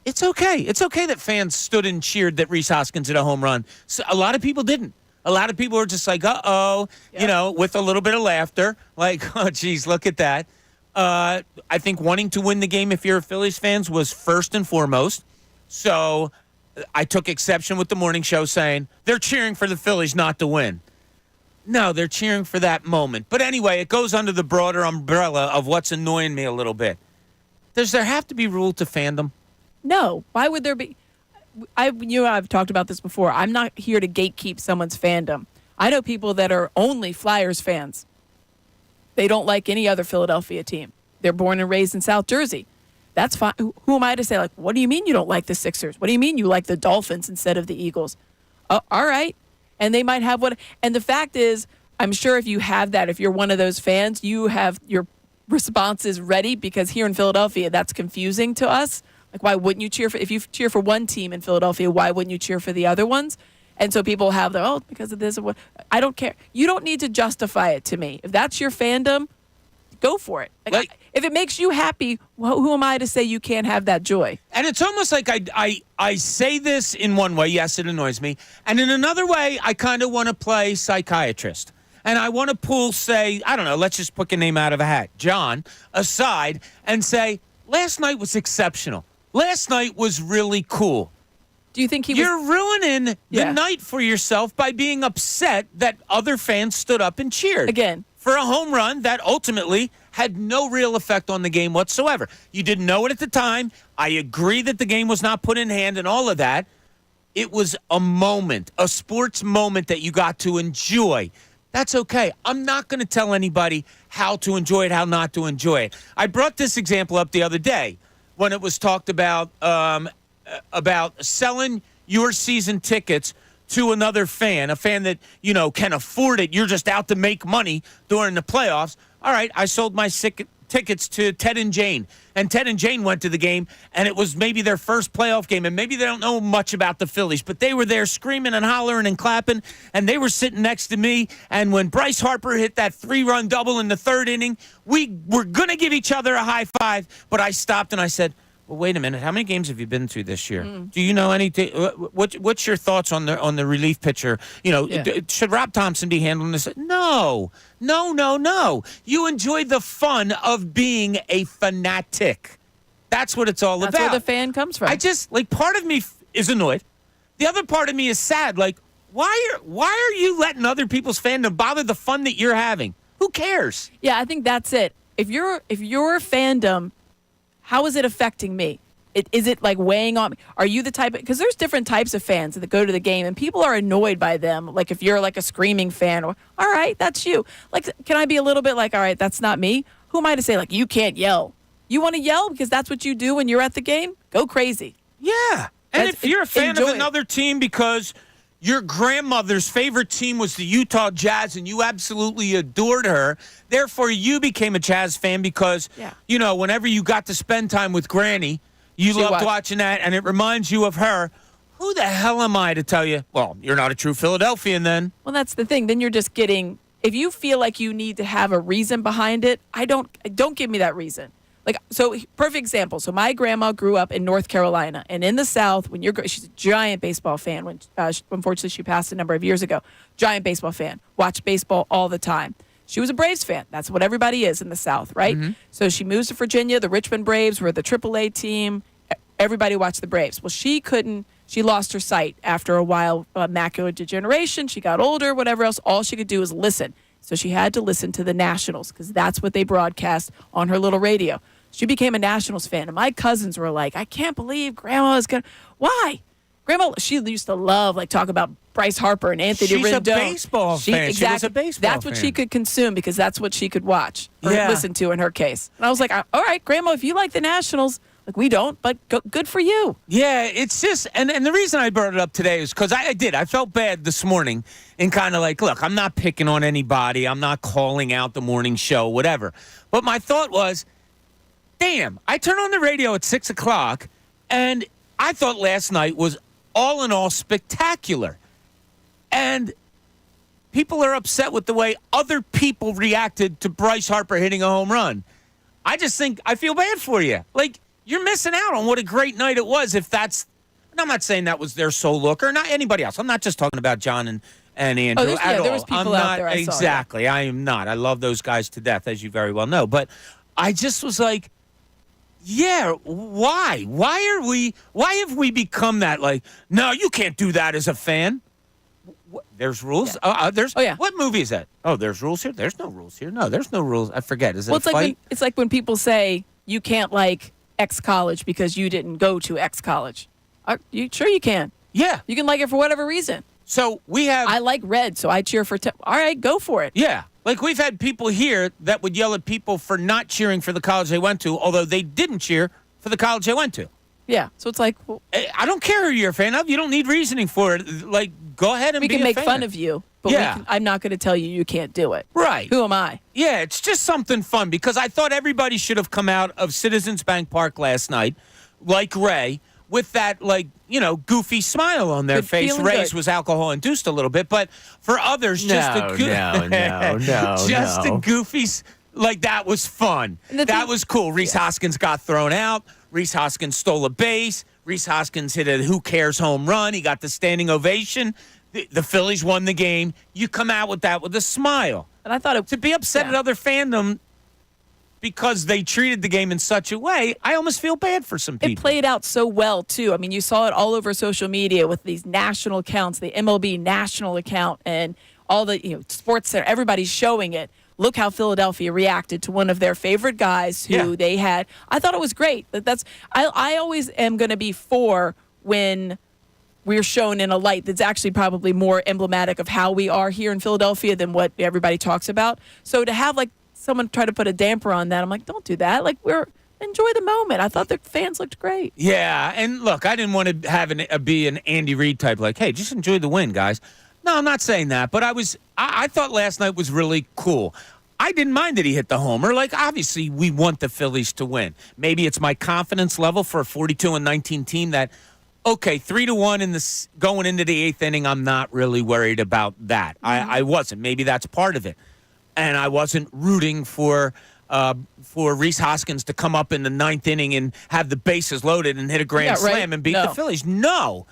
S1: it's okay. It's okay that fans stood and cheered that Reese Hoskins hit a home run. So a lot of people didn't. A lot of people were just like, with a little bit of laughter. Like, oh, geez, look at that. I think wanting to win the game if you're a Phillies fan was first and foremost. So I took exception with the morning show saying they're cheering for the Phillies not to win. No, they're cheering for that moment. But anyway, it goes under the broader umbrella of what's annoying me a little bit. Does there have to be rule to fandom?
S2: No. Why would there be? I've talked about this before. I'm not here to gatekeep someone's fandom. I know people that are only Flyers fans. They don't like any other Philadelphia team. They're born and raised in South Jersey. That's fine. Who am I to say, like, what do you mean you don't like the Sixers? What do you mean you like the Dolphins instead of the Eagles? All right. And they might have and the fact is, I'm sure if you have that, if you're one of those fans, you have your responses ready, because here in Philadelphia, that's confusing to us. Like, why wouldn't you if you cheer for one team in Philadelphia, why wouldn't you cheer for the other ones? And so people have because of this or what. I don't care. You don't need to justify it to me. If that's your fandom, go for it. If it makes you happy, who am I to say you can't have that joy? And
S1: it's almost like I say this in one way, yes, it annoys me. And in another way, I kind of want to play psychiatrist. And I want to pull, say, I don't know, let's just pick a name out of a hat, John, aside and say, last night was exceptional. Last night was really cool.
S2: Do you think
S1: You're ruining the night for yourself by being upset that other fans stood up and cheered.
S2: Again.
S1: For a home run that ultimately had no real effect on the game whatsoever. You didn't know it at the time. I agree that the game was not put in hand and all of that. It was a moment, a sports moment that you got to enjoy. That's okay. I'm not going to tell anybody how to enjoy it, how not to enjoy it. I brought this example up the other day when it was talked about selling your season tickets to another fan, a fan that, can afford it. You're just out to make money during the playoffs. All right, I sold my tickets to Ted and Jane. And Ted and Jane went to the game, and it was maybe their first playoff game. And maybe they don't know much about the Phillies, but they were there screaming and hollering and clapping, and they were sitting next to me. And when Bryce Harper hit that 3-run double in the third inning, we were going to give each other a high five. But I stopped and I said, well, wait a minute. How many games have you been to this year? Do you know anything? What's your thoughts on the relief pitcher? Should Rob Thompson be handling this? No. You enjoy the fun of being a fanatic. That's what it's all about.
S2: That's where the fan comes from.
S1: I just, part of me is annoyed. The other part of me is sad. Like, why are you letting other people's fandom bother the fun that you're having? Who cares?
S2: Yeah, I think that's it. If your fandom, how is it affecting me? Is it like weighing on me? Are you the type because there's different types of fans that go to the game and people are annoyed by them. Like if you're like a screaming fan, all right, that's you. Like, can I be a little bit like, all right, that's not me? Who am I to say like, you can't yell? You want to yell because that's what you do when you're at the game? Go crazy.
S1: Yeah. And if you're a fan of another team because your grandmother's favorite team was the Utah Jazz and you absolutely adored her, therefore you became a Jazz fan because, whenever you got to spend time with Granny, You
S2: She
S1: loved
S2: watched.
S1: watching that, and it reminds you of her. Who the hell am I to tell you? Well, you're not a true Philadelphian then.
S2: Well, that's the thing. Then you're just getting. If you feel like you need to have a reason behind it, don't give me that reason. Like, so perfect example. So my grandma grew up in North Carolina, and in the South, she's a giant baseball fan. When unfortunately she passed a number of years ago, giant baseball fan, watched baseball all the time. She was a Braves fan. That's what everybody is in the South, right? So she moves to Virginia. The Richmond Braves were the AAA team. Everybody watched the Braves. Well, she couldn't. She lost her sight after a while, macular degeneration. She got older, whatever else. All she could do was listen. So she had to listen to the Nationals because that's what they broadcast on her little radio. She became a Nationals fan. And my cousins were like, I can't believe Grandma is going to. Why? Grandma, she used to love, talk about Bryce Harper and Anthony
S1: She's
S2: Rendon.
S1: a baseball fan. She was a baseball
S2: That's what
S1: fan.
S2: she could consume because that's what she could watch or
S1: Yeah.
S2: listen to in her case. And I was like, all right, Grandma, if you like the Nationals, we don't, but good for you.
S1: Yeah, it's just, and the reason I brought it up today is because I felt bad this morning and kind of look, I'm not picking on anybody. I'm not calling out the morning show, whatever. But my thought was, damn, I turned on the radio at 6 o'clock, and I thought last night was all in all spectacular. And people are upset with the way other people reacted to Bryce Harper hitting a home run. I just think I feel bad for you. You're missing out on what a great night it was if that's – and I'm not saying that was their sole look or not anybody else. I'm not just talking about John and Andrew at all.
S2: There was people out there I saw.
S1: Exactly. I am not. I love those guys to death, as you very well know. But I just was like, yeah, why? Why have we become that no, you can't do that as a fan? There's rules.
S2: Yeah.
S1: What movie is that? Oh, there's rules here. There's no rules here. No, there's no rules. I forget. Is it a fight?
S2: It's like when people say you can't like X college because you didn't go to X college. Sure you can.
S1: Yeah.
S2: You can like it for whatever reason.
S1: So we have.
S2: I like red, so I cheer for. All right, go for it.
S1: Yeah. We've had people here that would yell at people for not cheering for the college they went to, although they didn't cheer for the college they went to.
S2: Yeah. So it's like, well,
S1: I don't care who you're a fan of. You don't need reasoning for it. Go ahead and
S2: we
S1: be
S2: can
S1: a
S2: make
S1: fan.
S2: fun of you, but
S1: Yeah.
S2: I'm not going to tell you can't do it.
S1: Right.
S2: Who am I?
S1: Yeah, it's just something fun because I thought everybody should have come out of Citizens Bank Park last night, like Ray, with that, goofy smile on their
S2: Good,
S1: face.
S2: feeling
S1: Ray's
S2: good.
S1: was alcohol-induced a little bit, but for others, just
S4: No,
S1: a goofy, that was fun. That was cool. Reese Hoskins got thrown out. Reese Hoskins stole a base. Reese Hoskins hit a who-cares home run. He got the standing ovation. The Phillies won the game. You come out with that with a smile.
S2: And I thought
S1: To be upset at other fandom because they treated the game in such a way, I almost feel bad for some people.
S2: It played out so well, too. I mean, you saw it all over social media with these national accounts, the MLB national account, and all the sports center. Everybody's showing it. Look how Philadelphia reacted to one of their favorite guys who they had. I thought it was great. I always am going to be for when we're shown in a light that's actually probably more emblematic of how we are here in Philadelphia than what everybody talks about. So to have someone try to put a damper on that, I'm like, don't do that. Enjoy the moment. I thought the fans looked great.
S1: Yeah, and look, I didn't want to have be an Andy Reid type, hey, just enjoy the win, guys. No, I'm not saying that, but I thought last night was really cool. I didn't mind that he hit the homer. Obviously, we want the Phillies to win. Maybe it's my confidence level for a 42-19 team that, okay, 3-1 going into the eighth inning, I'm not really worried about that. I wasn't. Maybe that's part of it. And I wasn't rooting for Reese Hoskins to come up in the ninth inning and have the bases loaded and hit a grand slam and beat the Phillies. No.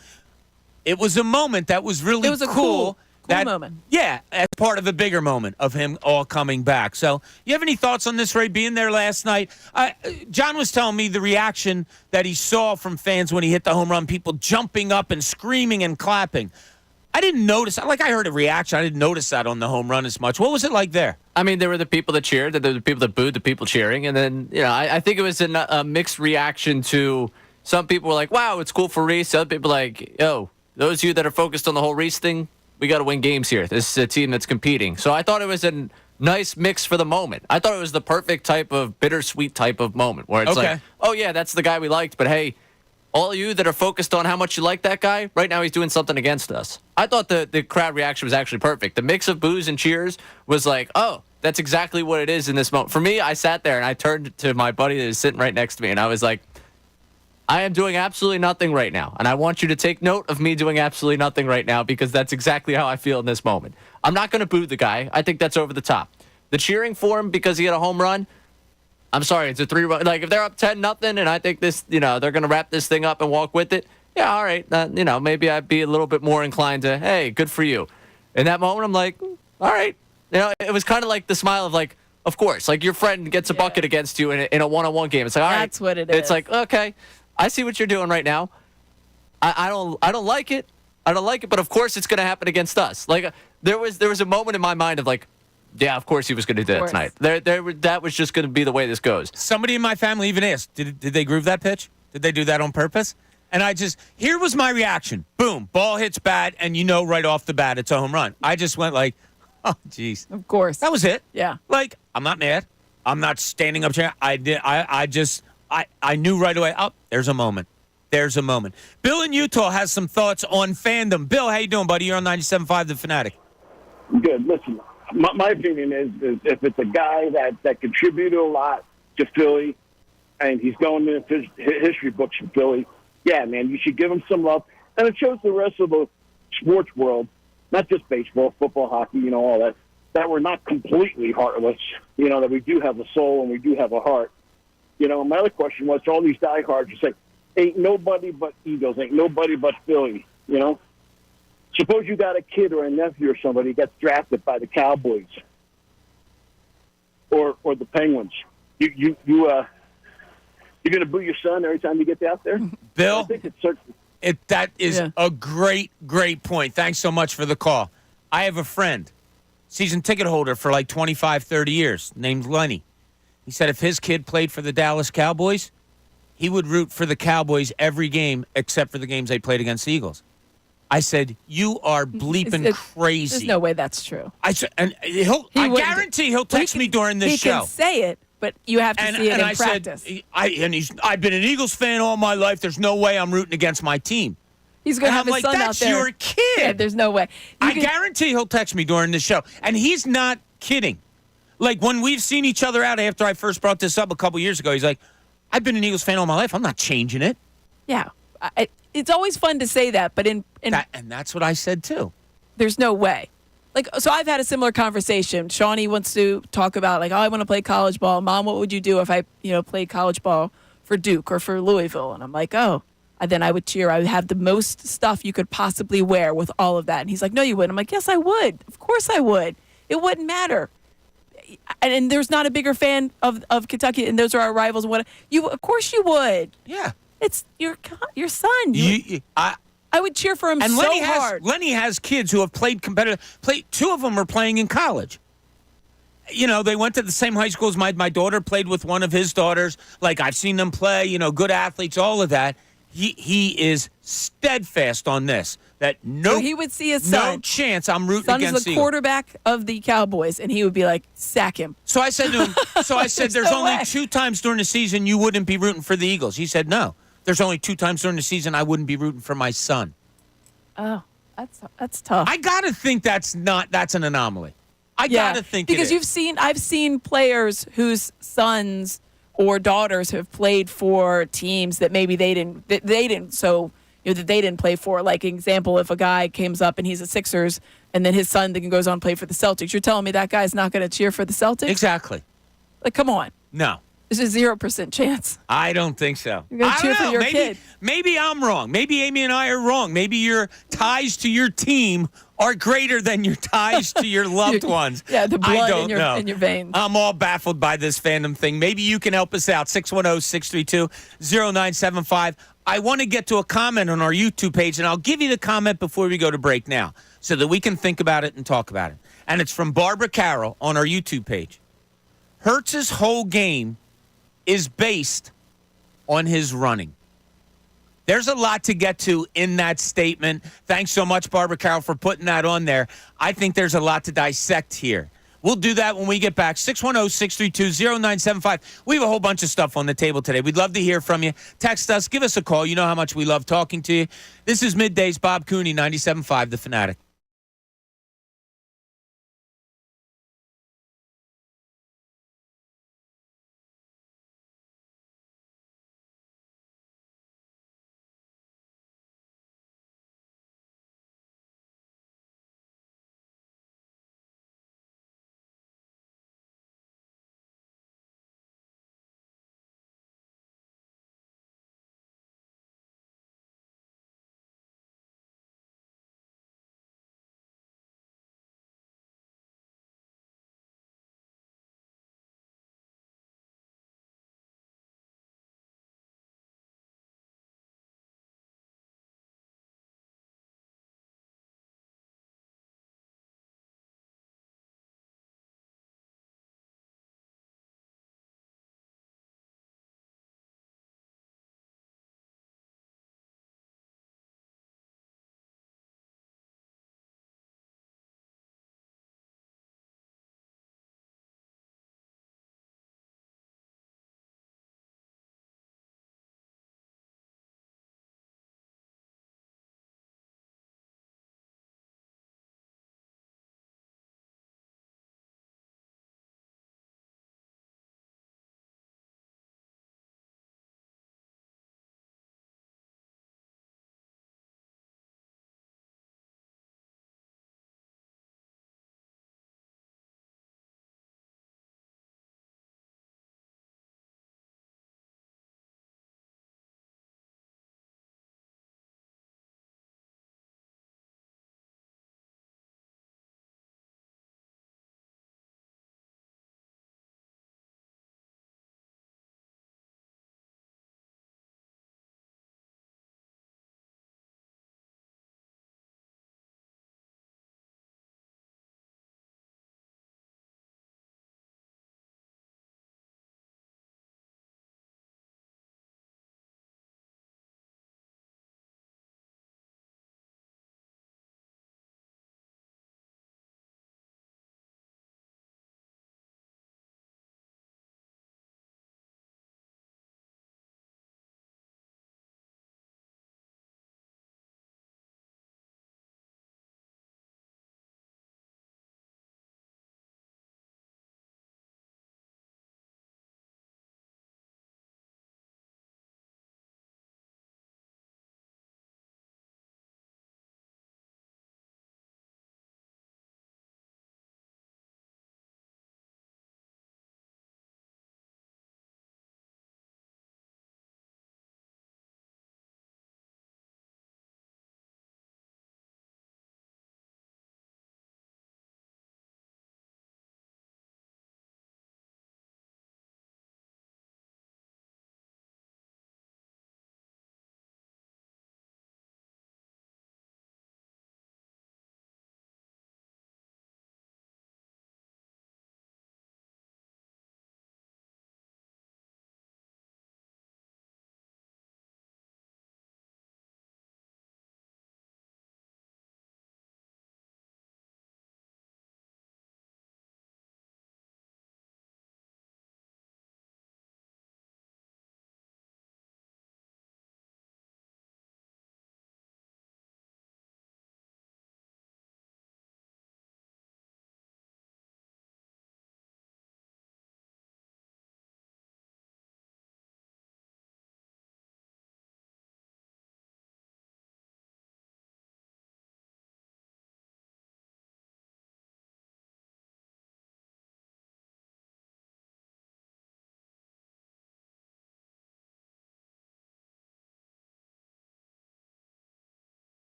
S1: It was a moment that was really
S2: It was a cool moment.
S1: Yeah, as part of a bigger moment of him all coming back. So you have any thoughts on this, Ray, being there last night? John was telling me the reaction that he saw from fans when he hit the home run, people jumping up and screaming and clapping. I didn't notice. I heard a reaction. I didn't notice that on the home run as much. What was it like there?
S4: I mean, there were the people that cheered, there were the people that booed, the people cheering. And then, I think it was a mixed reaction to some people were like, wow, it's cool for Reese. Other people yo, those of you that are focused on the whole Reese thing, we got to win games here. This is a team that's competing. So I thought it was a nice mix for the moment. I thought it was the perfect type of bittersweet type of moment where it's oh, yeah, that's the guy we liked. But, hey, all you that are focused on how much you like that guy, right now he's doing something against us. I thought the crowd reaction was actually perfect. The mix of boos and cheers was oh, that's exactly what it is in this moment. For me, I sat there and I turned to my buddy that was sitting right next to me, and I was like, I am doing absolutely nothing right now. And I want you to take note of me doing absolutely nothing right now because that's exactly how I feel in this moment. I'm not going to boo the guy. I think that's over the top. The cheering for him because he had a home run, I'm sorry, it's a 3-run. Like, if they're up 10-0 and I think this, they're going to wrap this thing up and walk with it, yeah, all right. Maybe I'd be a little bit more inclined to, hey, good for you. In that moment, I'm like, all right. It was kind of like the smile of like, of course, like your friend gets a bucket against you in a one-on-one game. It's like, all right.
S2: That's what it is.
S4: It's like, okay, I see what you're doing right now. I don't like it. I don't like it, but of course it's going to happen against us. Like there was a moment in my mind of like, yeah, of course he was going to do that tonight. That was just going to be the way this goes.
S1: Somebody in my family even asked, did they groove that pitch? Did they do that on purpose? And here was my reaction. Boom, ball hits bat, and right off the bat it's a home run. I just went like, oh, geez.
S2: Of course.
S1: That was it.
S2: Yeah.
S1: Like, I'm not mad. I'm not standing up. I knew right away, oh, there's a moment. There's a moment. Bill in Utah has some thoughts on Fandom. Bill, how you doing, buddy? You're on 97.5 The Fanatic.
S7: Good. Listen, my opinion is if it's a guy that contributed a lot to Philly and he's going in history books for Philly, yeah, man, you should give him some love. And it shows the rest of the sports world, not just baseball, football, hockey, all that we're not completely heartless, that we do have a soul and we do have a heart. My other question was to all these diehards, you say, ain't nobody but Eagles, ain't nobody but Philly, Suppose you got a kid or a nephew or somebody gets drafted by the Cowboys or the Penguins. You're going to boo your son every time you get out there?
S1: Bill,
S7: I think it's
S1: that is a great, great point. Thanks so much for the call. I have a friend, season ticket holder for like 25, 30 years, named Lenny. He said if his kid played for the Dallas Cowboys, he would root for the Cowboys every game except for the games they played against the Eagles. I said, you are bleeping crazy.
S2: There's no way that's true.
S1: I guarantee he'll text me during this show.
S2: He can say it, but you have to see it in practice.
S1: I've been an Eagles fan all my life. There's no way I'm rooting against my team.
S2: He's going to have his son out there.
S1: That's your kid.
S2: Yeah, there's no way.
S1: I guarantee he'll text me during this show. And he's not kidding. Like, when we've seen each other out after I first brought this up a couple years ago, he's like, I've been an Eagles fan all my life. I'm not changing it.
S2: Yeah. It's always fun to say that, but and
S1: that's what I said, too.
S2: There's no way. Like, so I've had a similar conversation. Shawnee wants to talk about, like, I want to play college ball. Mom, what would you do if I, played college ball for Duke or for Louisville? And I'm like, oh. And then I would cheer. I would have the most stuff you could possibly wear with all of that. And he's like, no, you wouldn't. I'm like, yes, I would. Of course I would. It wouldn't matter. And there's not a bigger fan of Kentucky, and those are our rivals. Of course you would.
S1: Yeah.
S2: It's your son. I would cheer for him hard.
S1: Lenny has kids who have played competitive. Two of them are playing in college. They went to the same high school as my daughter played with one of his daughters. Like, I've seen them play, good athletes, all of that. He is steadfast on this. That
S2: so he would see his son.
S1: No chance I'm rooting
S2: son
S1: against
S2: is the quarterback of the Cowboys, and he would be like, sack him.
S1: So I said to him, there's only 2 times during the season you wouldn't be rooting for the Eagles. He said, no. There's only 2 times during the season I wouldn't be rooting for my son.
S2: Oh, that's tough.
S1: I gotta think that's an anomaly. I gotta think
S2: because I've seen players whose sons or daughters have played for teams that maybe they didn't that they didn't play for. Like, example, if a guy comes up and he's a Sixers and then his son then goes on to play for the Celtics, you're telling me that guy's not going to cheer for the Celtics?
S1: Exactly.
S2: Like, come on.
S1: No.
S2: There's a 0% chance.
S1: I don't think so.
S2: You're going to cheer for your kid.
S1: Maybe I'm wrong. Maybe Amy and I are wrong. Maybe your ties to your team are greater than your ties to your loved ones.
S2: Yeah, the blood in your veins.
S1: I'm all baffled by this Fandom thing. Maybe you can help us out. 610-632-0975. I want to get to a comment on our YouTube page, and I'll give you the comment before we go to break now so that we can think about it and talk about it. And it's from Barbara Carroll on our YouTube page. Hurts' whole game is based on his running. There's a lot to get to in that statement. Thanks so much, Barbara Carroll, for putting that on there. I think there's a lot to dissect here. We'll do that when we get back. 610-632-0975. We have a whole bunch of stuff on the table today. We'd love to hear from you. Text us. Give us a call. You know how much we love talking to you. This is Middays. Bob Cooney, 97.5 The Fanatic.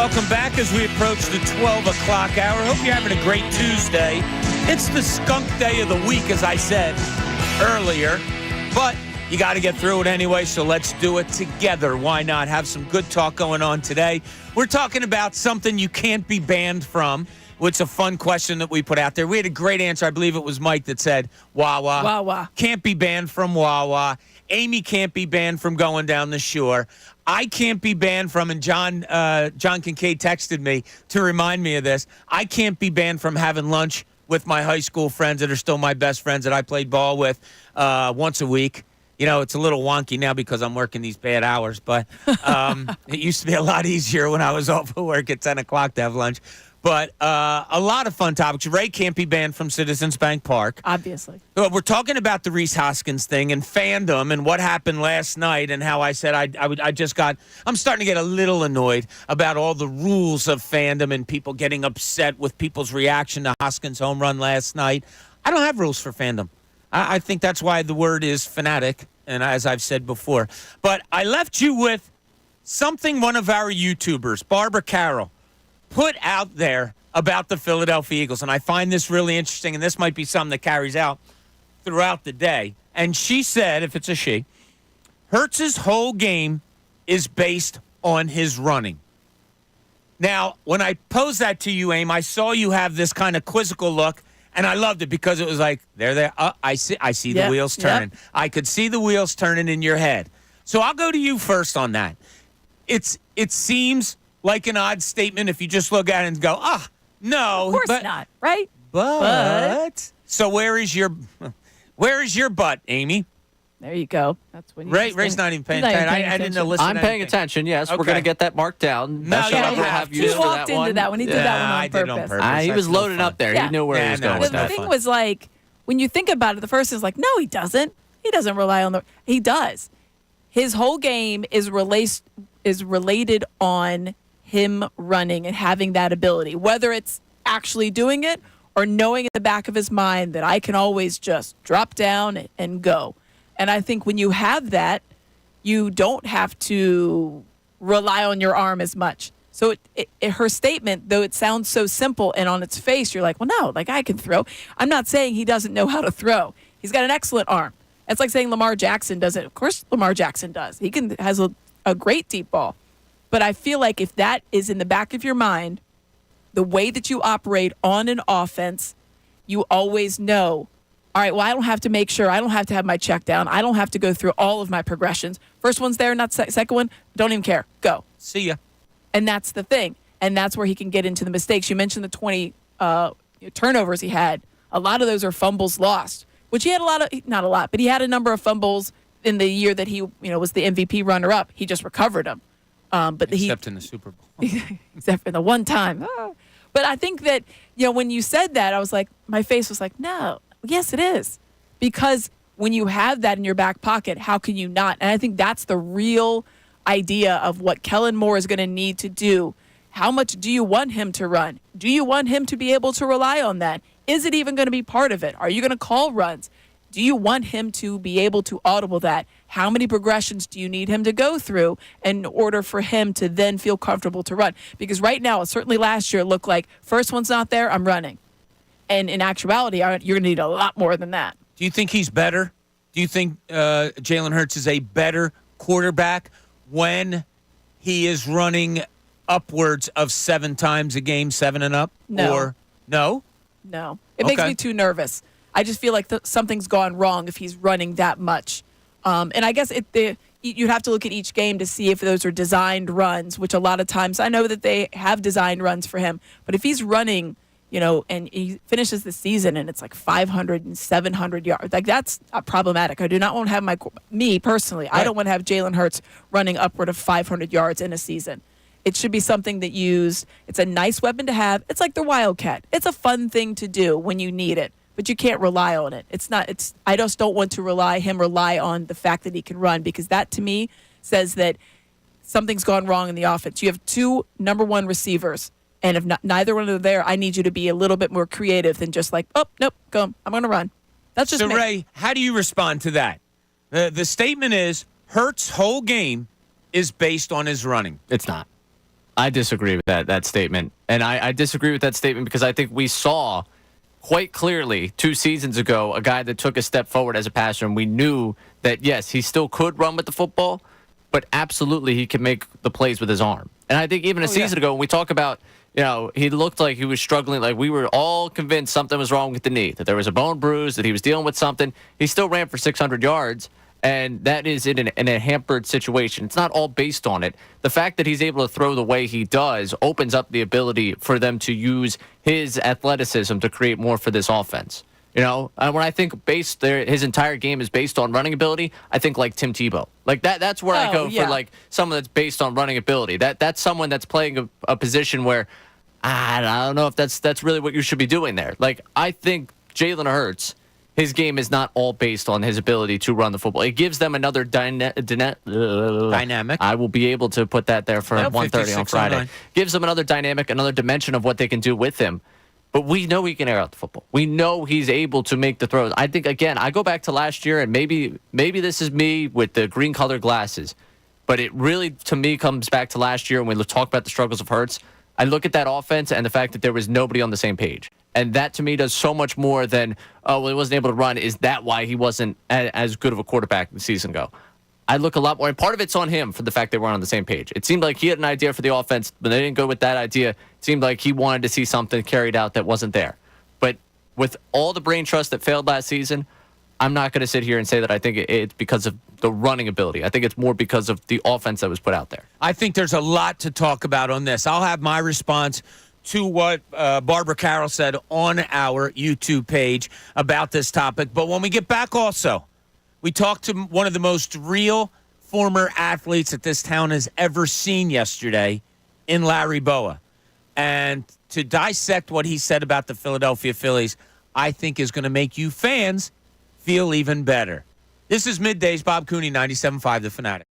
S1: Welcome back as we approach the 12 o'clock hour. Hope you're having a great Tuesday. It's the skunk day of the week, as I said earlier. But you got to get through it anyway, so let's do it together. Why not? Have some good talk going on today. We're talking about something you can't be banned from. It's a fun question that we put out there. We had a great answer. I believe it was Mike that said Wawa.
S2: Wawa.
S1: Can't be banned from Wawa. Amy can't be banned from going down the shore. I can't be banned from, and John Kincade texted me to remind me of this, I can't be banned from having lunch with my high school friends that are still my best friends that I played ball with once a week. You know, it's a little wonky now because I'm working these bad hours, but it used to be a lot easier when I was off of work at 10 o'clock to have lunch. But a lot of fun topics. Ray can't be banned from Citizens Bank Park.
S2: Obviously.
S1: We're talking about the Reese Hoskins thing and fandom and what happened last night and how I said I'm starting to get a little annoyed about all the rules of fandom and people getting upset with people's reaction to Hoskins' home run last night. I don't have rules for fandom. I think that's why the word is fanatic, and as I've said before. But I left you with something one of our YouTubers, Barbara Carroll, put out there about the Philadelphia Eagles. And I find this really interesting, and this might be something that carries out throughout the day. And she said, if it's a she, Hurts' whole game is based on his running. Now, when I posed that to you, Aim, I saw you have this kind of quizzical look, and I loved it because it was like, there. I see the wheels turning. Yep. I could see the wheels turning in your head. So I'll go to you first on that. It seems like an odd statement if you just look at it and go, no.
S2: Of course not, right?
S1: But so where is your butt, Amy?
S2: There you go. That's when
S1: Ray's not even paying attention. I didn't know. Listen,
S4: I'm paying attention. Yes,
S1: okay.
S4: We're going to get that marked down.
S1: No,
S2: he walked into that one. He did that one on purpose.
S1: I did on purpose.
S4: He was loaded up there. He knew where he was going.
S2: The thing was, like, when you think about it, the first is like, no, he doesn't. He doesn't rely on he does. His whole game is related on him running and having that ability, whether it's actually doing it or knowing in the back of his mind that I can always just drop down and go. And I think when you have that, you don't have to rely on your arm as much. So her statement, though it sounds so simple and on its face, you're like, well, no, like I can throw. I'm not saying he doesn't know how to throw. He's got an excellent arm. It's like saying Lamar Jackson doesn't. Of course, Lamar Jackson does. He has a great deep ball. But I feel like if that is in the back of your mind, the way that you operate on an offense, you always know, all right, well, I don't have to make sure. I don't have to have my check down. I don't have to go through all of my progressions. First one's there, not second one. Don't even care. Go.
S1: See ya.
S2: And that's the thing. And that's where he can get into the mistakes. You mentioned the 20 turnovers he had. A lot of those are fumbles lost, which he had not a lot, but he had a number of fumbles in the year that he was the MVP runner-up. He just recovered them.
S1: Except in the Super Bowl.
S2: Except for the one time. But I think that, when you said that, I was like, my face was like, no. Yes, it is. Because when you have that in your back pocket, how can you not? And I think that's the real idea of what Kellen Moore is going to need to do. How much do you want him to run? Do you want him to be able to rely on that? Is it even going to be part of it? Are you going to call runs? Do you want him to be able to audible that? How many progressions do you need him to go through in order for him to then feel comfortable to run? Because right now, certainly last year, it looked like first one's not there, I'm running. And in actuality, you're going to need a lot more than that.
S1: Do you think he's better? Do you think Jalen Hurts is a better quarterback when he is running upwards of 7 times a game, 7 and up?
S2: No.
S1: Or no?
S2: No. It makes me too nervous. I just feel like something's gone wrong if he's running that much. And I guess you'd have to look at each game to see if those are designed runs, which a lot of times I know that they have designed runs for him. But if he's running, and he finishes the season and it's like 500 and 700 yards, like that's problematic. I do not want to have me personally, right. I don't want to have Jalen Hurts running upward of 500 yards in a season. It should be something that it's a nice weapon to have. It's like the Wildcat. It's a fun thing to do when you need it. But you can't rely on it. I just don't want to rely on the fact that he can run, because that to me says that something's gone wrong in the offense. You have 2 number 1 receivers, and if neither one are there, I need you to be a little bit more creative than just like, oh, nope, go, I'm going to run. That's just
S1: so,
S2: me.
S1: Ray, how do you respond to that? The statement is Hurts' whole game is based on his running.
S4: It's not. I disagree with that statement. And I disagree with that statement because I think we saw quite clearly 2 seasons ago a guy that took a step forward as a passer, and we knew that, yes, he still could run with the football, but absolutely he can make the plays with his arm. And I think even a season ago when we talk about, he looked like he was struggling, like we were all convinced something was wrong with the knee, that there was a bone bruise, that he was dealing with something. He still ran for 600 yards. And that is in a hampered situation. It's not all based on it. The fact that he's able to throw the way he does opens up the ability for them to use his athleticism to create more for this offense. When I think his entire game is based on running ability, I think like Tim Tebow. Like that's where I go for like someone that's based on running ability. That's someone that's playing a position where I don't know if that's really what you should be doing there. Like I think Jalen Hurts, his game is not all based on his ability to run the football. It gives them another dynamic. I will be able to put that there for 1:30 on Friday. Gives them another dynamic, another dimension of what they can do with him. But we know he can air out the football. We know he's able to make the throws. I think, again, I go back to last year, and maybe this is me with the green-colored glasses, but it really, to me, comes back to last year when we talk about the struggles of Hurts. I look at that offense and the fact that there was nobody on the same page. And that, to me, does so much more than, he wasn't able to run. Is that why he wasn't as good of a quarterback the season ago? I look a lot more, and part of it's on him for the fact they weren't on the same page. It seemed like he had an idea for the offense, but they didn't go with that idea. It seemed like he wanted to see something carried out that wasn't there. But with all the brain trust that failed last season, I'm not going to sit here and say that I think it's because of the running ability. I think it's more because of the offense that was put out there.
S1: I think there's a lot to talk about on this. I'll have my response to what Barbara Carroll said on our YouTube page about this topic. But when we get back also, we talked to one of the most real former athletes that this town has ever seen yesterday in Larry Bowa. And to dissect what he said about the Philadelphia Phillies, I think is going to make you fans feel even better. This is Middays, Bob Cooney, 97.5 The Fanatic.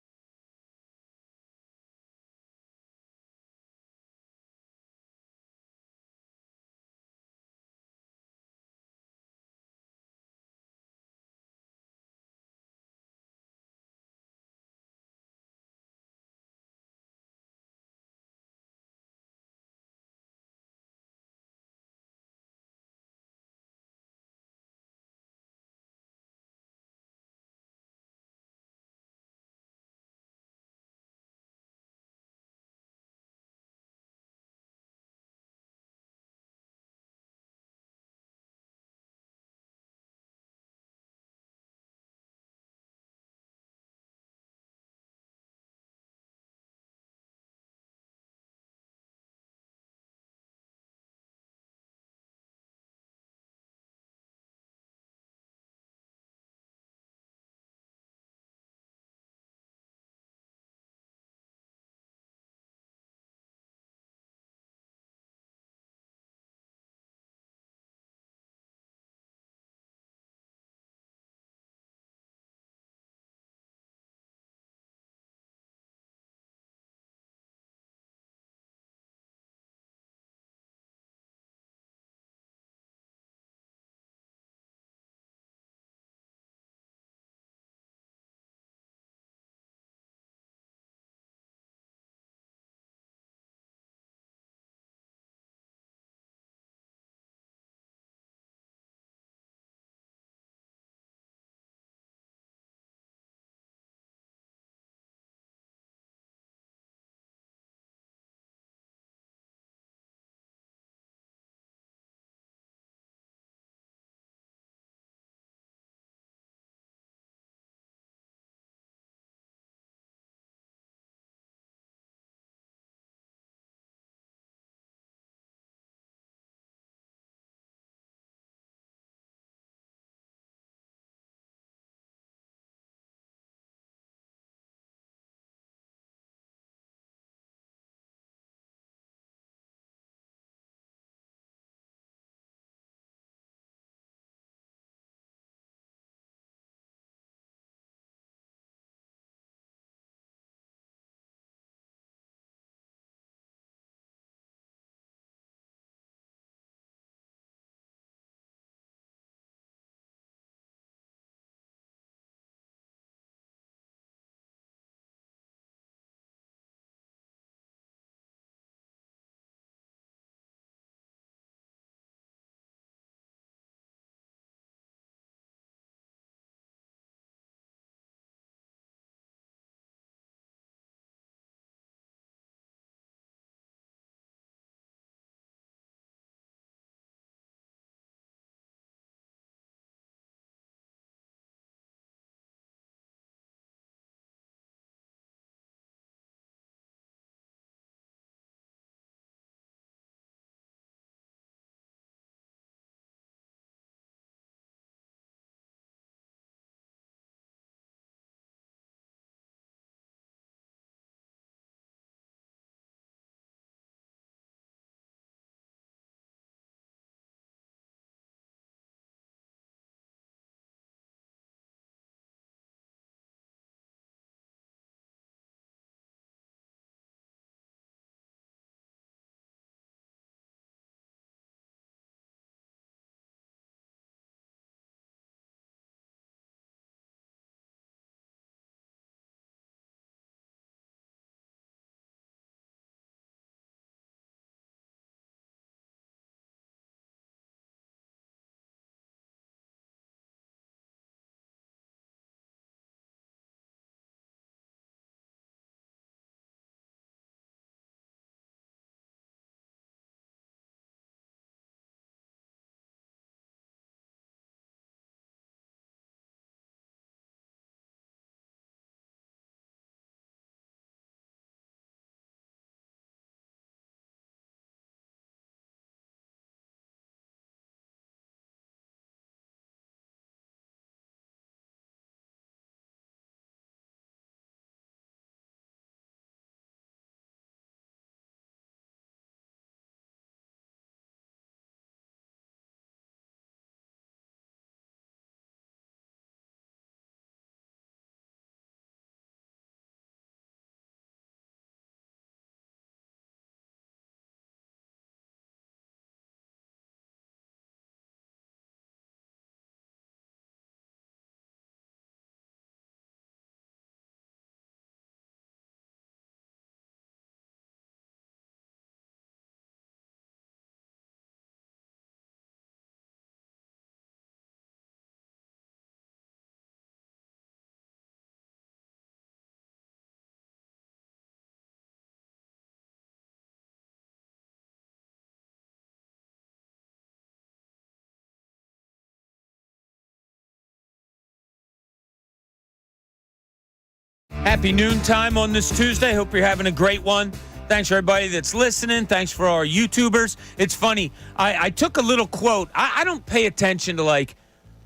S1: Happy noontime on this Tuesday. Hope you're having a great one. Thanks for everybody that's listening. Thanks for our YouTubers. It's funny. I took a little quote. I don't pay attention to like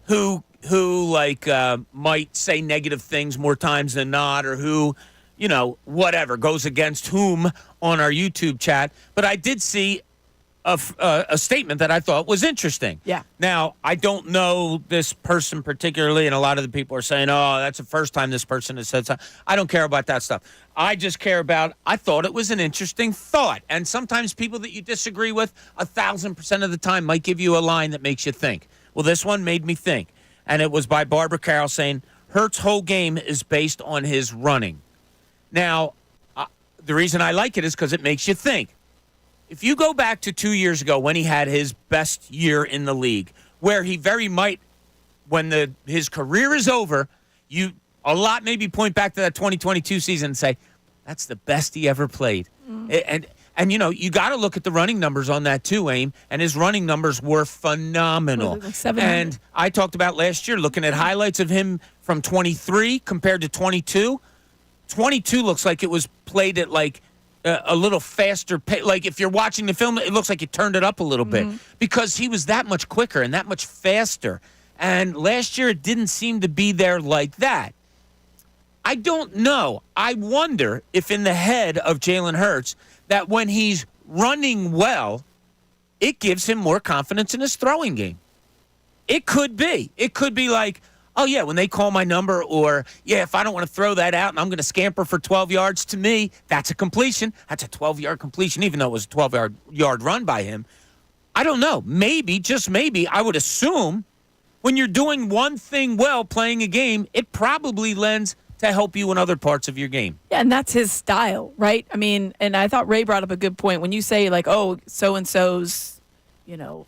S1: who might say negative things more times than not, or who, whatever goes against whom on our YouTube chat. But I did see a statement that I thought was interesting.
S2: Yeah.
S1: Now, I don't know this person particularly, and a lot of the people are saying, oh, that's the first time this person has said something. I don't care about that stuff. I just care about, I thought it was an interesting thought. And sometimes people that you disagree with 1,000% of the time might give you a line that makes you think. Well, this one made me think. And it was by Barbara Carroll saying, Hurts' whole game is based on his running. Now, the reason I like it is because it makes you think. If you go back to 2 years ago when he had his best year in the league, where he very might, when his career is over, a lot maybe point back to that 2022 season and say, that's the best he ever played. Mm. And you got to look at the running numbers on that too, Aim, and his running numbers were phenomenal.
S2: Like
S1: and I talked about last year looking at highlights of him from 23 compared to 22. 22 looks like it was played at like a little faster pace. Like if you're watching the film, it looks like you turned it up a little bit because he was that much quicker and that much faster. And last year it didn't seem to be there like that. I don't know. I wonder if in the head of Jalen Hurts that when he's running well, it gives him more confidence in his throwing game. It could be. It could be like, oh, yeah, when they call my number, or, yeah, if I don't want to throw that out and I'm going to scamper for 12 yards, to me, that's a completion. That's a 12-yard completion, even though it was a 12-yard run by him. I don't know. Maybe, just maybe, I would assume when you're doing one thing well, playing a game, it probably lends to help you in other parts of your game.
S2: Yeah, and that's his style, right? I mean, and I thought Ray brought up a good point. When you say, like, oh, so-and-so's,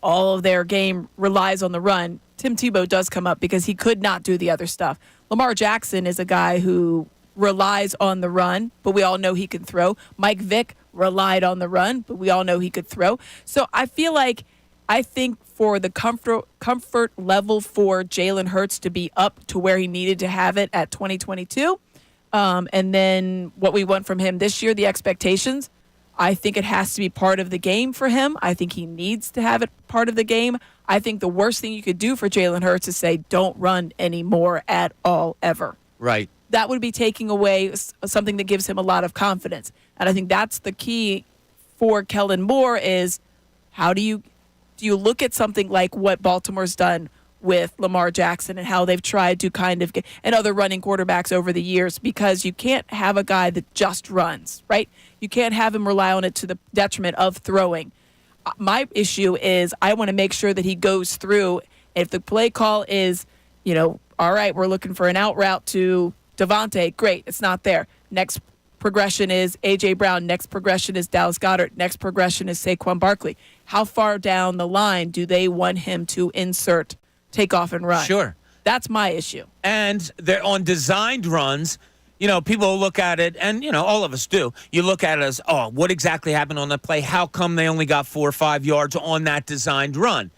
S2: all of their game relies on the run, Tim Tebow does come up because he could not do the other stuff. Lamar Jackson is a guy who relies on the run, but we all know he can throw. Mike Vick relied on the run, but we all know he could throw. So I think for the comfort level for Jalen Hurts to be up to where he needed to have it at 2022, and then what we want from him this year, the expectations, I think it has to be part of the game for him. I think he needs to have it part of the game. I think the worst thing you could do for Jalen Hurts is say, don't run anymore at all, ever.
S1: Right.
S2: That would be taking away something that gives him a lot of confidence. And I think that's the key for Kellen Moore is how do you look at something like what Baltimore's done with Lamar Jackson and how they've tried to kind of get, and other running quarterbacks over the years, because you can't have a guy that just runs, right? You can't have him rely on it to the detriment of throwing. My issue is I want to make sure that he goes through. If the play call is, all right, we're looking for an out route to Devontae, great, it's not there. Next progression is A.J. Brown. Next progression is Dallas Goedert. Next progression is Saquon Barkley. How far down the line do they want him to insert, take off, and run?
S1: Sure.
S2: That's my issue.
S1: And they're on designed runs. People look at it, and, all of us do. You look at it as, oh, what exactly happened on that play? How come they only got 4 or 5 yards on that designed run?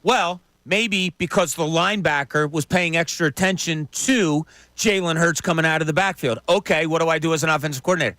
S1: Well, maybe because the linebacker was paying extra attention to Jalen Hurts coming out of the backfield. Okay, what do I do as an offensive coordinator?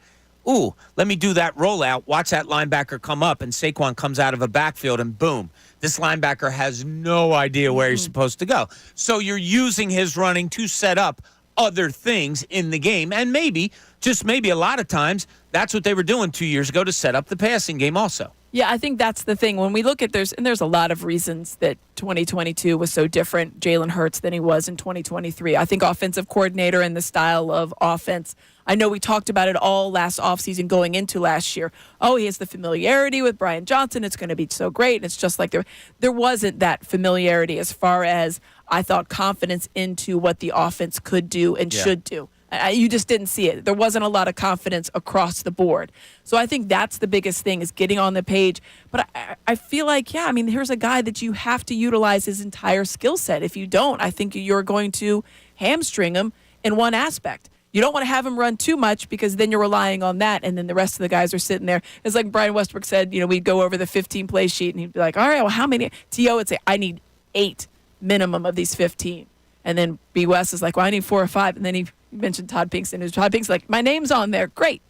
S1: Ooh, let me do that rollout. Watch that linebacker come up, and Saquon comes out of a backfield, and boom. This linebacker has no idea where he's supposed to go. So you're using his running to set up other things in the game. And maybe, just maybe a lot of times, that's what they were doing 2 years ago to set up the passing game also.
S2: Yeah, I think that's the thing. When we look at there's a lot of reasons that 2022 was so different, Jalen Hurts, than he was in 2023. I think offensive coordinator and the style of offense. I know we talked about it all last offseason going into last year. Oh, he has the familiarity with Brian Johnson. It's going to be so great. And it's just like there wasn't that familiarity as far as I thought confidence into what the offense could do and should do. You just didn't see it. There wasn't a lot of confidence across the board. So I think that's the biggest thing is getting on the page. But I feel like, here's a guy that you have to utilize his entire skill set. If you don't, I think you're going to hamstring him in one aspect. You don't want to have him run too much because then you're relying on that, and then the rest of the guys are sitting there. It's like Brian Westbrook said, we'd go over the 15-play sheet, and he'd be like, all right, well, how many? T.O. would say, I need 8 minimum of these 15. And then B. West is like, well, I need 4 or 5. And then You mentioned Todd Pinkston. Todd Pinkston like, my name's on there. Great.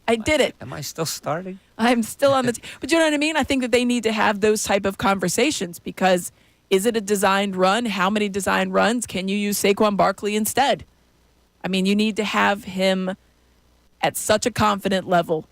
S2: I did it.
S1: Am I still starting?
S2: I'm still on the team. But you know what I mean? I think that they need to have those type of conversations because is it a designed run? How many designed runs? Can you use Saquon Barkley instead? I mean, you need to have him at such a confident level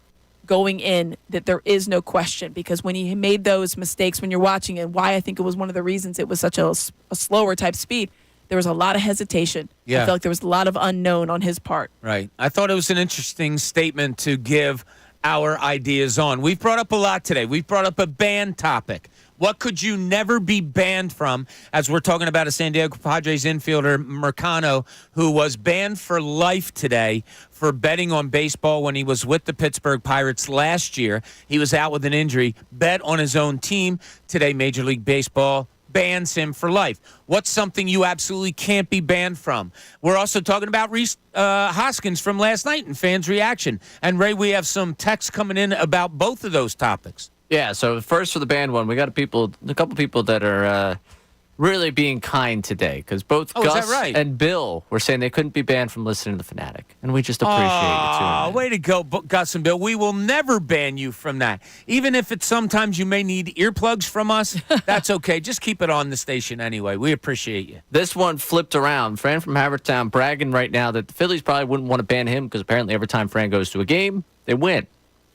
S2: going in that there is no question, because when he made those mistakes when you're watching it, why I think it was one of the reasons it was such a slower type speed, there was a lot of hesitation.
S1: Yeah.
S2: I felt like there was a lot of unknown on his part.
S1: Right. I thought it was an interesting statement to give our ideas on. We've brought up a lot today. We've brought up a ban topic. What could you never be banned from? As we're talking about a San Diego Padres infielder, Mercano, who was banned for life today for betting on baseball when he was with the Pittsburgh Pirates last year. He was out with an injury, bet on his own team. Today, Major League Baseball bans him for life. What's something you absolutely can't be banned from? We're also talking about Reese Hoskins from last night and fans' reaction. And, Ray, we have some texts coming in about both of those topics.
S4: Yeah, so first for the band one, we got a couple people that are really being kind today, because both Gus and Bill were saying they couldn't be banned from listening to The Fanatic, and we just appreciate it too.
S1: Way to go, Gus and Bill. We will never ban you from that. Even if it's sometimes you may need earplugs from us, that's okay. Just keep it on the station anyway. We appreciate you.
S4: This one flipped around. Fran from Havertown bragging right now that the Phillies probably wouldn't want to ban him because apparently every time Fran goes to a game, they win.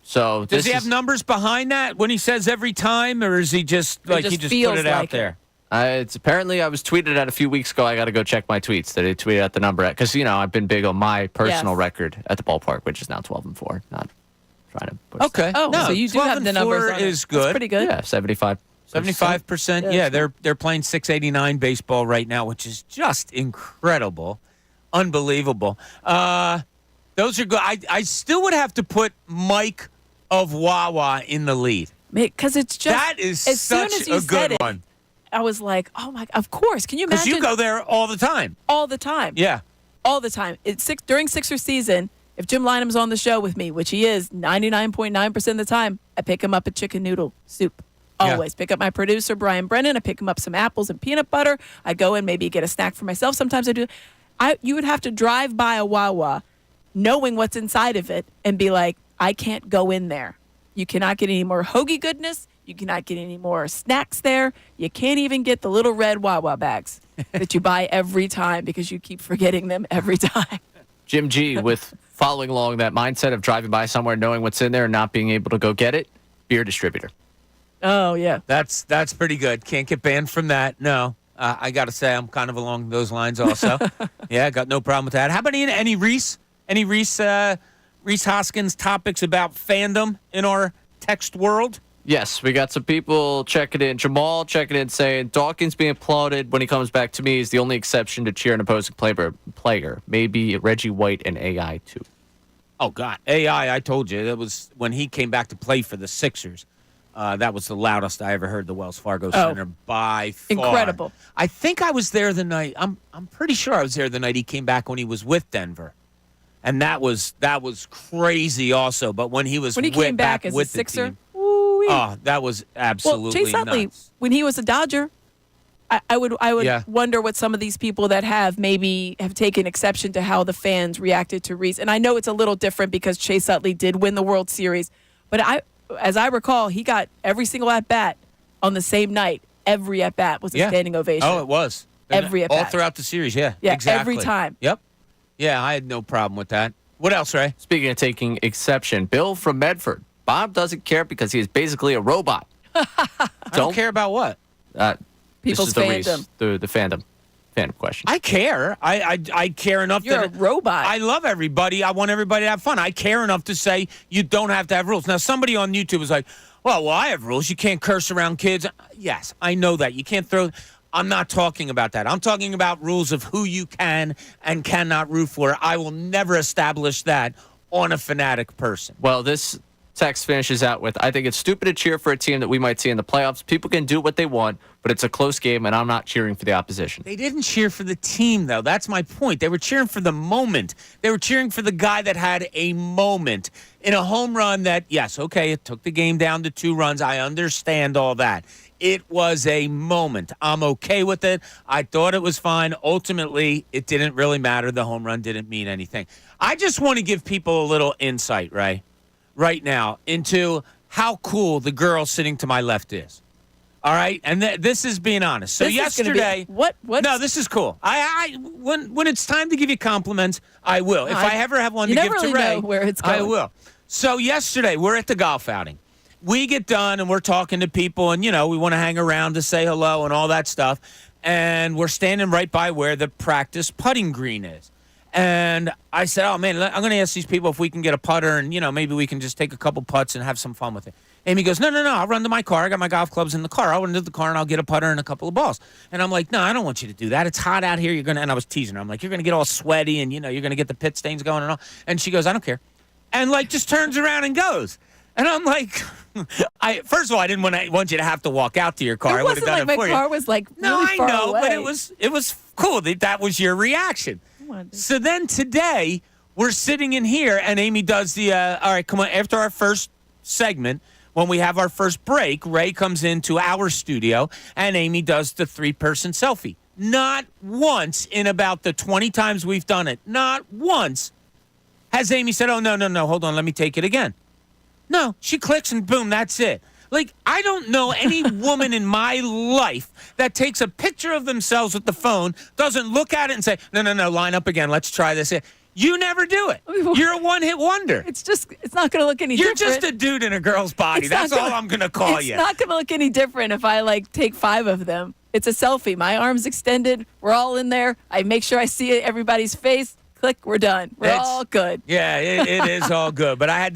S4: So
S1: does he have numbers behind that when he says every time, or is he just like he just put it out there?
S4: It's apparently I was tweeted at a few weeks ago. I got to go check my tweets that I tweeted at the number at, because I've been big on my personal record at the ballpark, which is now 12-4. Not trying to push
S1: okay.
S2: Oh,
S1: no,
S2: so you do have the numbers on
S1: is
S2: it.
S1: good.
S2: That's pretty good.
S4: Yeah,
S1: 75%. Yeah, they're playing 689 baseball right now, which is just incredible, unbelievable. Those are good. I still would have to put Mike of Wawa in the lead.
S2: Because it's just
S1: that is
S2: as
S1: such
S2: soon as you
S1: a
S2: said
S1: good
S2: it,
S1: one.
S2: I was like, oh my, of course. Can you imagine?
S1: Because you go there all the time.
S2: All the time.
S1: Yeah.
S2: All the time. During Sixers season, if Jim Lynam's on the show with me, which he is 99.9% of the time, I pick him up a chicken noodle soup. Always. Pick up my producer, Brian Brennan. I pick him up some apples and peanut butter. I go in, maybe get a snack for myself. Sometimes I do. You would have to drive by a Wawa knowing what's inside of it and be like, I can't go in there. You cannot get any more hoagie goodness. You cannot get any more snacks there. You can't even get the little red Wawa bags that you buy every time because you keep forgetting them every time.
S4: Jim G, with following along that mindset of driving by somewhere, knowing what's in there and not being able to go get it, beer distributor.
S2: Oh, yeah.
S1: That's pretty good. Can't get banned from that. No. I got to say, I'm kind of along those lines also. Yeah, got no problem with that. How about any Reese Hoskins topics about fandom in our text world?
S4: Yes, we got some people checking in. Jamal checking in saying, Dawkins being applauded when he comes back to me is the only exception to cheer an opposing player. Maybe Reggie White and AI too.
S1: Oh, God. AI, I told you. That was when he came back to play for the Sixers. That was the loudest I ever heard the Wells Fargo Center by far.
S2: Incredible.
S1: I think I was there the night. I'm pretty sure I was there the night he came back when he was with Denver. And that was crazy also. But when he
S2: came back as a Sixer,
S1: team, that was absolutely
S2: Chase Utley,
S1: nuts.
S2: when he was a Dodger, I would wonder what some of these people that have taken exception to how the fans reacted to Reese. And I know it's a little different because Chase Utley did win the World Series. But as I recall, he got every single at-bat on the same night. Every at-bat was a standing ovation.
S1: Oh, it was.
S2: Every at-bat.
S1: All throughout the series, yeah.
S2: Yeah,
S1: exactly.
S2: every time.
S1: Yep. Yeah, I had no problem with that. What else, Ray?
S4: Speaking of taking exception, Bill from Medford. Bob doesn't care because he is basically a robot.
S1: I don't care about what?
S2: People's fandom.
S4: The fandom question.
S1: I care. I care enough.
S2: You're a robot.
S1: I love everybody. I want everybody to have fun. I care enough to say you don't have to have rules. Now, somebody on YouTube was like, well, I have rules. You can't curse around kids. Yes, I know that. You can't throw... I'm not talking about that. I'm talking about rules of who you can and cannot root for. I will never establish that on a fanatic person.
S4: Well, this text finishes out with, I think it's stupid to cheer for a team that we might see in the playoffs. People can do what they want, but it's a close game, and I'm not cheering for the opposition.
S1: They didn't cheer for the team, though. That's my point. They were cheering for the moment. They were cheering for the guy that had a moment in a home run that, yes, okay, it took the game down to 2 runs. I understand all that. It was a moment. I'm okay with it. I thought it was fine. Ultimately, it didn't really matter. The home run didn't mean anything. I just want to give people a little insight, right now, into how cool the girl sitting to my left is. All right, and this is being honest. So
S2: This is gonna
S1: yesterday,
S2: be, what?
S1: No, this is cool. When it's time to give you compliments, I will. If I ever have one
S2: you
S1: to
S2: never
S1: give
S2: really
S1: to Ray,
S2: know where it's going.
S1: I will. So yesterday, we're at the golf outing. We get done and we're talking to people, and we want to hang around to say hello and all that stuff. And we're standing right by where the practice putting green is. And I said, "Oh man, I'm going to ask these people if we can get a putter, and maybe we can just take a couple putts and have some fun with it." Amy goes, No, I'll run to my car. I got my golf clubs in the car. I'll run to the car and I'll get a putter and a couple of balls. And I'm like, "No, I don't want you to do that. It's hot out here. And I was teasing her. I'm like, "You're going to get all sweaty and, you're going to get the pit stains going and all." And she goes, "I don't care." And just turns around and goes. And I'm like, first of all, I didn't want you to have to walk out to your car.
S2: It
S1: I would have
S2: wasn't
S1: done
S2: like
S1: it for
S2: my
S1: you.
S2: car was like
S1: No,
S2: really
S1: I
S2: far
S1: know,
S2: away.
S1: but it was cool. That was your reaction. So then today, we're sitting in here, and Amy does the, all right, come on, after our first segment, when we have our first break, Ray comes into our studio, and Amy does the 3-person selfie. Not once in about the 20 times we've done it, not once has Amy said, "Oh, no, hold on, let me take it again." No, she clicks, and boom, that's it. I don't know any woman in my life that takes a picture of themselves with the phone, doesn't look at it and say, no, line up again, let's try this. You never do it. You're a one-hit wonder.
S2: It's not going to look any different.
S1: You're just a dude in a girl's body. That's all I'm going to call you.
S2: It's not going to look any different if I take 5 of them. It's a selfie. My arm's extended. We're all in there. I make sure I see everybody's face. Click, we're done. We're all good.
S1: Yeah, it is all good. But I had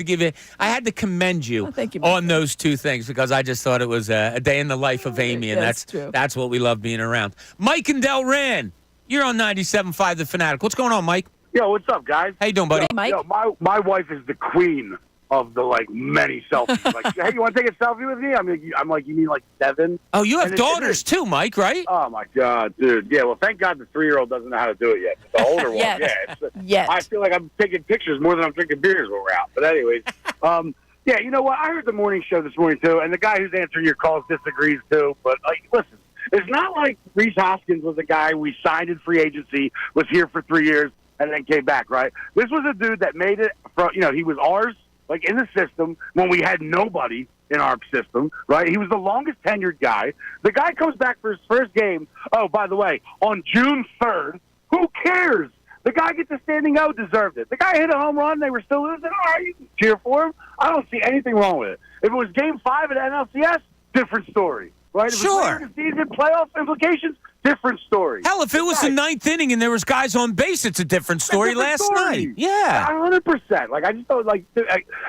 S1: to commend you,
S2: thank you,
S1: on those two things, because I just thought it was a day in the life of Amy, and
S2: That's true.
S1: That's what we love being around. Mike and Delran, you're on 97.5 The Fanatic. What's going on, Mike?
S8: Yo, what's up, guys?
S1: How you doing, buddy?
S2: Hey, Mike.
S8: Yo, my wife is the queen of the many selfies. Hey, you want to take a selfie with me? I'm like, you mean 7?
S1: Oh, you have
S8: And
S1: daughters too, Mike, right?
S8: Oh my God, dude. Yeah, well, thank God the 3-year-old doesn't know how to do it yet. The older one,
S2: Yes.
S8: yeah.
S2: Yes.
S8: I feel like I'm taking pictures more than I'm drinking beers when we're out. But anyways, yeah, you know what? I heard the morning show this morning too, and the guy who's answering your calls disagrees too. But listen, it's not like Reese Hoskins was a guy we signed in free agency, was here for 3 years, and then came back. Right? This was a dude that made it. He was ours. In the system when we had nobody in our system, right? He was the longest tenured guy. The guy comes back for his first game. Oh, by the way, on June 3rd, who cares? The guy gets a standing O, deserved it. The guy hit a home run. They were still losing. All right, you can cheer for him. I don't see anything wrong with it. If it was Game 5 at NLCS, different story, right? If
S1: Sure.
S8: it was later in the season, playoff implications, different story.
S1: Hell, if it was the 9th inning and there was guys on base, it's a different story last night. Yeah.
S8: 100%. I just don't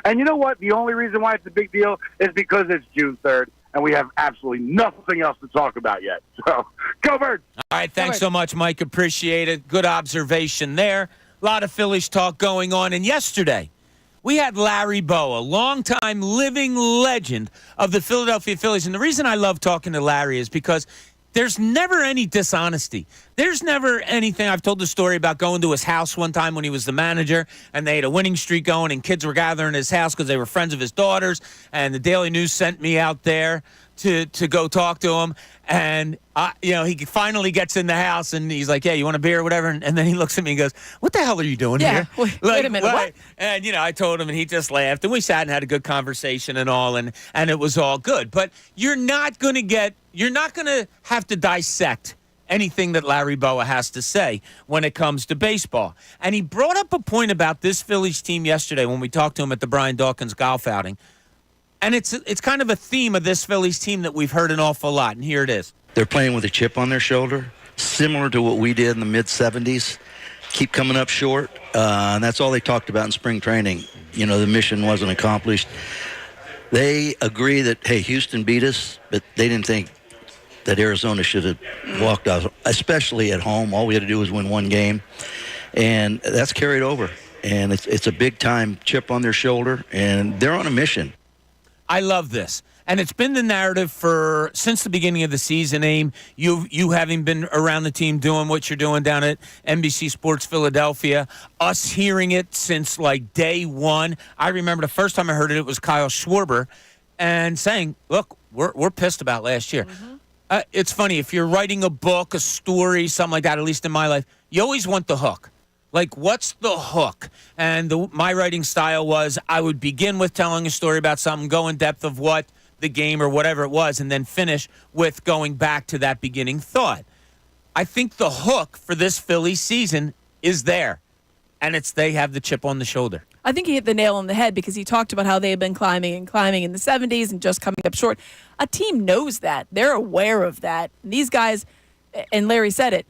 S8: and you know what? The only reason why it's a big deal is because it's June 3rd, and we have absolutely nothing else to talk about yet. So, go Birds!
S1: All right, thanks so much, Mike. Appreciate it. Good observation there. A lot of Phillies talk going on. And yesterday, we had Larry Bowa, longtime living legend of the Philadelphia Phillies. And the reason I love talking to Larry is because there's never any dishonesty. There's never anything. I've told the story about going to his house one time when he was the manager, and they had a winning streak going, and kids were gathering at his house because they were friends of his daughters, and the Daily News sent me out there to go talk to him. And, he finally gets in the house, and he's like, "Yeah, you want a beer or whatever?" And then he looks at me and goes, "What the hell are you doing here?"
S2: Wait a minute, what?
S1: And, I told him, and he just laughed. And we sat and had a good conversation and all, and it was all good. But you're not going to have to dissect anything that Larry Bowa has to say when it comes to baseball. And he brought up a point about this Phillies team yesterday when we talked to him at the Brian Dawkins golf outing. And it's kind of a theme of this Phillies team that we've heard an awful lot. And here it is.
S9: They're playing with a chip on their shoulder, similar to what we did in the mid-'70s. Keep coming up short, and that's all they talked about in spring training. The mission wasn't accomplished. They agree that, hey, Houston beat us, but they didn't think that Arizona should have walked off, especially at home. All we had to do was win one game, and that's carried over. And it's a big-time chip on their shoulder, and they're on a mission.
S1: I love this. And it's been the narrative since the beginning of the season, Aim. You having been around the team doing what you're doing down at NBC Sports Philadelphia, us hearing it since day one. I remember the first time I heard it was Kyle Schwarber. and saying, look, we're pissed about last year. It's funny, if you're writing a book, a story, something like that, at least in my life, you always want the hook. Like, what's the hook? And my writing style was I would begin with telling a story about something, go in depth of what the game or whatever it was, and then finish with going back to that beginning thought. I think the hook for this Phillies season is there, and it's they have the chip on the shoulder.
S2: I think he hit the nail on the head because he talked about how they had been climbing in the 70s and just coming up short. A team knows that. They're aware of that. And these guys, and Larry said it,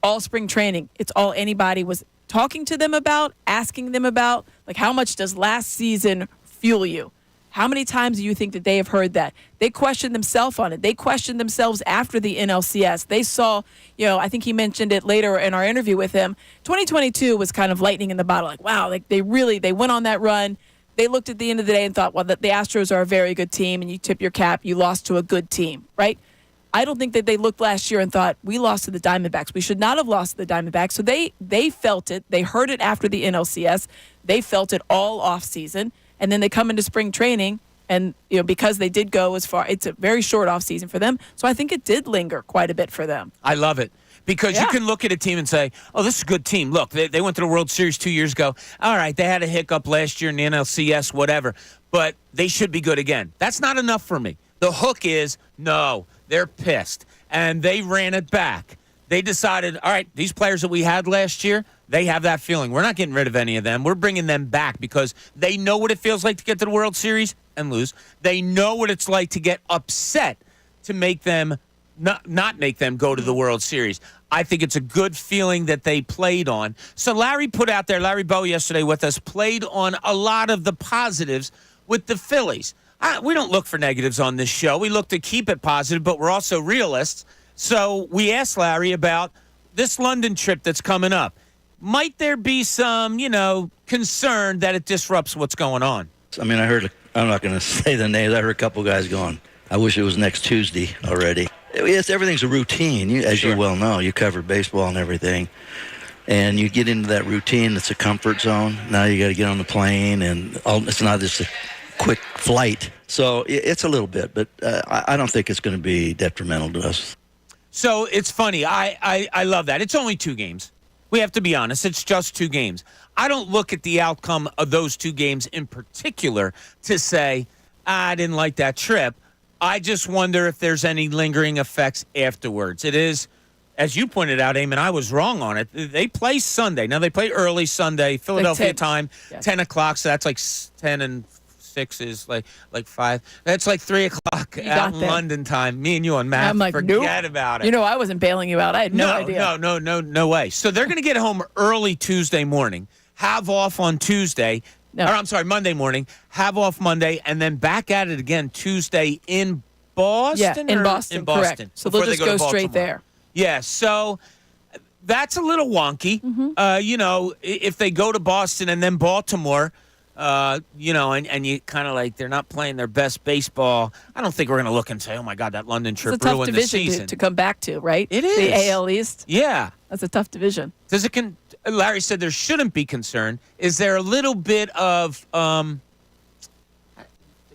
S2: all spring training, it's all anybody was talking to them about, asking them about, like, how much does last season fuel you? How many times do you think that they have heard that? They questioned themselves on it. They questioned themselves after the NLCS. They saw, I think he mentioned it later in our interview with him. 2022 was kind of lightning in the bottle. Like, wow, like they went on that run. They looked at the end of the day and thought, well, the Astros are a very good team, and you tip your cap, you lost to a good team, right? I don't think that they looked last year and thought, we lost to the Diamondbacks. We should not have lost to the Diamondbacks. So they felt it. They heard it after the NLCS. They felt it all offseason. And then they come into spring training, and because they did go as far, it's a very short off season for them. So I think it did linger quite a bit for them.
S1: I love it because you can look at a team and say, "Oh, this is a good team. Look, they went to the World Series 2 years ago. All right, they had a hiccup last year in the NLCS, whatever, but they should be good again." That's not enough for me. The hook is no, they're pissed, and they ran it back. They decided, all right, these players that we had last year, they have that feeling. We're not getting rid of any of them. We're bringing them back because they know what it feels like to get to the World Series and lose. They know what it's like to get upset to make them not make them go to the World Series. I think it's a good feeling that they played on. So Larry put out there, Larry Bowa yesterday with us, played on a lot of the positives with the Phillies. We don't look for negatives on this show. We look to keep it positive, but we're also realists. So we asked Larry about this London trip that's coming up. Might there be some, concern that it disrupts what's going on?
S9: I mean, I'm not going to say the names. I heard a couple guys going, I wish it was next Tuesday already. Everything's a routine, as you well know. You cover baseball and everything. And you get into that routine. It's a comfort zone. Now you got to get on the plane, and it's not just a quick flight. So it's a little bit, but I don't think it's going to be detrimental to us.
S1: So it's funny. I love that. It's only 2 games. We have to be honest. It's just 2 games. I don't look at the outcome of those 2 games in particular to say, I didn't like that trip. I just wonder if there's any lingering effects afterwards. It is, as you pointed out, Eamon, I was wrong on it. They play Sunday. Now, they play early Sunday, Philadelphia time, 10 o'clock. So that's like 10 and 6 is like 5. That's like 3 o'clock out in London time. Me and you on math,
S2: I'm like,
S1: forget about it.
S2: I wasn't bailing you out. I had no idea.
S1: No way. So they're going to get home early Tuesday morning, have off on Tuesday. No. Or I'm sorry, Monday morning, have off Monday, and then back at it again Tuesday in Boston?
S2: Yeah, in Boston,
S1: in Boston.
S2: correct. So they'll just go straight there.
S1: Yeah, so that's a little wonky. Mm-hmm. If they go to Boston and then Baltimore, and you kind of like they're not playing their best baseball, I don't think we're going to look and say, oh, my God, that London trip ruined the season.
S2: It's a tough division to come back to, right?
S1: It is.
S2: The AL East.
S1: Yeah.
S2: That's a tough division.
S1: Larry said there shouldn't be concern. Is there a little bit of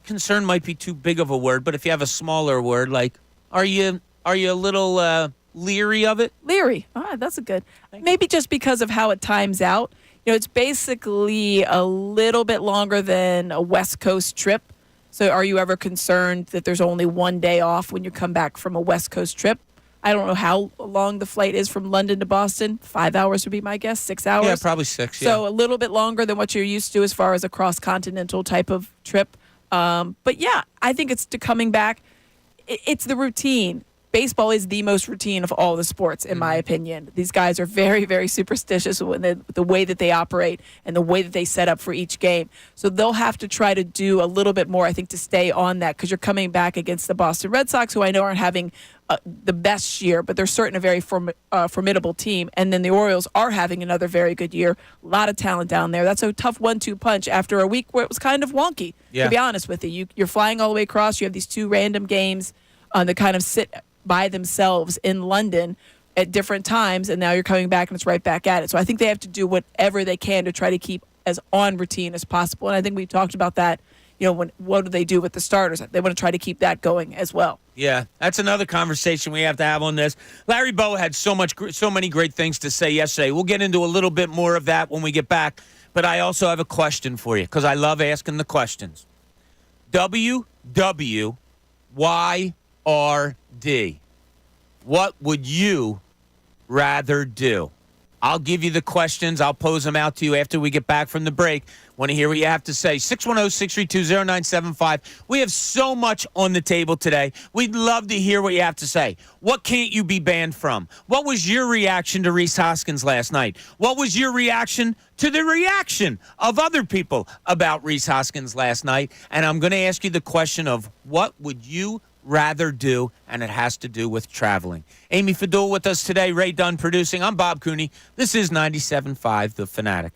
S1: concern might be too big of a word, but if you have a smaller word, like are you a little leery of it?
S2: Leery. All right, that's a good. Maybe just because of how it times out. It's basically a little bit longer than a West Coast trip. So are you ever concerned that there's only one day off when you come back from a West Coast trip? I don't know how long the flight is from London to Boston. 5 hours would be my guess. 6 hours?
S1: Yeah, probably 6, yeah.
S2: So a little bit longer than what you're used to as far as a cross-continental type of trip. But, yeah, I think it's coming back. It's the routine. Baseball is the most routine of all the sports, in my opinion. These guys are very, very superstitious with the way that they operate and the way that they set up for each game. So they'll have to try to do a little bit more, I think, to stay on that because you're coming back against the Boston Red Sox, who I know aren't having the best year, but they're certainly a very formidable team. And then the Orioles are having another very good year. A lot of talent down there. That's a tough 1-2 punch after a week where it was kind of wonky, to be honest with you. You're flying all the way across. You have these 2 random games that kind of sit by themselves in London at different times, and now you're coming back and it's right back at it. So I think they have to do whatever they can to try to keep as on routine as possible. And I think we've talked about that, what do they do with the starters? They want to try to keep that going as well.
S1: Yeah, that's another conversation we have to have on this. Larry Bowa had so many great things to say yesterday. We'll get into a little bit more of that when we get back. But I also have a question for you because I love asking the questions. WWYRD. What would you rather do? I'll give you the questions. I'll pose them out to you after we get back from the break. Want to hear what you have to say. 610-632-0975. We have so much on the table today. We'd love to hear what you have to say. What can't you be banned from? What was your reaction to Reese Hoskins last night? What was your reaction to the reaction of other people about Reese Hoskins last night? And I'm going to ask you the question of what would you rather do, and it has to do with traveling. Amy Fadul with us today, Ray Dunn producing. I'm Bob Cooney. This is 97.5 The Fanatic.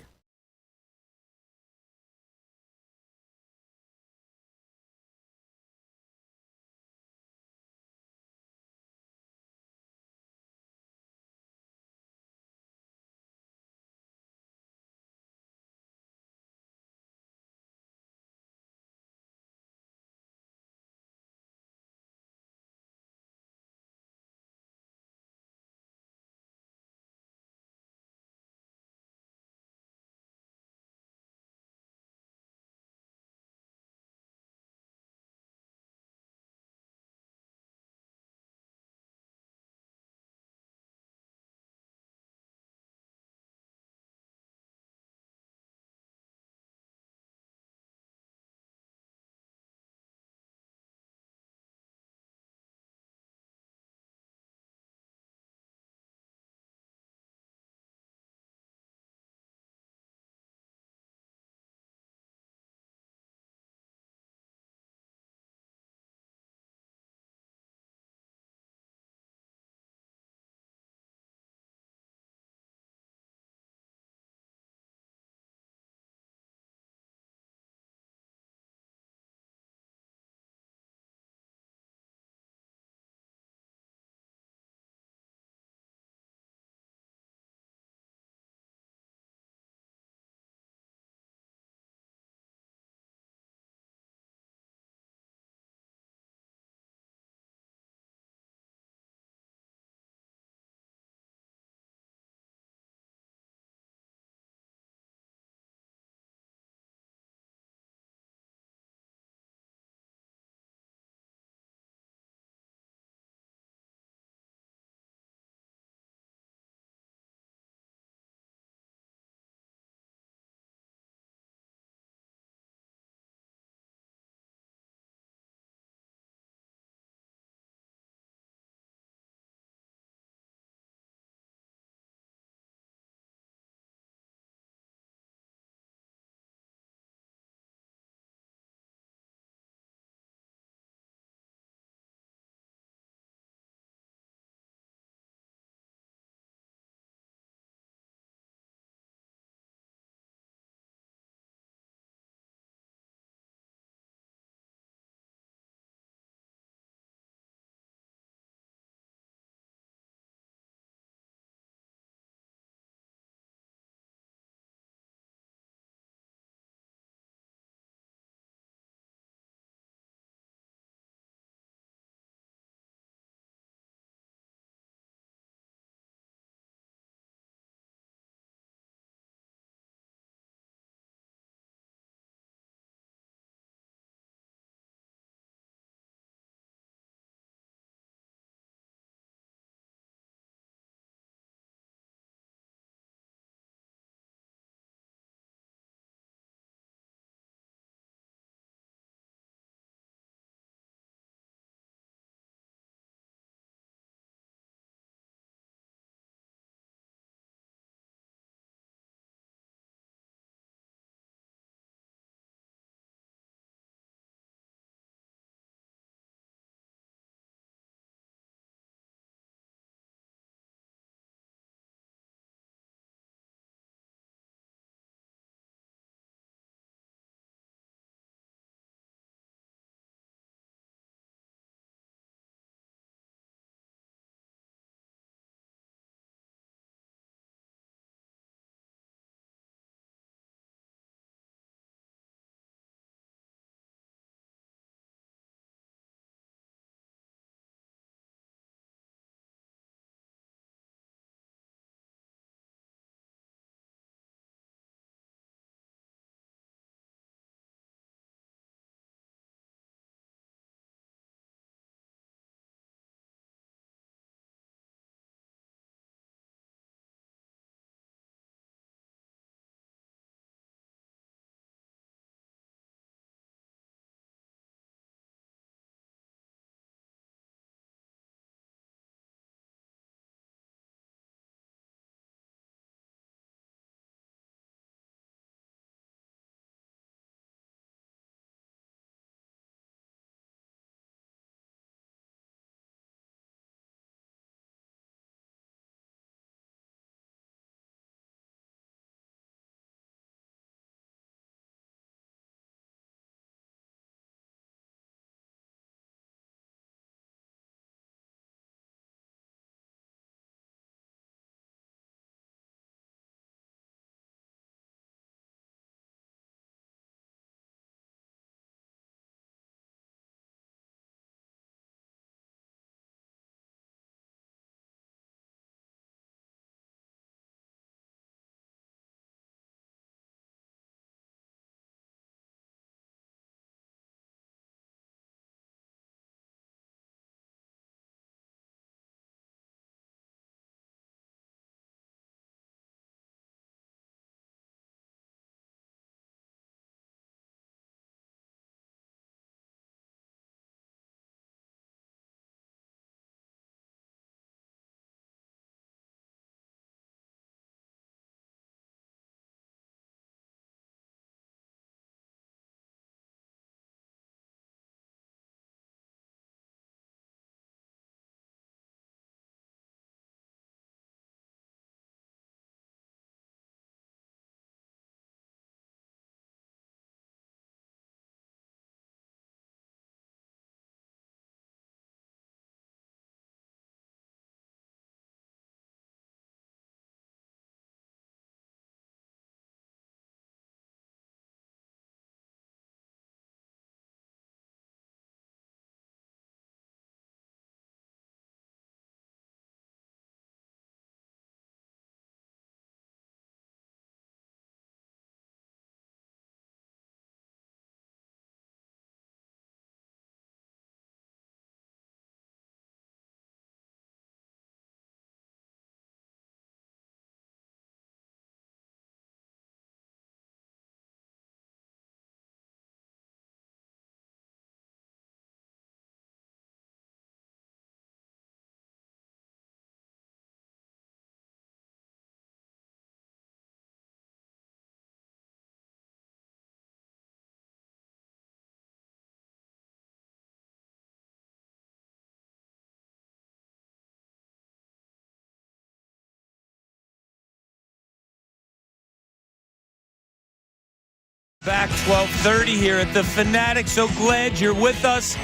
S1: Back 12:30 here at the Fanatic. So glad you're with us.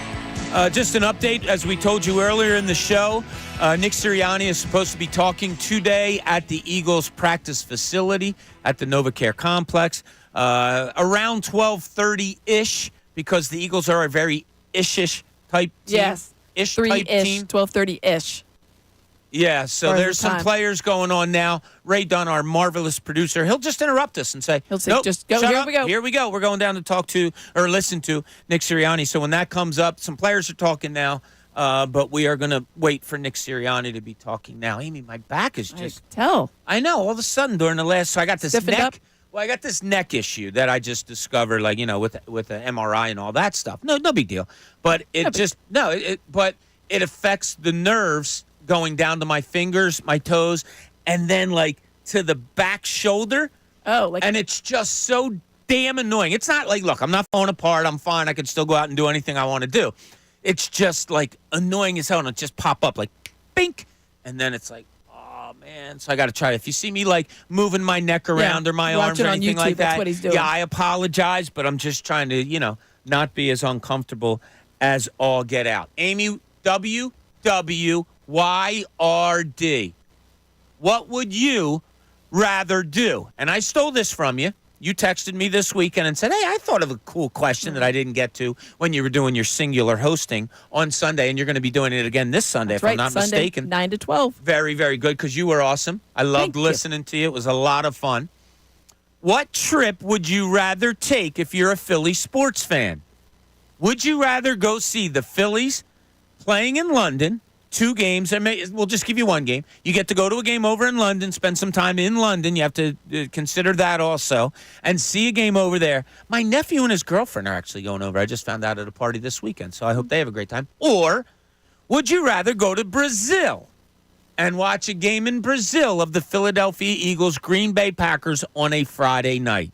S1: Just an update, as we told you earlier in the show, Nick Sirianni is supposed to be talking today at the Eagles practice facility at the NovaCare complex around 12:30-ish, because the Eagles are a very ish-ish type team.
S2: Yes.
S1: Ish
S2: 3-ish,
S1: type team.
S2: 12:30-ish.
S1: Yeah, so
S2: Or is
S1: there's
S2: it
S1: some
S2: time?
S1: players going on now. Ray Dunn, our marvelous producer, he'll just interrupt us and say,
S2: He'll say,
S1: nope,
S2: just go,
S1: shut
S2: here
S1: up.
S2: we go.
S1: Here we go. We're going down to talk to or listen to Nick Sirianni. So when that comes up, some players are talking now, but we are going to wait for Nick Sirianni to be talking now. Amy, my back is just,
S2: Tell.
S1: I know, all of a sudden during the last, so I got this
S2: Stiffened
S1: neck.
S2: up?
S1: Well, I got this neck issue that I just discovered, like, with the MRI and all that stuff. No big deal. But but it affects the nerves going down to my fingers, my toes, and then like to the back shoulder.
S2: Oh,
S1: And it's just so damn annoying. It's not like, look, I'm not falling apart. I'm fine. I can still go out and do anything I want to do. It's just like annoying as hell, and it just pop up like bink, and then it's like, oh man. So I got to try it. If you see me like moving my neck around or my arms or
S2: on
S1: anything
S2: YouTube,
S1: like
S2: that's
S1: that,
S2: what he's doing.
S1: yeah, I apologize, but I'm just trying to, not be as uncomfortable as all get out. Amy, WWYRD. What would you rather do? And I stole this from you. You texted me this weekend and said, hey, I thought of a cool question that I didn't get to when you were doing your singular hosting on Sunday, and you're going to be doing it again this Sunday,
S2: That's
S1: if I'm
S2: right,
S1: not
S2: Sunday,
S1: mistaken.
S2: 9 to 12.
S1: Very, very good, because you were awesome. I loved
S2: Thank you.
S1: listening to you. It was a lot of fun. What trip would you rather take if you're a Philly sports fan? Would you rather go see the Phillies playing in London, 2 games? We'll just give you 1 game. You get to go to a game over in London, spend some time in London. You have to consider that also, and see a game over there. My nephew and his girlfriend are actually going over. I just found out at a party this weekend, so I hope they have a great time. Or would you rather go to Brazil and watch a game in Brazil of the Philadelphia Eagles, Green Bay Packers on a Friday night?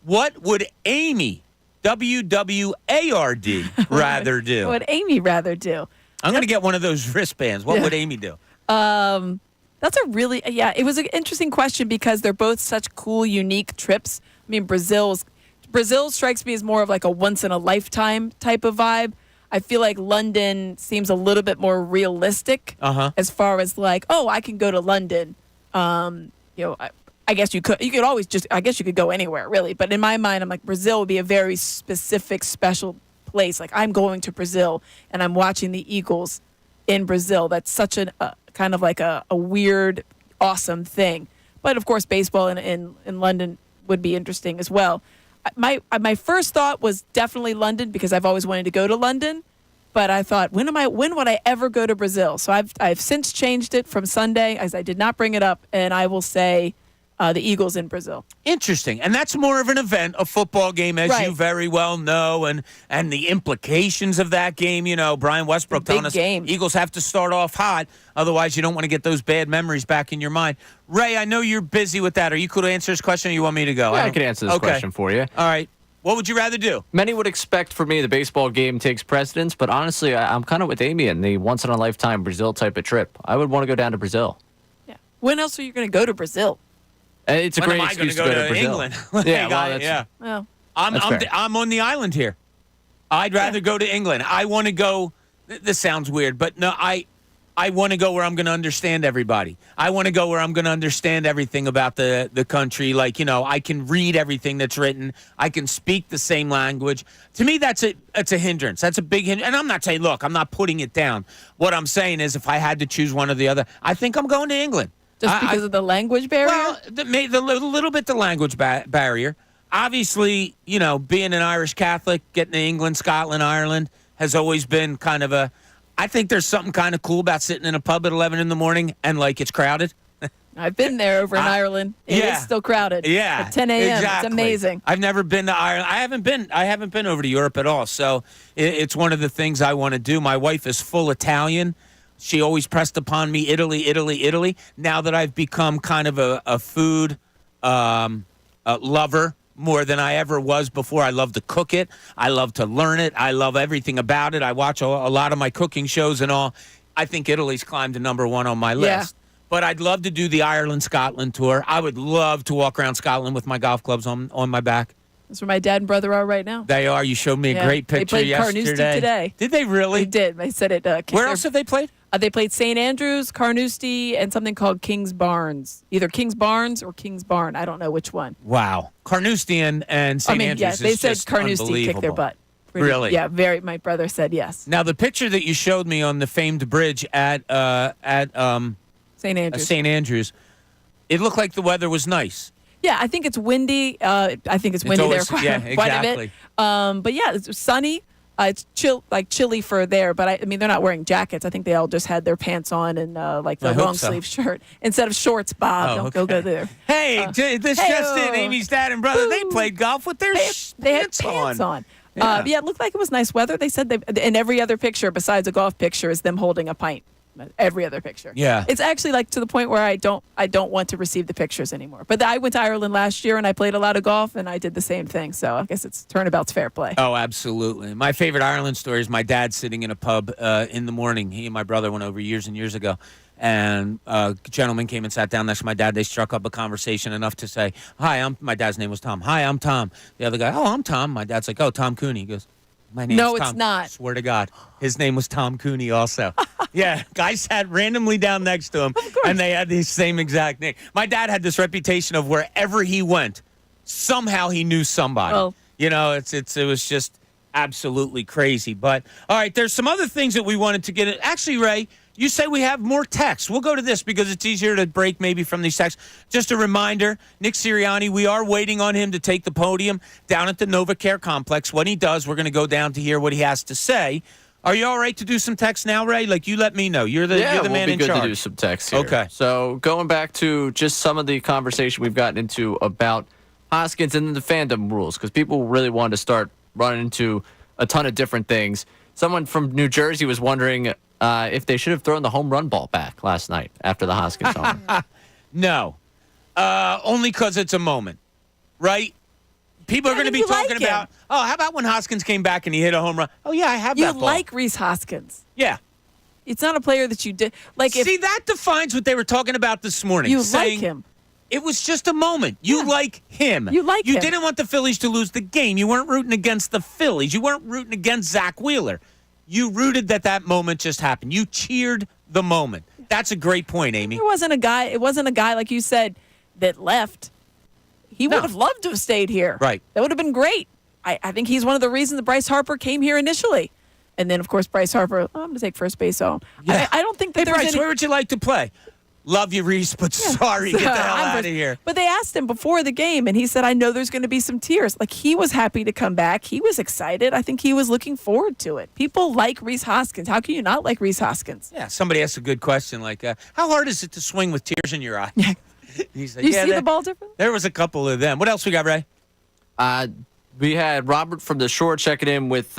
S1: What would Amy, WWARD, rather do?
S2: What would Amy rather do?
S1: I'm going to get one of those wristbands. What would Amy do?
S2: That's a really, it was an interesting question because they're both such cool, unique trips. I mean, Brazil strikes me as more of like a once-in-a-lifetime type of vibe. I feel like London seems a little bit more realistic as far as like, oh, I can go to London. I guess you could always I guess you could go anywhere, really. But in my mind, I'm like, Brazil would be a very specific, special place. Like, I'm going to Brazil and I'm watching the Eagles in Brazil. That's such a kind of like a weird, awesome thing. But of course, baseball in London would be interesting as well. My first thought was definitely London because I've always wanted to go to London. But I thought, when would I ever go to Brazil? So I've since changed it from Sunday, as I did not bring it up, and I will say the Eagles in Brazil.
S1: Interesting. And that's more of an event, a football game, as you very well know, and the implications of that game. Brian Westbrook telling us Eagles have to start off hot, otherwise you don't want to get those bad memories back in your mind. Ray, I know you're busy with that. Are you cool to answer this question, or you want me to go?
S4: Yeah, I can answer this question for you.
S1: All right. What would you rather do?
S4: Many would expect for me the baseball game takes precedence, but honestly, I'm kind of with Amy in the once-in-a-lifetime Brazil type of trip. I would want to go down to Brazil.
S2: Yeah. When else are you going to go to Brazil?
S4: It's a great excuse to go to Brazil.
S1: England?
S2: Well,
S1: I'm on the island here. I'd rather go to England. I want to go. This sounds weird, but no, I want to go where I'm going to understand everybody. I want to go where I'm going to understand everything about the country. Like, I can read everything that's written. I can speak the same language. To me, that's a hindrance. That's a big hindrance. And I'm not saying, look, I'm not putting it down. What I'm saying is, if I had to choose one or the other, I think I'm going to England.
S2: Just because of the language barrier?
S1: Well, the little bit the language barrier. Obviously, being an Irish Catholic, getting to England, Scotland, Ireland has always been kind of I think there's something kind of cool about sitting in a pub at 11 in the morning and, like, it's crowded.
S2: I've been there over in Ireland. It is still crowded.
S1: Yeah.
S2: At 10 a.m.
S1: Exactly.
S2: It's amazing.
S1: I've never been to Ireland. I haven't been over to Europe at all. So it's one of the things I want to do. My wife is full Italian. She always pressed upon me, Italy, Italy, Italy. Now that I've become kind of a food lover more than I ever was before, I love to cook it. I love to learn it. I love everything about it. I watch a lot of my cooking shows and all. I think Italy's climbed to number 1 on my list.
S2: Yeah.
S1: But I'd love to do the Ireland-Scotland tour. I would love to walk around Scotland with my golf clubs on my back.
S2: That's where my dad and brother are right now.
S1: They are. You showed me a great picture
S2: They played
S1: yesterday.
S2: Carnoustie today.
S1: Did they really?
S2: They did. They said it.
S1: Where else have they played?
S2: They played St. Andrews, Carnoustie, and something called Kings Barnes. Either Kings Barnes or Kings Barn. I don't know which one.
S1: Wow. Carnoustie and St. Andrews
S2: yeah, they
S1: is
S2: said
S1: just
S2: Carnoustie kicked their
S1: unbelievable.
S2: butt.
S1: Really?
S2: Yeah, very. My brother said yes.
S1: Now, the picture that you showed me on the famed bridge at
S2: St. Andrews.
S1: St. Andrews, it looked like the weather was nice.
S2: Yeah, I think it's windy. I think it's windy
S1: always-
S2: there
S1: yeah,
S2: quite a
S1: exactly.
S2: bit. But yeah, it's sunny. It's chilly for there. But I mean, they're not wearing jackets. I think they all just had their pants on and like
S1: I
S2: the
S1: hope
S2: long
S1: so.
S2: sleeve shirt instead of shorts. Bob,
S1: Oh,
S2: don't go there.
S1: Hey, this just in. Amy's dad and brother, they
S2: Woo.
S1: played golf with their
S2: They had pants on. Yeah, it looked like it was nice weather. They said and every other picture besides a golf picture is them holding a pint. Every other picture.
S1: Yeah.
S2: It's actually like to the point where I don't want to receive the pictures anymore. But I went to Ireland last year and I played a lot of golf and I did the same thing. So I guess it's turnabout's fair play.
S1: Oh, absolutely. My favorite Ireland story is my dad sitting in a pub in the morning. He and my brother went over years and years ago. And a gentleman came and sat down next to my dad. They struck up a conversation enough to say, "Hi, my dad's name was Tom. Hi, I'm Tom." The other guy, "Oh, I'm Tom." My dad's like, "Oh, Tom Cooney." He goes, "My name's
S2: No,
S1: Tom."
S2: it's not.
S1: Swear to God. His name was Tom Cooney also. Yeah, guy sat randomly down next to him, and they had the same exact name. My dad had this reputation of wherever he went, somehow he knew somebody.
S2: Well-
S1: You know, it was just absolutely crazy. But, all right, there's some other things that we wanted to get in. Actually, Ray, you say we have more texts. We'll go to this because it's easier to break maybe from these texts. Just a reminder, Nick Sirianni, we are waiting on him to take the podium down at the NovaCare Complex. When he does, we're going to go down to hear what he has to say. Are you all right to do some text now, Ray? Like, you let me know. You're the man in
S4: we'll be good
S1: charge.
S4: to do some text here.
S1: Okay.
S4: So going back to just some of the conversation we've gotten into about Hoskins and the fandom rules, because people really wanted to start running into a ton of different things. Someone from New Jersey was wondering if they should have thrown the home run ball back last night after the Hoskins home.
S1: No. Only because it's a moment, right? People are going to be
S2: you like
S1: talking
S2: him.
S1: about, oh, how about when Hoskins came back and he hit a home run? Oh, yeah, I have
S2: You
S1: that ball.
S2: like Reese Hoskins.
S1: Yeah.
S2: It's not a player that you did. Like if
S1: See, that defines what they were talking about this morning.
S2: you
S1: saying
S2: like him.
S1: It was just a moment. You like him.
S2: You like
S1: You
S2: him.
S1: didn't want the Phillies to lose the game. You weren't rooting against the Phillies. You weren't rooting against Zach Wheeler. You rooted that moment just happened. You cheered the moment. That's a great point, Amy.
S2: It wasn't a guy like you said that left. He would have loved to have stayed here.
S1: Right.
S2: That would have been great. I think he's one of the reasons that Bryce Harper came here initially. And then, of course, Bryce Harper, I'm going to take first base on.
S1: Yeah.
S2: I don't think that
S1: Hey,
S2: there's
S1: Bryce,
S2: any...
S1: where would you like to play? Love you, Reese, but sorry, get the hell
S2: I'm
S1: out of
S2: first-
S1: here.
S2: But they asked him before the game, and he said, I know there's going to be some tears. Like, he was happy to come back. He was excited. I think he was looking forward to it. People like Reese Hoskins. How can you not like Reese Hoskins?
S1: Yeah, somebody asked a good question, like, how hard is it to swing with tears in your eye?
S2: Yeah.
S1: He said,
S2: Do you
S1: yeah,
S2: see the ball different?
S1: There was a couple of them. What else we got, Ray?
S4: We had Robert from the Shore checking in with,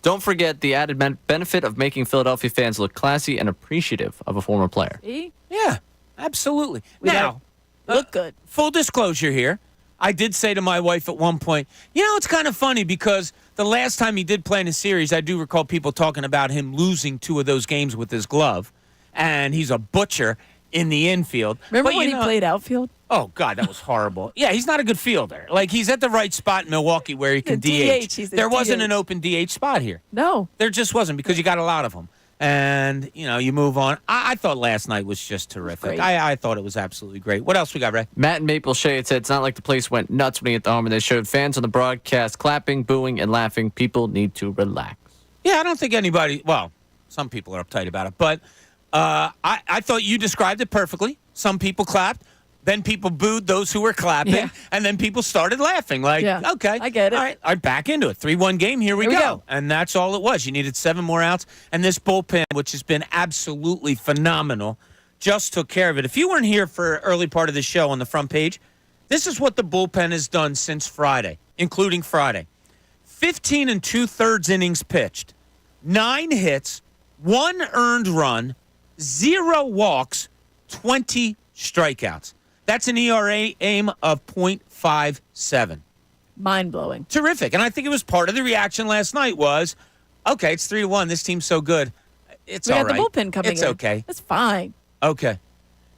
S4: don't forget the added benefit of making Philadelphia fans look classy and appreciative of a former player.
S2: See?
S1: Yeah, absolutely.
S2: We
S1: Now,
S2: Look good.
S1: full disclosure here. I did say to my wife at one point, it's kind of funny because the last time he did play in a series, I do recall people talking about him losing 2 of those games with his glove, and he's a butcher in the infield.
S2: Remember
S1: But,
S2: when he played outfield?
S1: Oh, God, that was horrible. Yeah, he's not a good fielder. Like, he's at the right spot in Milwaukee where he can
S2: The
S1: DH.
S2: DH, he's a
S1: There wasn't
S2: DH.
S1: an open DH spot here.
S2: No.
S1: There just wasn't because you got a lot of them. And, you move on. I thought last night was just terrific.
S2: great.
S1: I thought it was absolutely great. What else we got, Ray?
S4: Matt in Maple Shade said it's not like the place went nuts when he hit the home and they showed fans on the broadcast clapping, booing, and laughing. People need to relax.
S1: Yeah, I don't think anybody, well, some people are uptight about it, but I thought you described it perfectly. Some people clapped. Then people booed those who were clapping,
S2: Yeah.
S1: and then people started laughing. Like,
S2: Yeah,
S1: okay,
S2: I get it.
S1: All right, back into it. 3-1 game. Here we go. And that's all it was. You needed 7 more outs, and this bullpen, which has been absolutely phenomenal, just took care of it. If you weren't here for early part of the show on the front page, this is what the bullpen has done since Friday, including Friday. 15 2/3 innings pitched, 9 hits, 1 earned run, 0 walks, 20 strikeouts. That's an ERA aim of .57.
S2: Mind-blowing.
S1: Terrific. And I think it was part of the reaction last night was, okay, it's 3-1. This team's so good. It's
S2: We
S1: all
S2: had
S1: right.
S2: the bullpen coming in.
S1: It's okay.
S2: It's fine.
S1: Okay.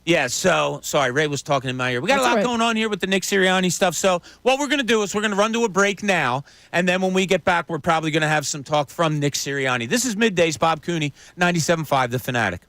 S1: Yeah, so sorry, Ray was talking in my ear. We got
S2: That's
S1: a lot
S2: all right.
S1: going on here with the Nick Sirianni stuff. So what we're going to do is we're going to run to a break now, and then when we get back, we're probably going to have some talk from Nick Sirianni. This is Middays, Bob Cooney, 97.5 The Fanatic.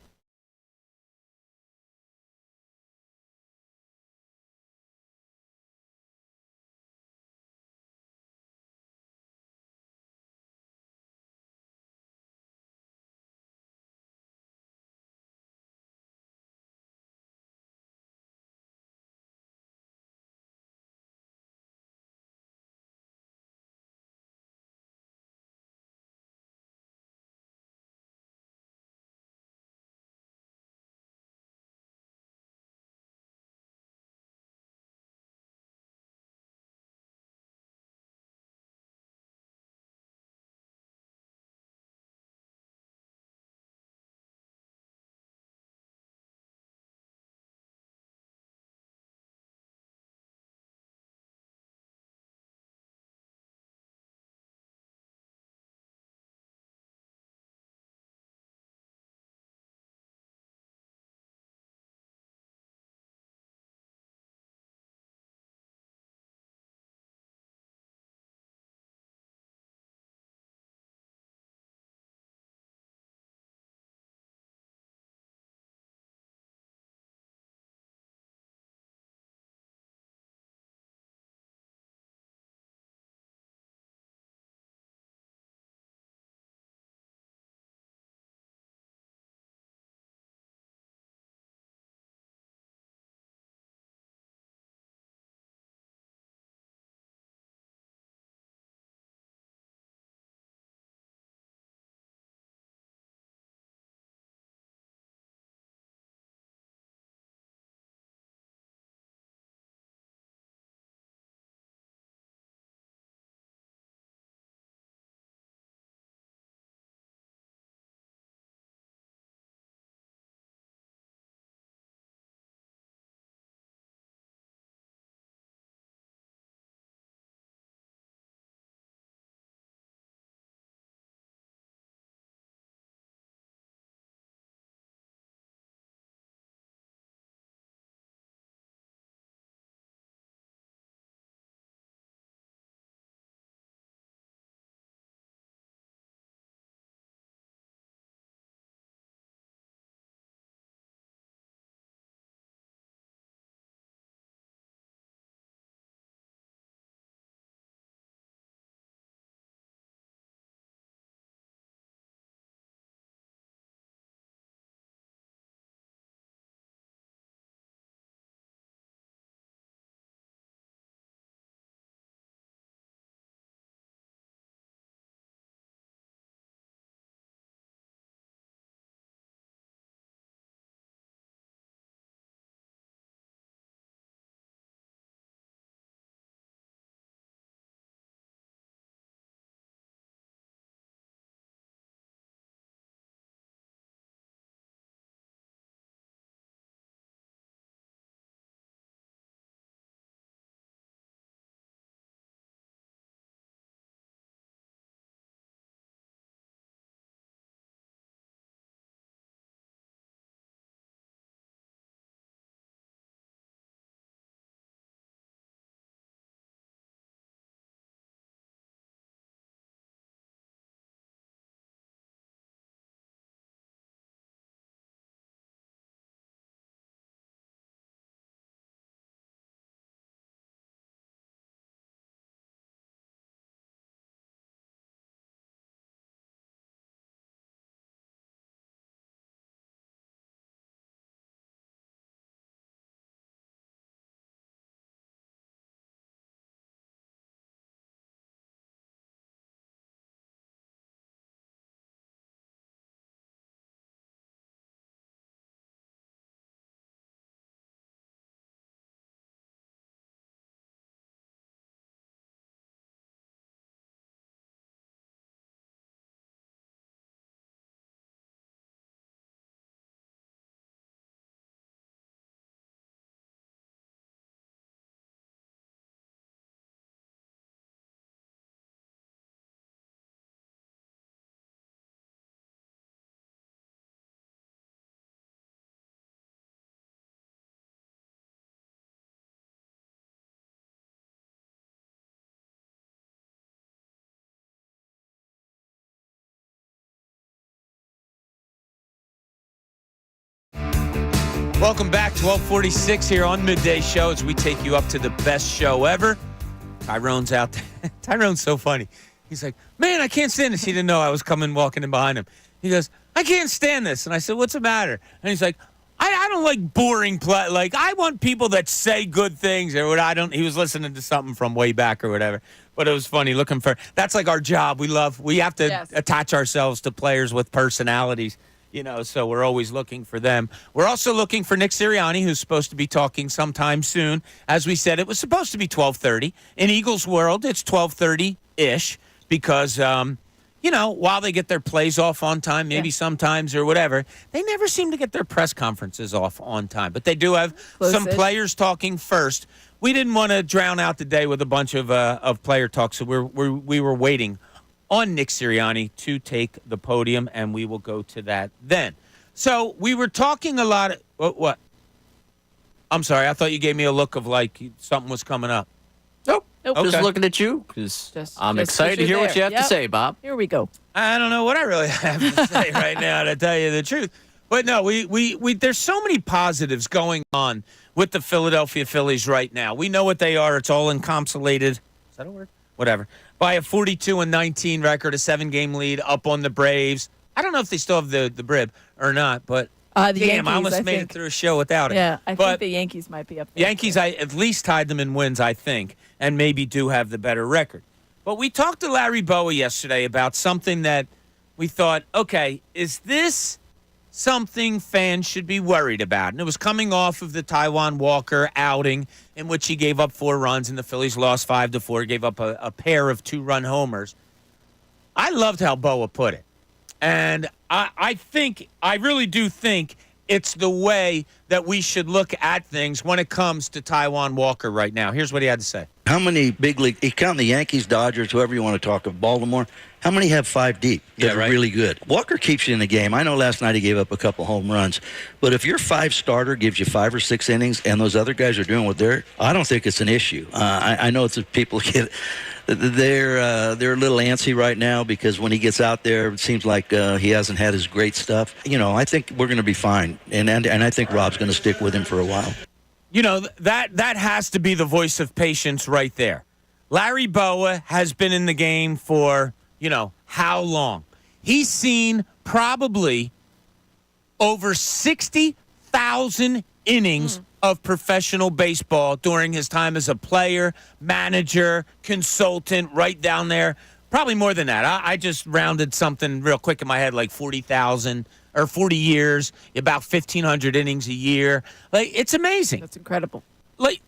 S1: Welcome back, 1246 here on Midday Show as we take you up to the best show ever. Tyrone's out there. Tyrone's so funny. He's like, man, I can't stand this. He didn't know I was walking in behind him. He goes, I can't stand this. And I said, what's the matter? And he's like, I don't like boring play. Like, I want people that say good things. Or what I don't. He was listening to something from way back or whatever. But it was funny looking for. That's like our job. We have to attach ourselves to players with personalities. So we're always looking for them. We're also looking for Nick Sirianni, who's supposed to be talking sometime soon. As we said, it was supposed to be 12:30. In Eagles world, it's 12:30-ish because, while they get their plays off on time, maybe sometimes or whatever, they never seem to get their press conferences off on time. But they do have some players talking first. We didn't want to drown out the day with a bunch of player talk, so we were waiting on Nick Sirianni to take the podium, and we will go to that then. So we were talking a lot. What? I'm sorry. I thought you gave me a look of like something was coming up.
S4: Nope.
S1: Okay.
S4: Just looking at you because I'm excited to hear what you have to say, Bob.
S2: Here we go.
S1: I don't know what I really have to say right now, to tell you the truth. But no, we there's so many positives going on with the Philadelphia Phillies right now. We know what they are. It's all encapsulated. Is that a word? Whatever. By a 42-19 record, a 7-game lead up on the Braves. I don't know if they still have the Brib or not, but
S2: Yankees,
S1: I almost made it through a show without it.
S2: Yeah, I think the Yankees might be up there.
S1: Yankees, I at least tied them in wins, I think, and maybe do have the better record. But we talked to Larry Bowa yesterday about something that we thought, okay, is this something fans should be worried about? And it was coming off of the Taijuan Walker outing in which he gave up 4 runs and the Phillies lost 5-4, gave up a pair of 2-run homers. I loved how Bowa put it. And I really do think it's the way that we should look at things when it comes to Taijuan Walker right now. Here's what he had to say.
S9: How many big league, you count the Yankees, Dodgers, whoever you want to talk of, Baltimore, how many have 5 deep? They're really good. Walker keeps you in the game. I know last night he gave up a couple home runs, but if your 5 starter gives you 5 or 6 innings and those other guys are doing what I don't think it's an issue. I know it's people get, they're a little antsy right now because when he gets out there, it seems like he hasn't had his great stuff. I think we're going to be fine, and I think Rob's going to stick with him for a while.
S1: That has to be the voice of patience right there. Larry Bowa has been in the game for, how long? He's seen probably over 60,000 innings of professional baseball during his time as a player, manager, consultant, right down there. Probably more than that. I just rounded something real quick in my head, like 40,000 or 40 years, about 1,500 innings a year. Like, it's amazing.
S2: That's incredible.
S1: Like,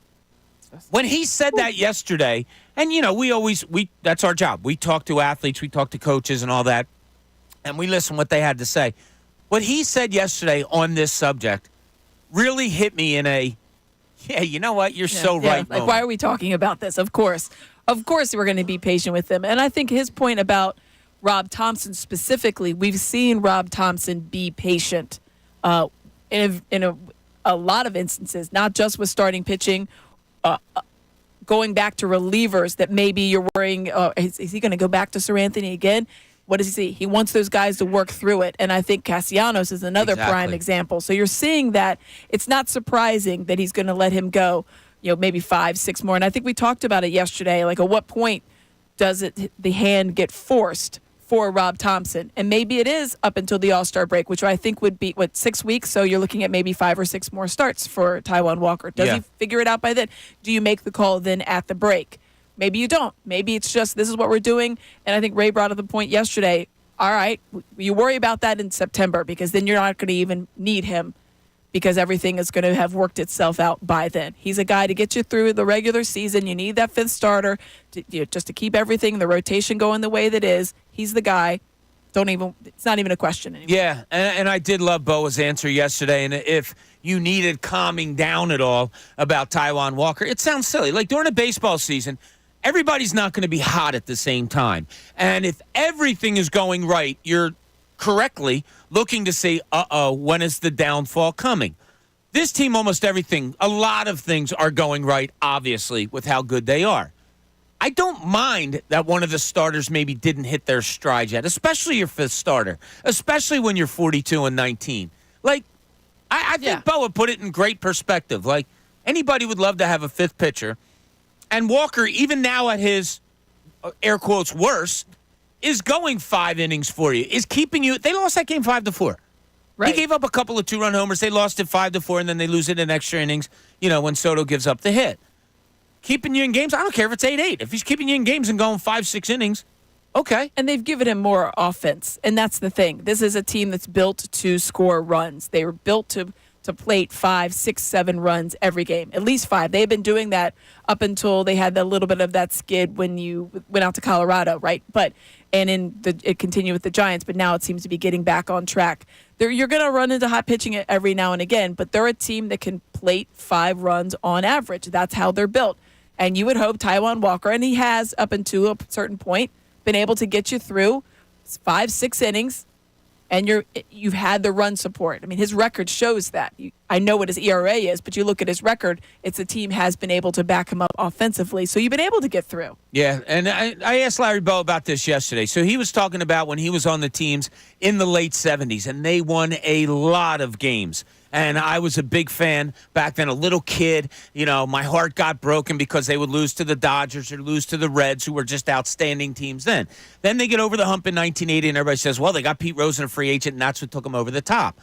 S1: when he said that yesterday, and, that's our job. We talk to athletes, we talk to coaches and all that, and we listen what they had to say. What he said yesterday on this subject really hit me in a, you know what, you're so right.
S2: Like, why are we talking about this? Of course we're going to be patient with them. And I think his point about Rob Thompson specifically, we've seen Rob Thompson be patient in a lot of instances, not just with starting pitching, going back to relievers that maybe you're worrying, is he going to go back to Sirianni again? What does he see? He wants those guys to work through it. And I think Castellanos is another prime example. So you're seeing that it's not surprising that he's going to let him go, maybe 5-6 more. And I think we talked about it yesterday. Like, at what point does the hand get forced for Rob Thompson? And maybe it is up until the All-Star break, which I think would be, 6 weeks? So you're looking at maybe 5 or 6 more starts for Taijuan Walker. Does he figure it out by then? Do you make the call then at the break? Maybe you don't. Maybe it's just, this is what we're doing. And I think Ray brought up the point yesterday. All right, you worry about that in September because then you're not going to even need him because everything is going to have worked itself out by then. He's a guy to get you through the regular season. You need that 5th starter just to keep everything, the rotation going the way that is. He's the guy. It's not even a question anymore.
S1: Yeah, and I did love Bowa's answer yesterday. And if you needed calming down at all about Taijuan Walker, it sounds silly. Like, during a baseball season, everybody's not going to be hot at the same time. And if everything is going right, you're correctly looking to say, when is the downfall coming? This team, almost everything, a lot of things are going right, obviously, with how good they are. I don't mind that one of the starters maybe didn't hit their stride yet, especially your 5th starter, especially when you're 42-19. Like, I think Bowa put it in great perspective. Like, anybody would love to have a fifth pitcher. And Walker, even now at his, air quotes, worst, is going 5 innings for you, is keeping you. They lost that game 5-4.
S2: Right.
S1: He gave up a couple of 2-run homers. They lost it 5-4, and then they lose it in extra innings, when Soto gives up the hit. Keeping you in games, I don't care if it's 8-8. If he's keeping you in games and going 5-6 innings, okay.
S2: And they've given him more offense, and that's the thing. This is a team that's built to score runs. They were built to plate 5, 6, 7 runs every game, at least 5. They've been doing that up until they had a little bit of that skid when you went out to Colorado, right? It continued with the Giants, but now it seems to be getting back on track. You're going to run into hot pitching every now and again, but they're a team that can plate 5 runs on average. That's how they're built. And you would hope Taijuan Walker, and he has up until a certain point been able to get you through 5, 6 innings, and you've had the run support. I mean, his record shows that. I know what his ERA is, but you look at his record, it's the team has been able to back him up offensively, so you've been able to get through.
S1: Yeah, and I asked Larry Bowa about this yesterday. So he was talking about when he was on the teams in the late 70s, and they won a lot of games. And I was a big fan back then, a little kid. My heart got broken because they would lose to the Dodgers or lose to the Reds, who were just outstanding teams then. Then they get over the hump in 1980, and everybody says, well, they got Pete Rose, a free agent, and that's what took them over the top.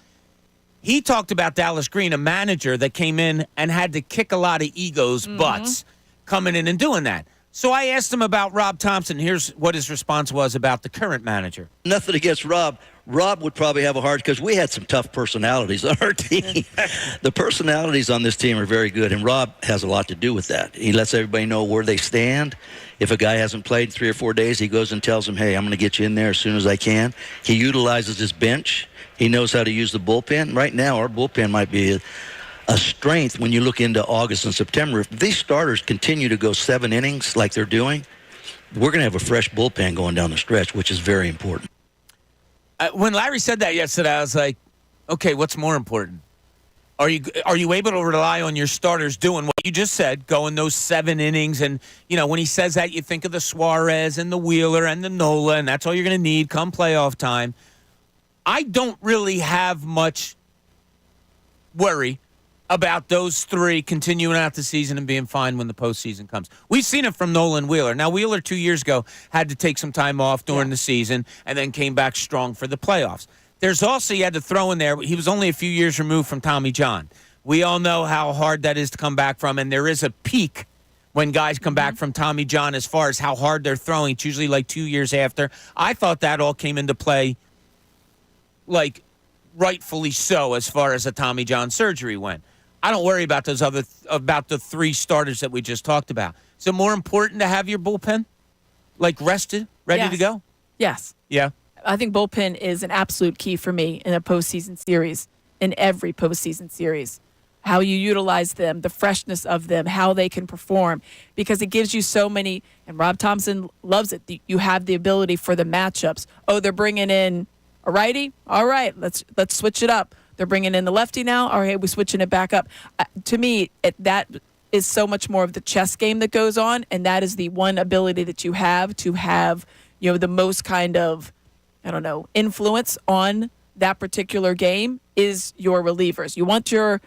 S1: He talked about Dallas Green, a manager that came in and had to kick a lot of egos' butts coming in and doing that. So I asked him about Rob Thompson. Here's what his response was about the current manager.
S9: Nothing against Rob. Rob would probably have a hard, because we had some tough personalities on our team. The personalities on this team are very good, and Rob has a lot to do with that. He lets everybody know where they stand. If a guy hasn't played 3 or 4 days, he goes and tells him, hey, I'm going to get you in there as soon as I can. He utilizes his bench. He knows how to use the bullpen. Right now, our bullpen might be a strength when you look into August and September. If these starters continue to go 7 innings like they're doing, we're going to have a fresh bullpen going down the stretch, which is very important.
S1: When Larry said that yesterday, I was like, okay, what's more important? Are you able to rely on your starters doing what you just said, going those 7 innings? And, when he says that, you think of the Suarez and the Wheeler and the Nola, and that's all you're going to need come playoff time. I don't really have much worry about those 3 continuing out the season and being fine when the postseason comes. We've seen it from Nolan Wheeler. Now, Wheeler 2 years ago had to take some time off during the season and then came back strong for the playoffs. There's also, you had to throw in there, he was only a few years removed from Tommy John. We all know how hard that is to come back from, and there is a peak when guys come back from Tommy John as far as how hard they're throwing. It's usually like 2 years after. I thought that all came into play, like, rightfully so as far as the Tommy John surgery went. I don't worry about about the 3 starters that we just talked about. Is it more important to have your bullpen, like, rested, ready to go?
S2: Yes.
S1: Yeah.
S2: I think bullpen is an absolute key for me in a postseason series, in every postseason series. How you utilize them, the freshness of them, how they can perform, because it gives you so many, and Rob Thompson loves it. You have the ability for the matchups. Oh, they're bringing in a righty? All right, let's switch it up. They're bringing in the lefty now. All right, we're switching it back up. To me, that is so much more of the chess game that goes on, and that is the one ability that you have to have, the most kind of, influence on that particular game is your relievers. You want your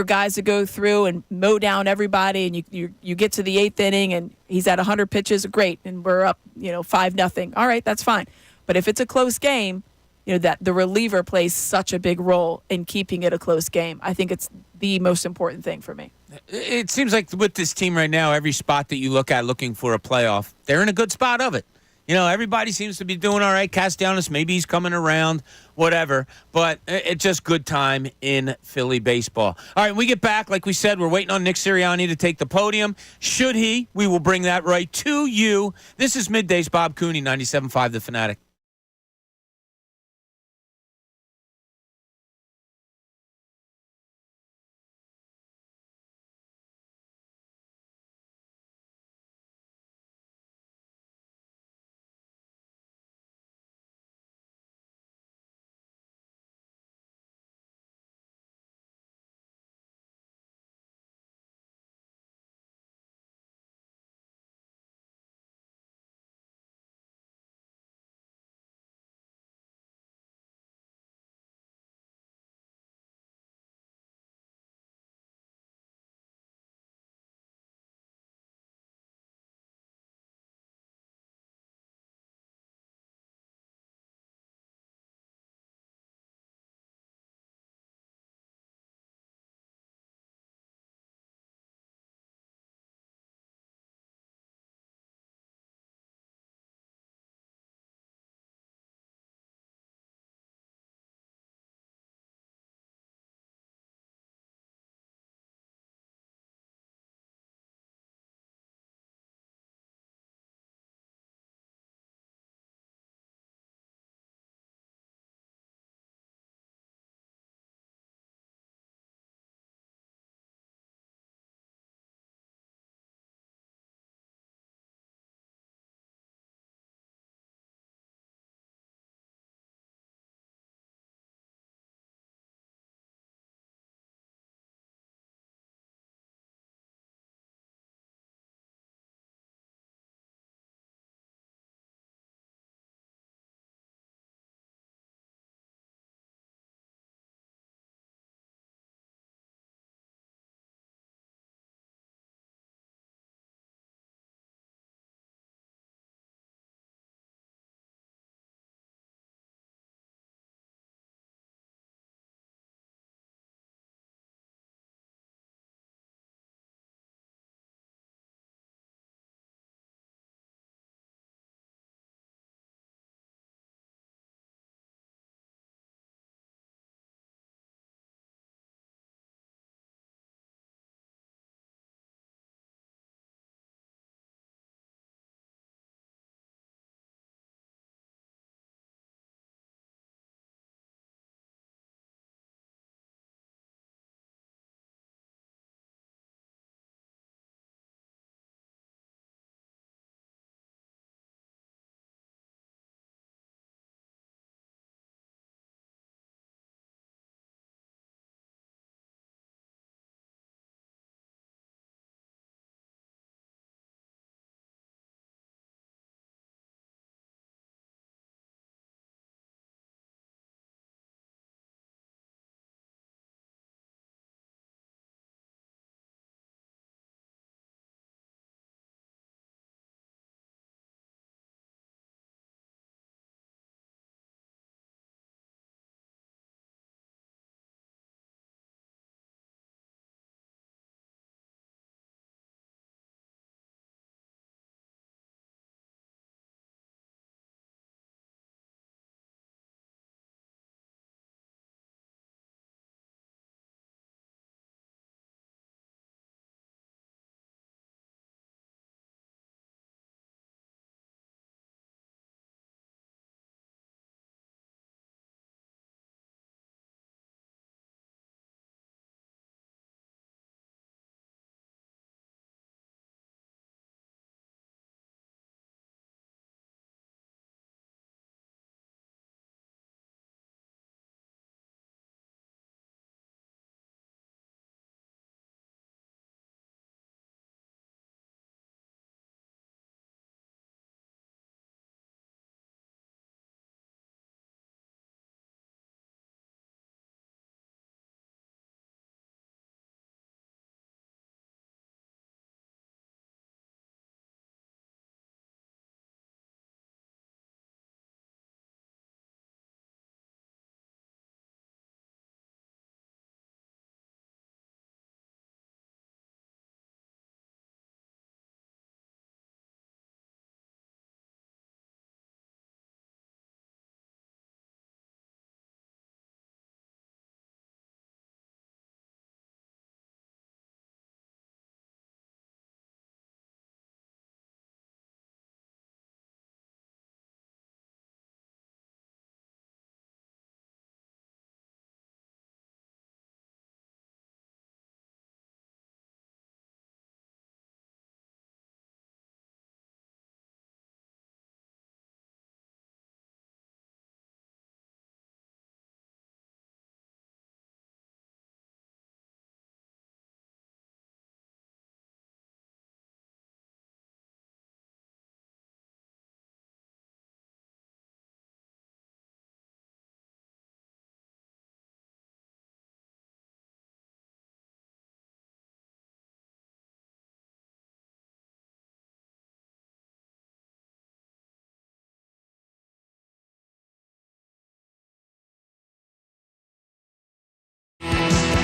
S2: guys to go through and mow down everybody, and you get to the 8th inning, and he's at 100 pitches, great, and we're up, 5-0. All right, that's fine. But if it's a close game, that the reliever plays such a big role in keeping it a close game. I think it's the most important thing for me.
S1: It seems like with this team right now, every spot that you look at looking for a playoff, they're in a good spot of it. Everybody seems to be doing all right. Castellanos, maybe he's coming around, whatever. But it's just good time in Philly baseball. All right, when we get back, like we said, we're waiting on Nick Sirianni to take the podium. Should he, we will bring that right to you. This is Middays, Bob Cooney, 97.5 The Fanatic.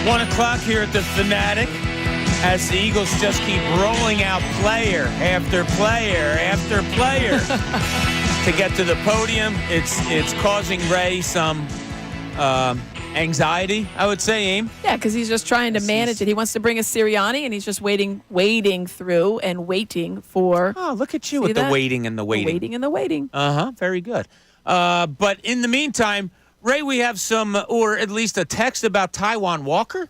S1: 1 o'clock here at the Fanatic as the Eagles just keep rolling out player after player after player to get to the podium. It's causing Ray some anxiety, I would say, Aim.
S2: Yeah, because he's just trying to manage it. He wants to bring a Sirianni, and he's just waiting through and waiting for.
S1: Oh, look at you with the waiting and the waiting.
S2: The waiting and the waiting.
S1: Very good. But in the meantime, Ray, we have some, or at least a text about Taijuan Walker.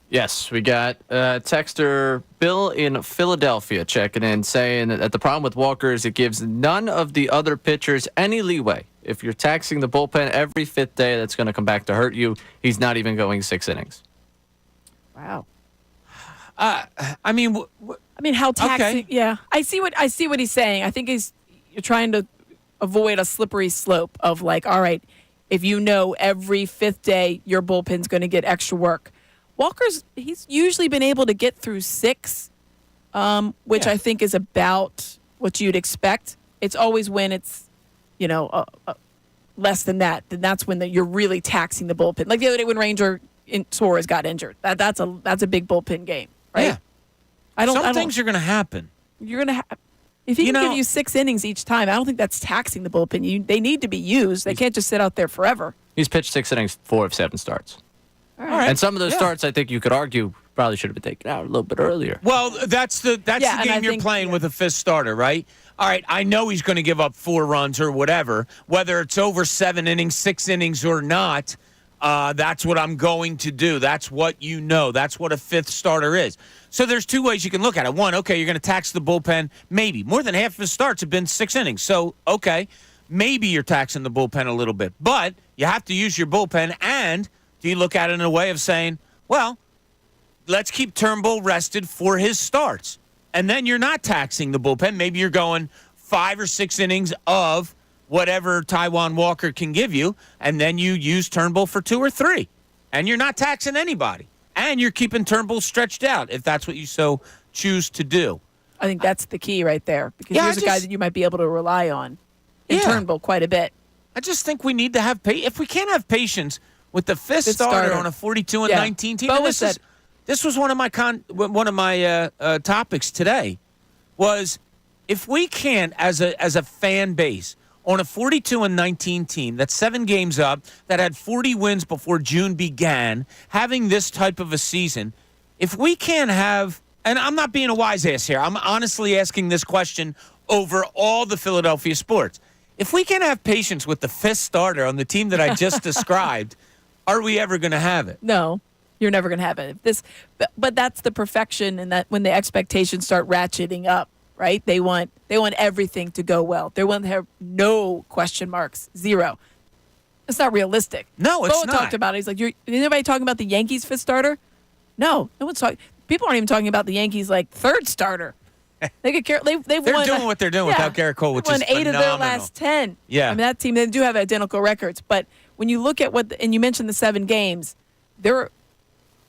S4: Yes, we got texter Bill in Philadelphia checking in saying that the problem with Walker is it gives none of the other pitchers any leeway. If you're taxing the bullpen every fifth day, that's going to come back to hurt you. He's not even going 6 innings.
S2: Wow.
S1: I mean,
S2: how taxing?
S1: Okay.
S2: Yeah, I see what he's saying. I think you're trying to avoid a slippery slope of like, all right, if you know every fifth day your bullpen's going to get extra work. He's usually been able to get through 6, which I think is about what you'd expect. It's always when it's, less than that, then that's when you're really taxing the bullpen. Like the other day when Ranger Suarez got injured. That's a big bullpen game, right?
S1: Yeah. Some things are going to happen.
S2: You're going to if he can give you 6 innings each time, I don't think that's taxing the bullpen. They need to be used. They can't just sit out there forever.
S4: He's pitched 6 innings, 4 of 7 starts.
S2: All right.
S4: And some of those starts, I think you could argue, probably should have been taken out a little bit earlier.
S1: Well, that's the game you're playing with a 5th starter, right? All right, I know he's going to give up 4 runs or whatever, whether it's over 7 innings, 6 innings or not. That's what I'm going to do. That's what you know. That's what a 5th starter is. So there's 2 ways you can look at it. One, okay, you're going to tax the bullpen. Maybe. More than half of his starts have been 6 innings. So, okay, maybe you're taxing the bullpen a little bit. But you have to use your bullpen, and do you look at it in a way of saying, well, let's keep Turnbull rested for his starts. And then you're not taxing the bullpen. Maybe you're going 5 or 6 innings of whatever Taijuan Walker can give you, and then you use Turnbull for 2 or 3. And you're not taxing anybody. And you're keeping Turnbull stretched out if that's what you so choose to do.
S2: I think that's the key right there, because here's a guy that you might be able to rely on in Turnbull quite a bit.
S1: I just think we need to have if we can't have patience with the 5th starter on a 42-19 team.
S2: Bowa said,
S1: this was one of my topics today. Was if we can't, as a fan base, on a 42-19 team that's 7 games up, that had 40 wins before June began, having this type of a season, if we can't have, and I'm not being a wise ass here, I'm honestly asking this question over all the Philadelphia sports. If we can't have patience with the 5th starter on the team that I just described, are we ever going to have it?
S2: No, you're never going to have it. But that's the perfection, and that when the expectations start ratcheting up, right? They want everything to go well. They want to have no question marks, 0. It's not realistic.
S1: No, it's
S2: Bowa
S1: not.
S2: talked about it. He's like, is anybody talking about the Yankees' 5th starter? No one's talking. People aren't even talking about the Yankees' 3rd starter. They could care. They're
S1: doing what they're doing without Garrett Cole, which is phenomenal.
S2: 8 of their last 10.
S1: Yeah,
S2: I mean that team, they do have identical records, but when you look at and you mentioned the 7 games,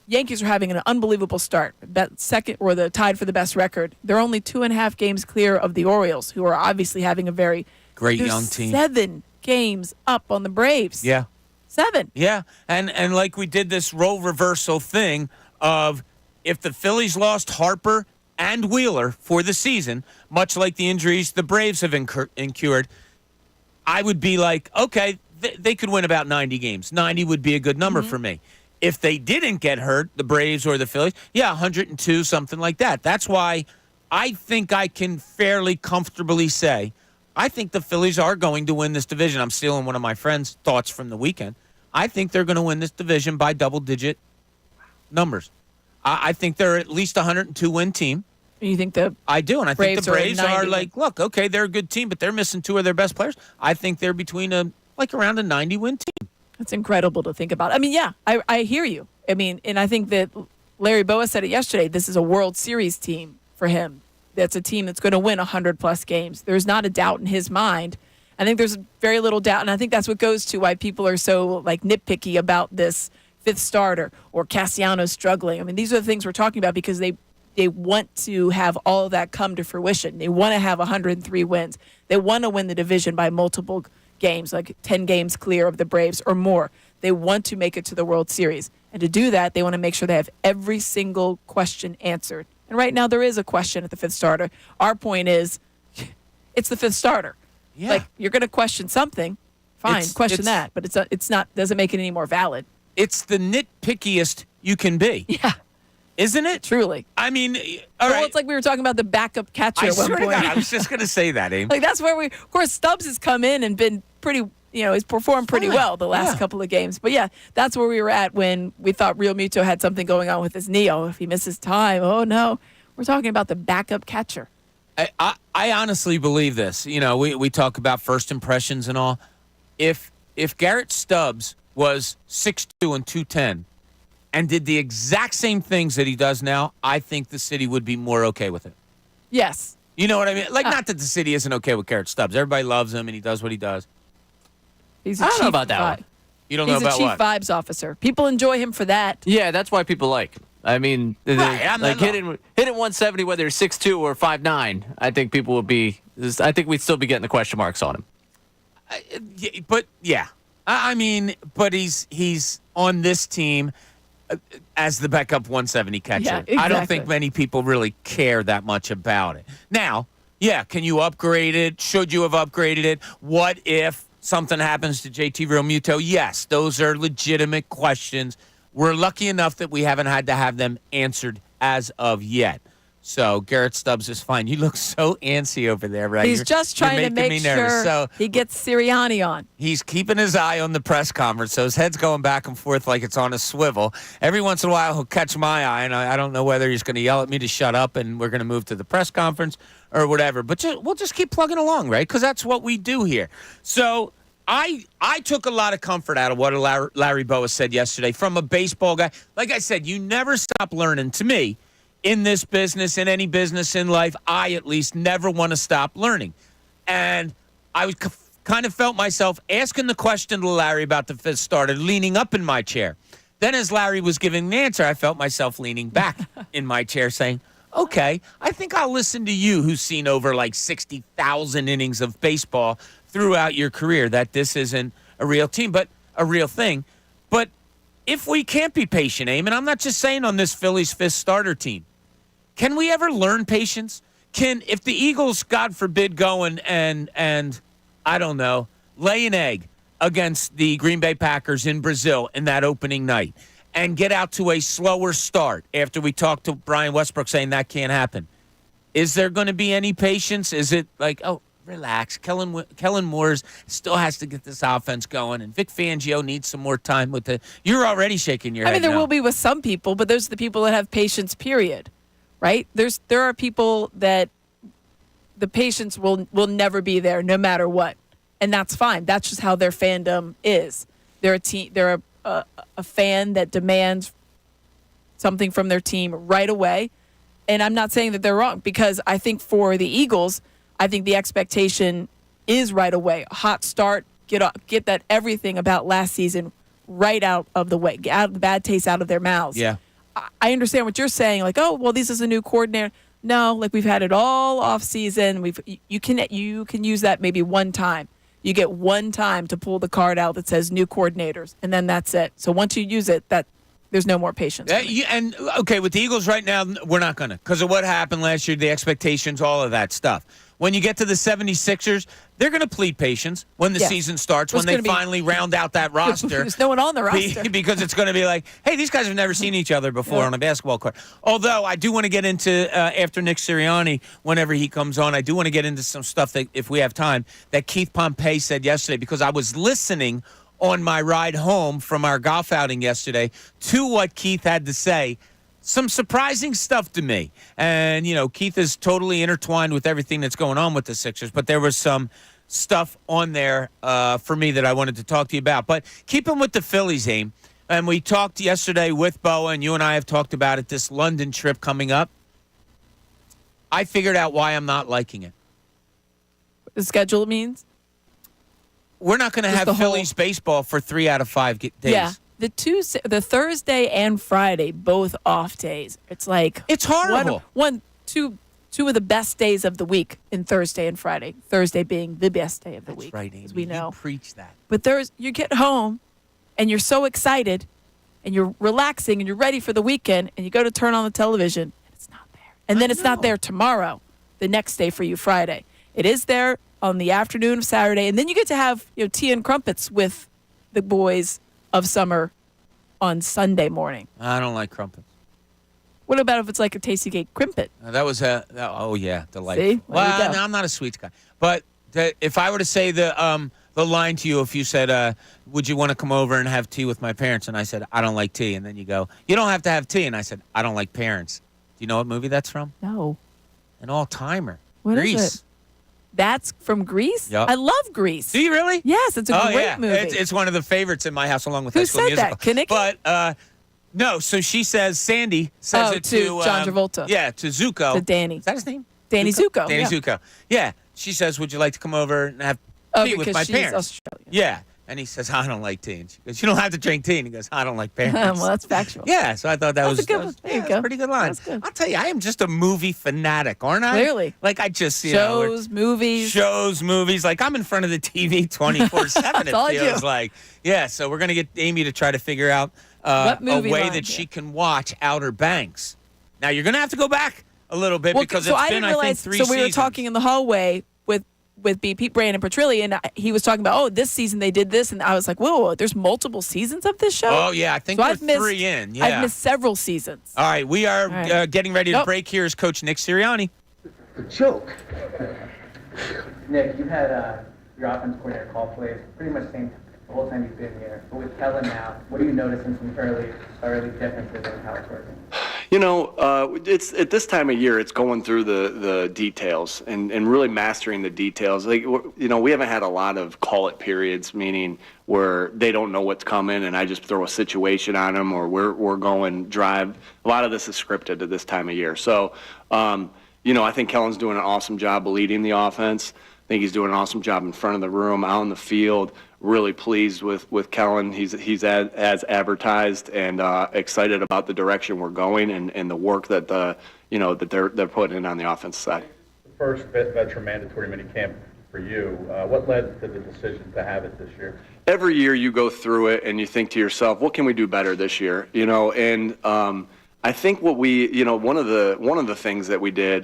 S2: Yankees are having an unbelievable start. Second, or the tied for the best record. They're only 2.5 games clear of the Orioles, who are obviously having a very
S1: great young team.
S2: 7 games up on the Braves.
S1: Yeah.
S2: 7.
S1: Yeah, and like we did this role reversal thing of if the Phillies lost Harper and Wheeler for the season, much like the injuries the Braves have incurred, I would be like, okay, they could win about 90 games. 90 would be a good number for me. If they didn't get hurt, the Braves or the Phillies, 102, something like that. That's why I think I can fairly comfortably say I think the Phillies are going to win this division. I'm stealing one of my friend's thoughts from the weekend. I think they're going to win this division by double-digit numbers. I think they're at least a 102-win team.
S2: You think
S1: I do, and I think the Braves are
S2: like,
S1: look, okay, they're a good team, but they're missing 2 of their best players. I think they're between around a 90-win team.
S2: That's incredible to think about. I mean, I hear you. I mean, and I think that Larry Bowa said it yesterday. This is a World Series team for him. That's a team that's going to win 100-plus games. There's not a doubt in his mind. I think there's very little doubt, and I think that's what goes to why people are so nitpicky about this 5th starter or Castellanos struggling. I mean, these are the things we're talking about because they want to have all of that come to fruition. They want to have 103 wins. They want to win the division by multiple games, like 10 games clear of the Braves or more. They want to make it to the World Series. And to do that, they want to make sure they have every single question answered. And right now there is a question at the fifth starter. Our point is it's the fifth starter.
S1: Yeah.
S2: Like, you're going to question something. Fine, question that. But it's not doesn't make it any more valid.
S1: It's the nitpickiest you can be.
S2: Yeah.
S1: Isn't it?
S2: Truly.
S1: I mean,
S2: Well, it's like we were talking about the backup catcher at one
S1: swear to
S2: point.
S1: God, I was just going to say that, Aim.
S2: Like, that's where of course, Stubbs has come in and been pretty, he's performed pretty well the last couple of games. But yeah, that's where we were at when we thought Real Muto had something going on with his knee. Oh, if he misses time, oh no. We're talking about the backup catcher.
S1: I honestly believe this. We talk about first impressions and all. If Garrett Stubbs was 6'2" and 210 and did the exact same things that he does now, I think the city would be more okay with it.
S2: Yes.
S1: You know what I mean? Like, not that the city isn't okay with Garrett Stubbs. Everybody loves him, and he does what he does.
S2: I
S4: don't know about that one.
S1: You don't know about
S2: He's a
S1: what?
S2: chief vibes officer. People enjoy him for that.
S4: Yeah, that's why people like him. I mean, hitting 170, whether it's 6'2" or 5'9", I think people would be. I think we'd still be getting the question marks on him.
S1: But yeah, I mean, but he's on this team as the backup 170 catcher.
S2: Yeah, exactly.
S1: I don't think many people really care that much about it. Now, yeah, can you upgrade it? Should you have upgraded it? What if something happens to JT Realmuto? Yes, those are legitimate questions. We're lucky enough that we haven't had to have them answered as of yet. So Garrett Stubbs is fine. You look so antsy over there, right?
S2: He's just trying to make sure he gets Sirianni on.
S1: He's keeping his eye on the press conference, so his head's going back and forth like it's on a swivel. Every once in a while, he'll catch my eye, and I don't know whether he's going to yell at me to shut up and we're going to move to the press conference or whatever. But we'll just keep plugging along, right? Because that's what we do here. So I took a lot of comfort out of what Larry Bowa said yesterday from a baseball guy. Like I said, you never stop learning. To me, in this business, in any business in life, I at least never want to stop learning. And I was kind of felt myself asking the question to Larry about the fifth starter, leaning up in my chair. Then as Larry was giving the answer, I felt myself leaning back in my chair saying, okay, I think I'll listen to you, who's seen over like 60,000 innings of baseball throughout your career, that this isn't a real team, but a real thing. But if we can't be patient, Eamon, I'm not just saying on this Phillies fifth starter team, can we ever learn patience? If the Eagles, God forbid, go and I don't know, lay an egg against the Green Bay Packers in Brazil in that opening night and get out to a slower start after we talked to Brian Westbrook saying that can't happen, is there going to be any patience? Is it like, oh, relax, Kellen Moore still has to get this offense going, and Vic Fangio needs some more time with it? You're already shaking your head.
S2: I mean, there
S1: no.
S2: will be with some people, but those are the people that have patience, period. Right? There are people that the patience will never be there no matter what. And that's fine. That's just how their fandom is. They're a team. They're a fan that demands something from their team right away. And I'm not saying that they're wrong, because I think for the Eagles, I think the expectation is right away. A hot start, get that everything about last season right out of the way. Get out the bad taste out of their mouths.
S1: Yeah.
S2: I understand what you're saying. Like, oh, well, this is a new coordinator. No, like, we've had it all off season. You can use that maybe one time. You get one time to pull the card out that says new coordinators, and then that's it. So once you use it, there's no more patience.
S1: And okay, with the Eagles right now, we're not gonna, because of what happened last year, the expectations, all of that stuff. When you get to the 76ers, they're going to plead patience when the season starts, when they finally round out that roster.
S2: There's no one on the roster.
S1: Because it's going to be like, hey, these guys have never seen each other before on a basketball court. Although I do want to get into, after Nick Sirianni, whenever he comes on, I do want to get into some stuff that, if we have time, that Keith Pompey said yesterday, because I was listening on my ride home from our golf outing yesterday to what Keith had to say. Some surprising stuff to me. And, Keith is totally intertwined with everything that's going on with the Sixers, but there was some stuff on there for me that I wanted to talk to you about. But keep him with the Phillies, Aim. And we talked yesterday with Bowa, and you and I have talked about it, this London trip coming up. I figured out why I'm not liking it.
S2: The schedule means?
S1: We're not going to have Phillies baseball for 3 out of 5 days.
S2: Yeah. The Thursday and Friday, both off days. It's like,
S1: it's horrible.
S2: 2 two of the best days of the week in Thursday and Friday. Thursday being the best day of the week,
S1: right, Amy.
S2: as we know.
S1: You preach that.
S2: But you get home, and you're so excited, and you're relaxing, and you're ready for the weekend, and you go to turn on the television, and it's not there. And then it's not there tomorrow, the next day for you, Friday. It is there on the afternoon of Saturday, and then you get to have tea and crumpets with the boys of summer on Sunday morning.
S1: I don't like crumpets.
S2: What about if it's like a Tasty Cake crimpet?
S1: That was oh yeah, delightful.
S2: See?
S1: Well, no, I'm not a sweets guy. But if I were to say the line to you, if you said, would you want to come over and have tea with my parents? And I said, I don't like tea. And then you go, you don't have to have tea. And I said, I don't like parents. Do you know what movie that's from?
S2: No.
S1: An all-timer.
S2: What
S1: Grease.
S2: is it? That's from Grease?
S1: Yep.
S2: I love Grease.
S1: Do you really?
S2: Yes, it's a great movie.
S1: It's one of the favorites in my house, along with
S2: Who
S1: High School
S2: said
S1: Musical.
S2: that? Kinnick?
S1: But no. So she says, Sandy says it
S2: to John Travolta.
S1: Yeah, to Zuko.
S2: To Danny.
S1: Is that his name?
S2: Danny Zuko.
S1: Danny
S2: yeah.
S1: Zuko. Yeah. She says, would you like to come over and have tea with
S2: because
S1: my
S2: she's
S1: parents?
S2: Australian.
S1: Yeah. And he says, I don't like tea. And she goes, you don't have to drink tea. And he goes, I don't like parents.
S2: Well, that's factual.
S1: Yeah, so I thought that
S2: That's
S1: was
S2: a good one.
S1: that was-
S2: There you
S1: yeah,
S2: go.
S1: a pretty good line.
S2: That's good.
S1: I'll tell you, I am just a movie fanatic, aren't I?
S2: Clearly.
S1: Like I just
S2: Shows, movies.
S1: shows, movies. Like I'm in front of the TV 24/7. It
S2: all I
S1: feels
S2: do.
S1: like. Yeah, so we're gonna get Amy to try to figure out
S2: What
S1: a
S2: movie
S1: way
S2: line,
S1: that
S2: yeah.
S1: she can watch Outer Banks. Now you're gonna have to go back a little bit
S2: Well,
S1: because
S2: so
S1: it's
S2: I
S1: been
S2: didn't realize.
S1: I think 3
S2: So we were
S1: seasons.
S2: talking in the hallway with BP Brandon Petrilli, and he was talking about, this season they did this, and I was like, whoa, there's multiple seasons of this show?
S1: Oh yeah, I think
S2: So
S1: we're
S2: I've missed
S1: 3 in. Yeah.
S2: I've missed several seasons.
S1: All right, we are
S2: All right.
S1: getting ready to
S2: Nope.
S1: break. Here is Coach Nick Sirianni.
S10: The joke. Nick, you've had your offense coordinator call plays pretty much the whole time you've been here. But with Kellen now, what are you noticing some early differences in how it's working?
S11: You know, it's at this time of year, it's going through the details and really mastering the details. Like, we haven't had a lot of call it periods, meaning where they don't know what's coming and I just throw a situation on them, or we're going drive. A lot of this is scripted at this time of year. So, I think Kellen's doing an awesome job of leading the offense. I think he's doing an awesome job in front of the room, out in the field. Really pleased with Kellen. He's as advertised and excited about the direction we're going and the work that they're putting in on the offense side.
S12: The first veteran mandatory minicamp for you. What led to the decision to have it this year?
S11: Every year you go through it and you think to yourself, what can we do better this year? I think what one of the things that we did,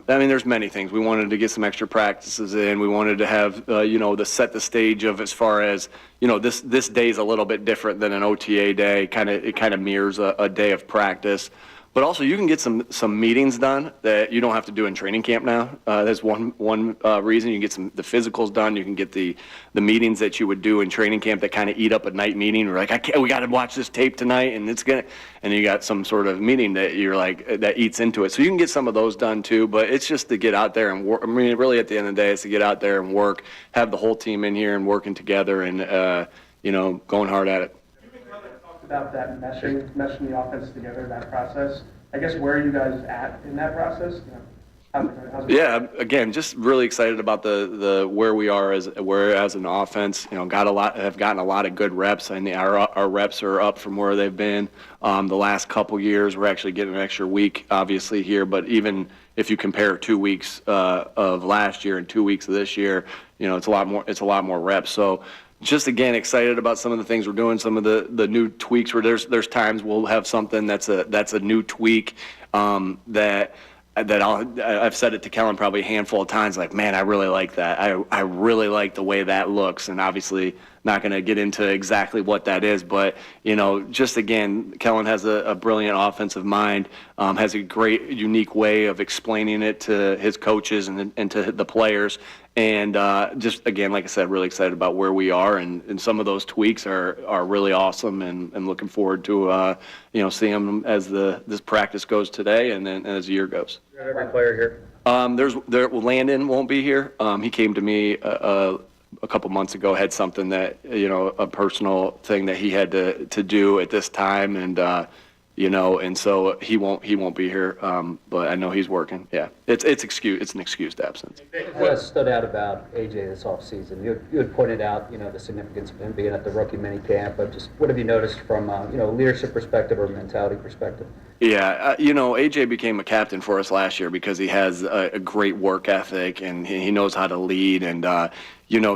S11: there's many things. We wanted to get some extra practices in. We wanted to have, to set the stage of as far as, this day is a little bit different than an OTA day. It kind of mirrors a day of practice. But also, you can get some meetings done that you don't have to do in training camp now. That's one reason. You can get the physicals done. You can get the meetings that you would do in training camp that kind of eat up a night meeting. We're like, we got to watch this tape tonight, and and you got some sort of meeting that you're like that eats into it. So you can get some of those done too. But it's just to get out there and work. I mean, really, at the end of the day, it's to get out there and work, have the whole team in here and working together, and going hard at it.
S10: About that meshing the offense together, that process. I guess where are you guys at in that process? How's it
S11: Yeah, again, just really excited about the where we are as an offense. Have gotten a lot of good reps, and our reps are up from where they've been the last couple years. We're actually getting an extra week, obviously here, but even if you compare 2 weeks of last year and 2 weeks of this year, it's a lot more reps. So. Just again excited about some of the things we're doing, some of the new tweaks where there's times we'll have something that's a new tweak that I've said it to Kellen probably a handful of times, like, man, I really like that. I really like the way that looks, and obviously not going to get into exactly what that is, but just again, Kellen has a brilliant offensive mind, has a great unique way of explaining it to his coaches and to the players. And just, again, like I said, really excited about where we are. And some of those tweaks are really awesome and looking forward to, seeing them as this practice goes today and then as the year goes.
S12: Every player here.
S11: Landon won't be here. He came to me a couple months ago, had something that, a personal thing that he had to do at this time. And so he won't be here, but I know he's working. Yeah, it's an excused absence.
S10: What stood out about AJ this offseason? You had pointed out, the significance of him being at the rookie minicamp, but just what have you noticed from, a leadership perspective or mentality perspective?
S11: Yeah, AJ became a captain for us last year because he has a great work ethic and he knows how to lead, and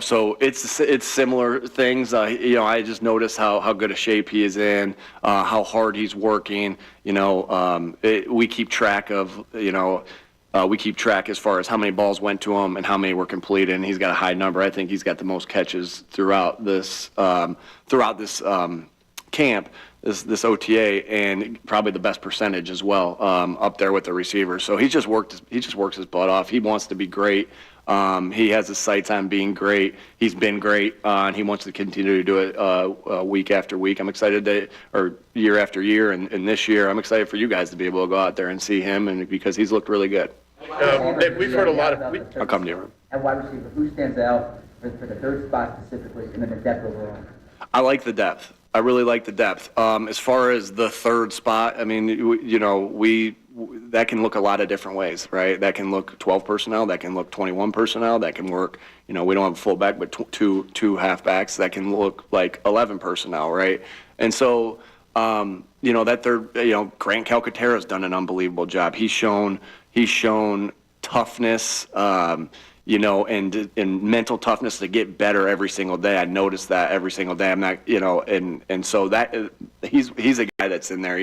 S11: so it's similar things. I just noticed how good a shape he is in, how hard he's working. We keep track of we keep track as far as how many balls went to him and how many were completed, and he's got a high number. I think he's got the most catches throughout this camp. This OTA, and probably the best percentage as well, up there with the receivers. So he just works his butt off. He wants to be great. He has his sights on being great. He's been great, and he wants to continue to do it week after week. I'm excited or year after year, and this year I'm excited for you guys to be able to go out there and see him, and because he's looked really good.
S12: Nick, we've heard a lot of.
S11: I'll come to you.
S10: At wide receiver, who stands out for the third spot specifically, and then the depth overall?
S11: I like the depth. I really like the depth. As far as the third spot, I mean, that can look a lot of different ways, right? That can look 12 personnel. That can look 21 personnel. That can work, we don't have a fullback, but two halfbacks. That can look like 11 personnel, right? And so, that third, Grant Calcaterra's done an unbelievable job. He's shown toughness, and mental toughness to get better every single day. I notice that every single day. I'm not, and so that he's a guy that's in there.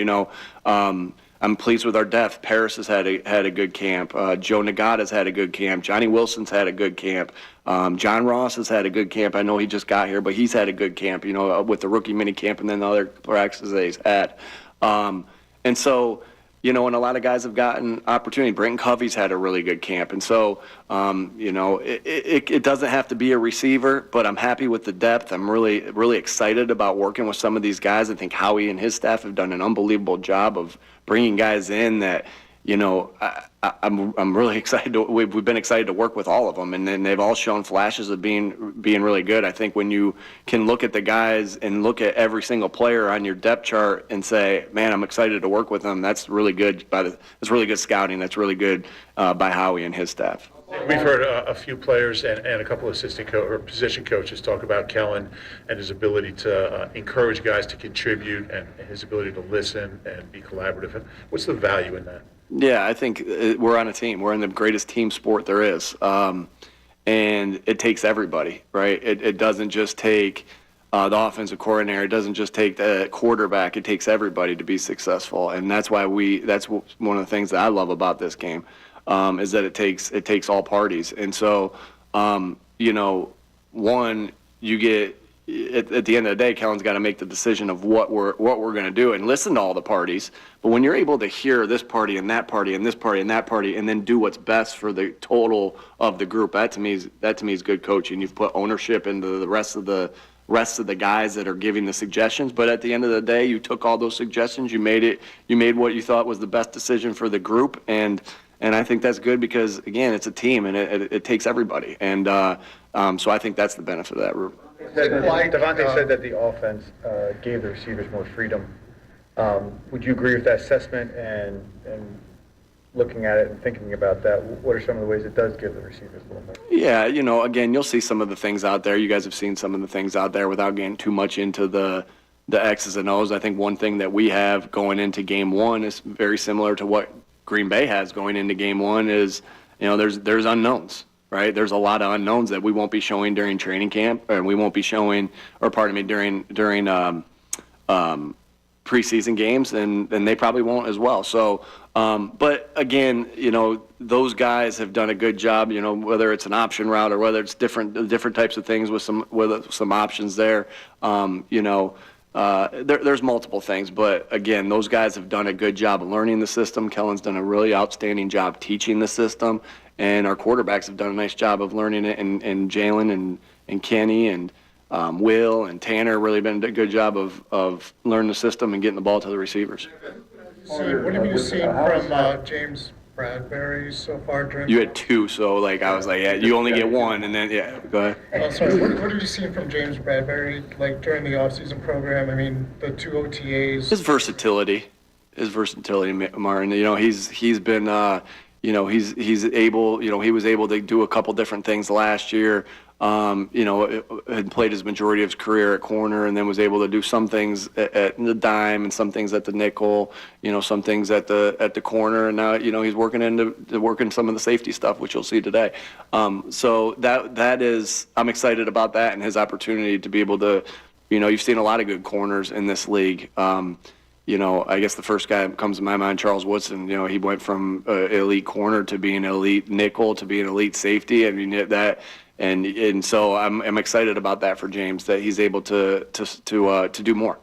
S11: I'm pleased with our depth. Paris has had a good camp. Joe Nagata's had a good camp. Johnny Wilson's had a good camp. John Ross has had a good camp. I know he just got here, but he's had a good camp. With the rookie mini camp and then the other practices that he's had. And so. And a lot of guys have gotten opportunity. Brenton Covey's had a really good camp. And so, it doesn't have to be a receiver, but I'm happy with the depth. I'm really, really excited about working with some of these guys. I think Howie and his staff have done an unbelievable job of bringing guys in that, I'm really excited. We've been excited to work with all of them, and then they've all shown flashes of being really good. I think when you can look at the guys and look at every single player on your depth chart and say, "Man, I'm excited to work with them," that's really good. That's really good scouting. That's really good by Howie and his staff.
S12: We've heard a few players and a couple of position coaches talk about Kellen and his ability to encourage guys to contribute and his ability to listen and be collaborative. And what's the value in that?
S11: Yeah, I think we're on a team. We're in the greatest team sport there is. And it takes everybody, right? It doesn't just take the offensive coordinator. It doesn't just take the quarterback. It takes everybody to be successful. And that's why that's one of the things that I love about this game, is that it takes all parties. And so, you get, at the end of the day, Kellen's got to make the decision of what we're going to do and listen to all the parties. But when you're able to hear this party and that party and this party and that party, and then do what's best for the total of the group, that to me is good coaching. You've put ownership into the rest of the guys that are giving the suggestions. But at the end of the day, you took all those suggestions, you made what you thought was the best decision for the group, and I think that's good because, again, it's a team and it takes everybody. And so I think that's the benefit of that group.
S12: Devontae said that the offense gave the receivers more freedom. Would you agree with that assessment? And looking at it and thinking about that, what are some of the ways it does give the receivers a little more? Yeah,
S11: again, you'll see some of the things out there. You guys have seen some of the things out there without getting too much into the X's and O's. I think one thing that we have going into game one is very similar to what Green Bay has going into game one is, there's unknowns. Right, there's a lot of unknowns that we won't be showing during training camp, and we won't be showing, during preseason games, and they probably won't as well. So, but again, those guys have done a good job. Whether it's an option route or whether it's different types of things with some options there. There's multiple things, but again, those guys have done a good job of learning the system. Kellen's done a really outstanding job teaching the system. And our quarterbacks have done a nice job of learning it, and Jalen and Kenny and Will and Tanner really been a good job of learning the system and getting the ball to the receivers.
S13: What have you seen from James Bradbury so far during?
S11: You had two, so I was like, yeah, you only get one, and then go ahead.
S13: Oh, sorry. What have you seen from James Bradbury during the offseason program? I mean, the two OTAs.
S11: His versatility, Martin. He's been. he's able, he was able to do a couple different things last year. Had played his majority of his career at corner, and then was able to do some things at the dime and some things at the nickel, some things at the corner, and now he's working some of the safety stuff, which you'll see today. So that is, I'm excited about that and his opportunity to be able to, you've seen a lot of good corners in this league. I guess the first guy that comes to my mind, Charles Woodson. He went from elite corner to being an elite nickel to being an elite safety. I mean that. And so I'm excited about that for James, that he's able to do more.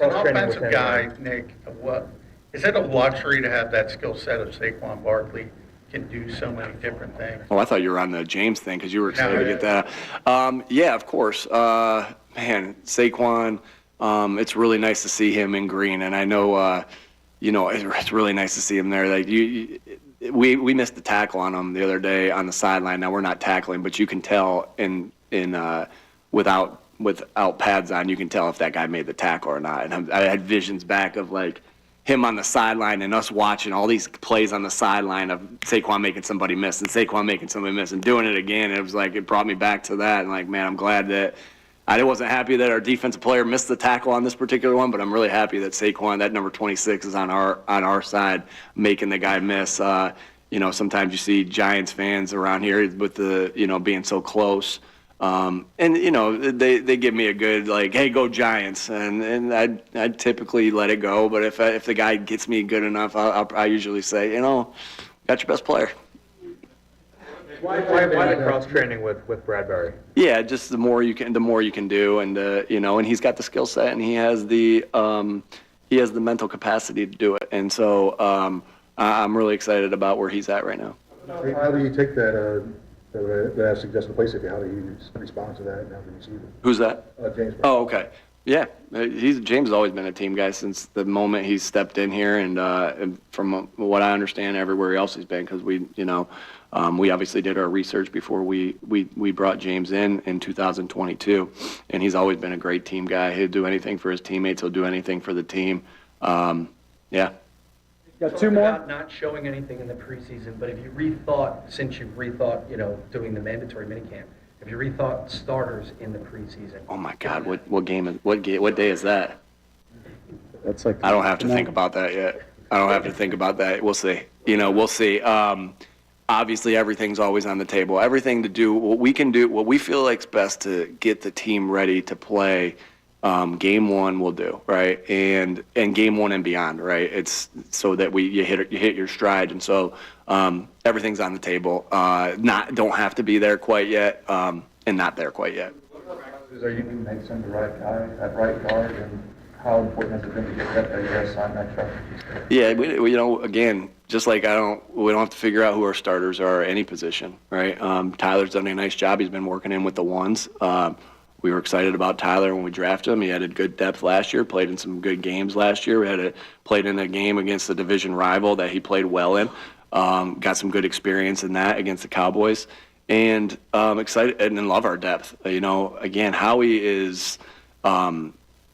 S14: An offensive guy, Nick, what is it a luxury to have that skill set of Saquon Barkley? Can do so many different things.
S11: Oh, I thought you were on the James thing because you were excited to get that. Yeah, of course. Man, Saquon. It's really nice to see him in green, and I know, it's really nice to see him there. Like we missed the tackle on him the other day on the sideline. Now we're not tackling, but you can tell without pads on, you can tell if that guy made the tackle or not. And I had visions back of like him on the sideline and us watching all these plays on the sideline of Saquon making somebody miss and Saquon making somebody miss and doing it again. And it was like it brought me back to that. And like, man, I'm glad that. I wasn't happy that our defensive player missed the tackle on this particular one, but I'm really happy that Saquon, that number 26, is on our side, making the guy miss. Sometimes you see Giants fans around here with the being so close, and they give me a good like, hey, go Giants, and I'd typically let it go, but if the guy gets me good enough, I usually say, got your best player.
S12: Why the cross training with Bradbury?
S11: Yeah, just the more you can do, and and he's got the skill set, and he has the mental capacity to do it, and so I'm really excited about where he's at right now.
S15: How do you take that suggested play safety? How do you respond to that and how do you receive it?
S11: Who's that?
S15: James.
S11: Oh, okay. Yeah, James has always been a team guy since the moment he stepped in here, and from what I understand, everywhere else he's been, because we obviously did our research before we brought James in 2022, and he's always been a great team guy. He'll do anything for his teammates. He'll do anything for the team. Yeah.
S16: Got two more. About not showing anything in the preseason, but have you since you've rethought, doing the mandatory minicamp, have you rethought starters in the preseason?
S11: Oh my God, what day is that?
S15: That's like.
S11: I don't have to think about that yet. We'll see. We'll see. Obviously, everything's always on the table. Everything to do, what we feel like's best to get the team ready to play. Game one we'll do, right, and game one and beyond, right. It's so that you hit your stride, and so everything's on the table. Don't have to be there quite yet, and not there quite yet.
S12: Are you going to make some the right guy at right guard, and how important has it been to get that guy signed that truck?
S11: Yeah, we again, just like we don't have to figure out who our starters are at any position, right? Tyler's done a nice job. He's been working in with the ones. We were excited about Tyler when we drafted him. He had a good depth last year, played in some good games last year. We played in a game against a division rival that he played well in. Got some good experience in that against the Cowboys. And excited and love our depth. Again, Howie is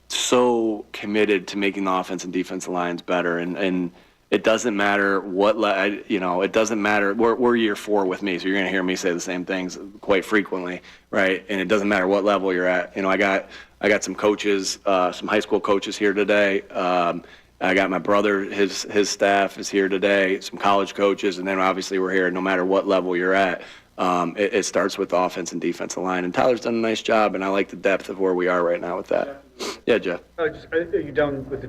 S11: so committed to making the offense and defensive lines better. And it doesn't matter it doesn't matter. We're year 4 with me, so you're going to hear me say the same things quite frequently, right? And it doesn't matter what level you're at. I got some coaches, some high school coaches here today. I got my brother, his staff is here today, some college coaches, and then obviously we're here no matter what level you're at. It starts with the offense and defensive line, and Tyler's done a nice job, and I like the depth of where we are right now with that. Yeah, Jeff.
S12: Are you done with the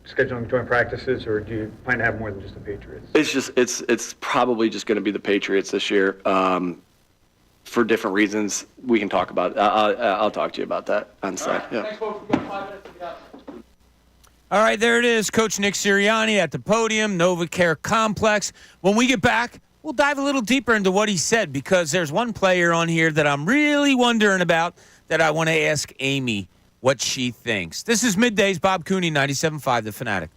S12: scheduling joint practices, or do you plan to have more than just the Patriots?
S11: It's probably just going to be the Patriots this year, for different reasons. We can talk about it. I'll talk to you about that on site. Yeah.
S16: Thanks, folks. We've got 5 minutes to go.
S1: All right, there it is. Coach Nick Sirianni at the podium, NovaCare Complex. When we get back, we'll dive a little deeper into what he said, because there's one player on here that I'm really wondering about that I want to ask Amy what she thinks. This is Middays, Bob Cooney, 97.5 The Fanatic.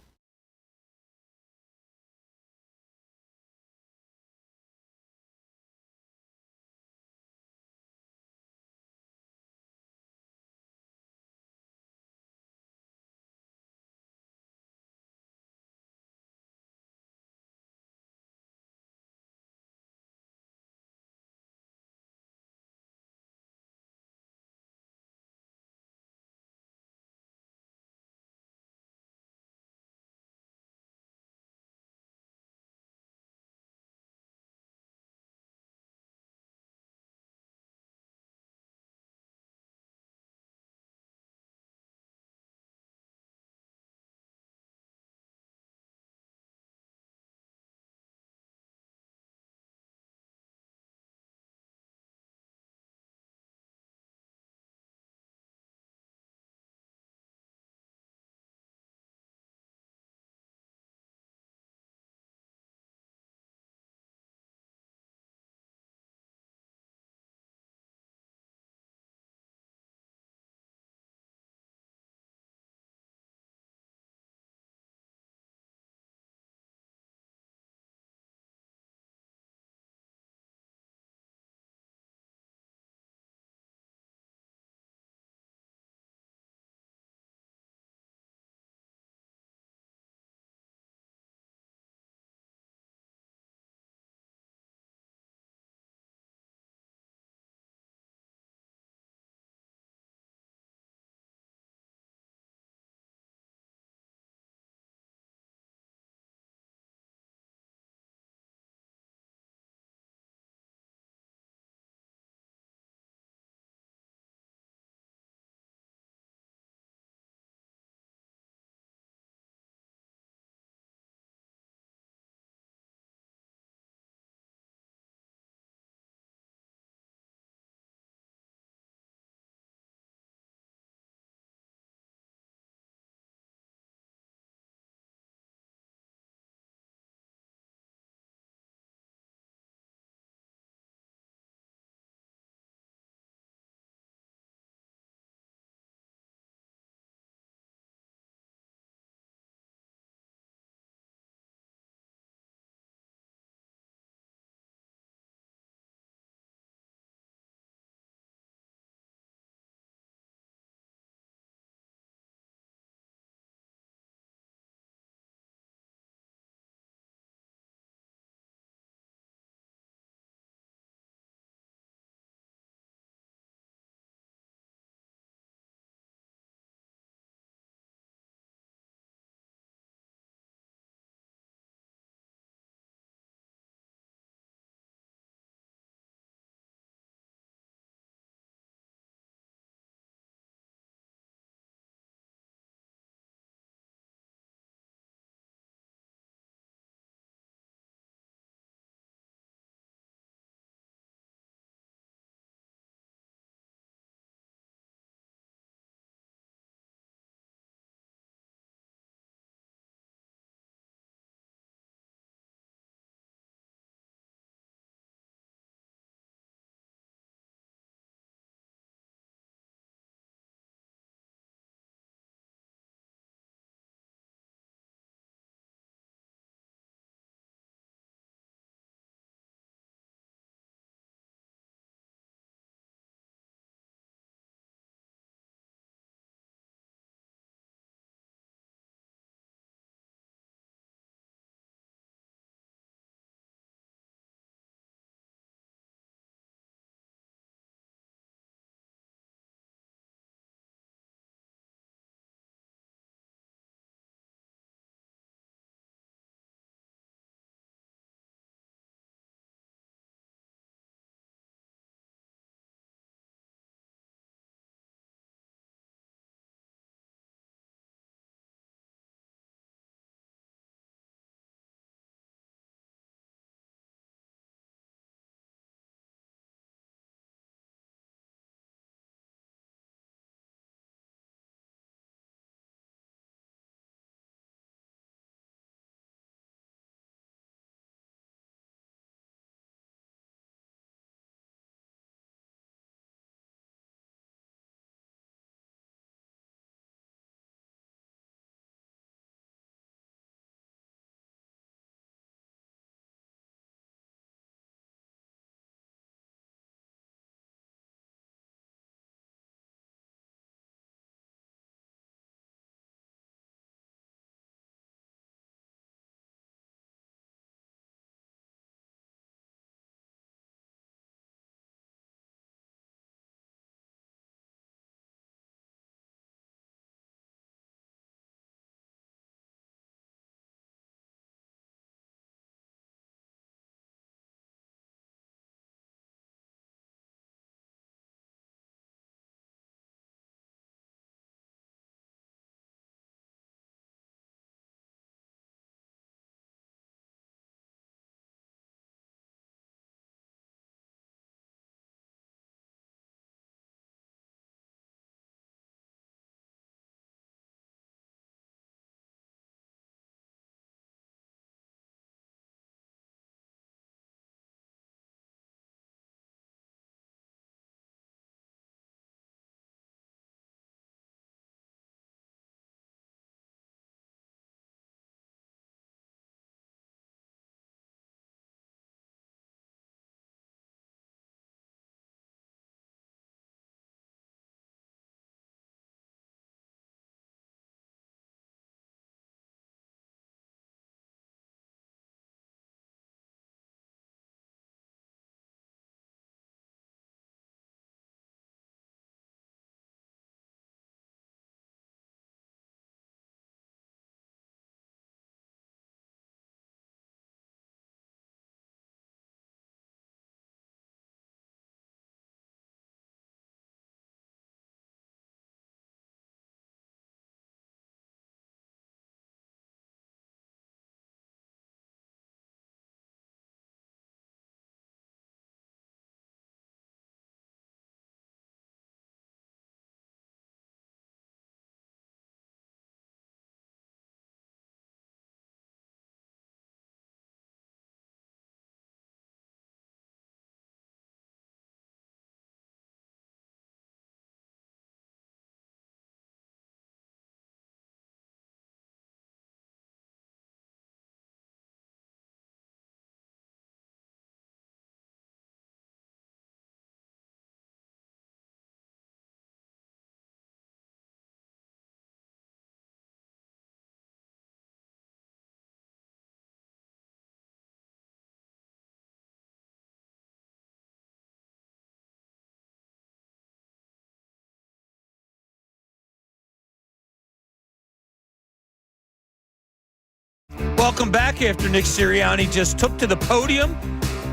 S1: Welcome back after Nick Sirianni just took to the podium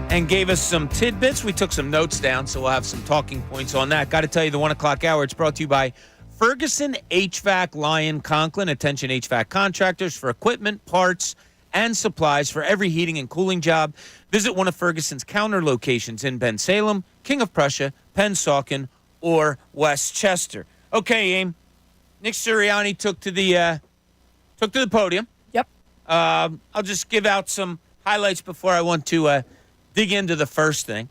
S1: and gave us some tidbits. We took some notes down, so we'll have some talking points on that. Got to tell you, the 1 o'clock hour, it's brought to you by Ferguson HVAC Lyon Conklin. Attention HVAC contractors for equipment, parts, and supplies for every heating and cooling job. Visit one of Ferguson's counter locations in Bensalem, King of Prussia, Pennsauken, or Westchester. Okay, Aim. Nick Sirianni took to the podium.
S2: Yep.
S1: I'll just give out some highlights before I want to dig into the first thing.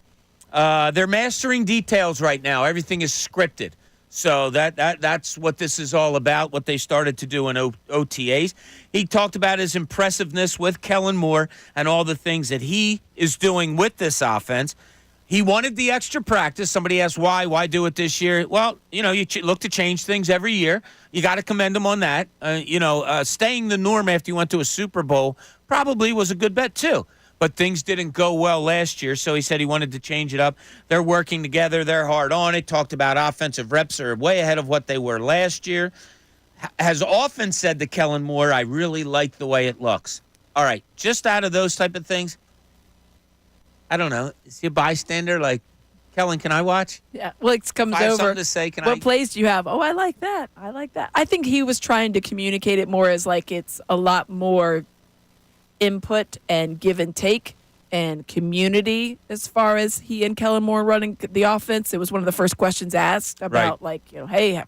S1: They're mastering details right now. Everything is scripted. So that's what this is all about, what they started to do in OTAs. He talked about his impressiveness with Kellen Moore and all the things that he is doing with this offense. He wanted the extra practice. Somebody asked why. Why do it this year? Well, you look to change things every year. You got to commend him on that. Staying the norm after you went to a Super Bowl probably was a good bet too. But things didn't go well last year, so he said he wanted to change it up. They're working together. They're hard on it. Talked about offensive reps are way ahead of what they were last year. Has often said to Kellen Moore, I really like the way it looks. All right, just out of those type of things, I don't know. Is he a bystander? Like, Kellen, can I watch?
S2: Yeah, well, it comes
S1: if I have
S2: over.
S1: Something to say,
S2: what plays do you have? Oh, I like that. I like that. I think he was trying to communicate it more as like it's a lot more input and give and take and community as far as he and Kellen Moore running the offense. It was one of the first questions asked about hey,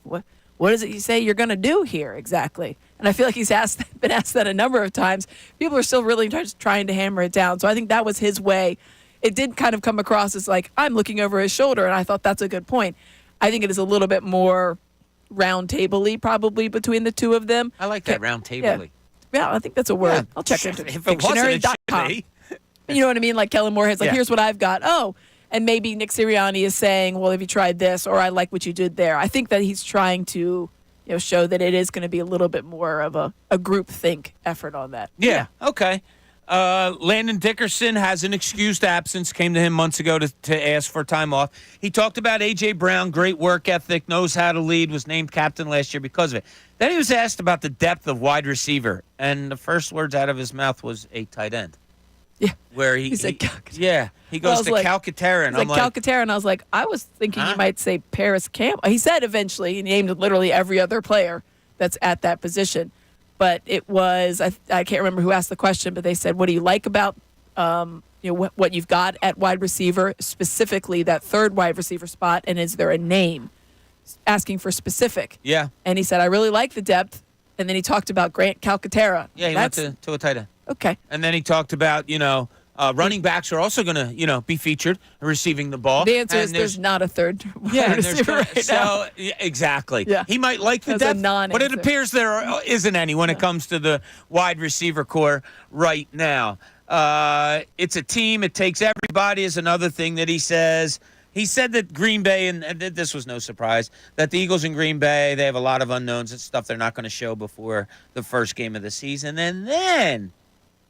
S2: what is it you say you're going to do here exactly? And I feel like he's been asked that a number of times. People are still really just trying to hammer it down. So I think that was his way. It did kind of come across as like, I'm looking over his shoulder, and I thought that's a good point. I think it is a little bit more round table-y probably between the two of them.
S1: I like that, round table-y.
S2: Yeah, I think that's a word.
S1: Yeah,
S2: I'll check it.
S1: If it wasn't, it should
S2: Dictionary.com.
S1: be.
S2: You know what I mean? Like Kellen Moore has like,
S1: Yeah.
S2: here's what I've got. Oh, and maybe Nick Sirianni is saying, well, have you tried this? Or I like what you did there. I think that he's trying to show that it is going to be a little bit more of a group think effort on that.
S1: Yeah. Okay. Landon Dickerson has an excused absence, came to him months ago to ask for time off. He talked about A.J. Brown, great work ethic, knows how to lead, was named captain last year because of it. Then he was asked about the depth of wide receiver, and the first words out of his mouth was a tight end.
S2: Yeah.
S1: Where he
S2: said Calcaterra.
S1: Yeah. He goes to Calcaterra, and I'm like,
S2: Calcaterra, and I was like, I was thinking you might say Paris Campbell. He said eventually, he named literally every other player that's at that position. But it was, I can't remember who asked the question, but they said, what do you like about what you've got at wide receiver, specifically that third wide receiver spot, and is there a name? Asking for specific.
S1: Yeah.
S2: And he said, I really like the depth. And then he talked about Grant Calcaterra.
S1: Yeah, he went to a tight end.
S2: Okay.
S1: And then he talked about, running backs are also going to, be featured receiving the ball.
S2: The answer
S1: and
S2: is there's not a third wide
S1: Yeah,
S2: receiver right now.
S1: Exactly.
S2: Yeah.
S1: He might like the
S2: That's a
S1: depth,
S2: non-answer.
S1: but it appears there isn't any when it comes to the wide receiver core right now. It's a team. It takes everybody is another thing that he says. He said that Green Bay, and this was no surprise, that the Eagles in Green Bay, they have a lot of unknowns and stuff they're not going to show before the first game of the season. And then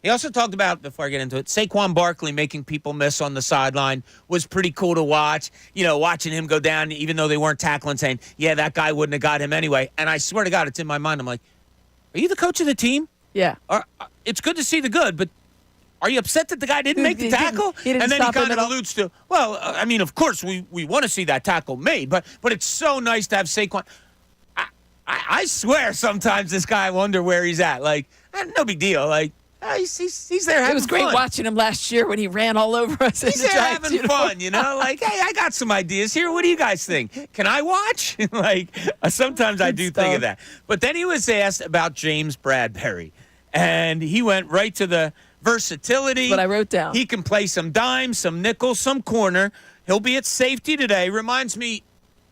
S1: he also talked about, before I get into it, Saquon Barkley making people miss on the sideline was pretty cool to watch. Watching him go down, even though they weren't tackling, saying, yeah, that guy wouldn't have got him anyway. And I swear to God, it's in my mind. I'm like, are you the coach of the team?
S2: Yeah.
S1: It's good to see the good, but are you upset that the guy didn't make the tackle?
S2: He didn't
S1: and then he
S2: stop him
S1: kind of
S2: at all?
S1: alludes to, of course we want to see that tackle made, but it's so nice to have Saquon. I swear sometimes this guy, I wonder where he's at. Like, no big deal. Like, he's there having fun.
S2: It was great watching him last year when he ran all over us.
S1: He's there having fun, Like, hey, I got some ideas here. What do you guys think? Can I watch? Sometimes I do think of that. But then he was asked about James Bradberry, and he went right to the versatility.
S2: What I wrote down.
S1: He can play some dime, some nickel, some corner. He'll be at safety today. Reminds me,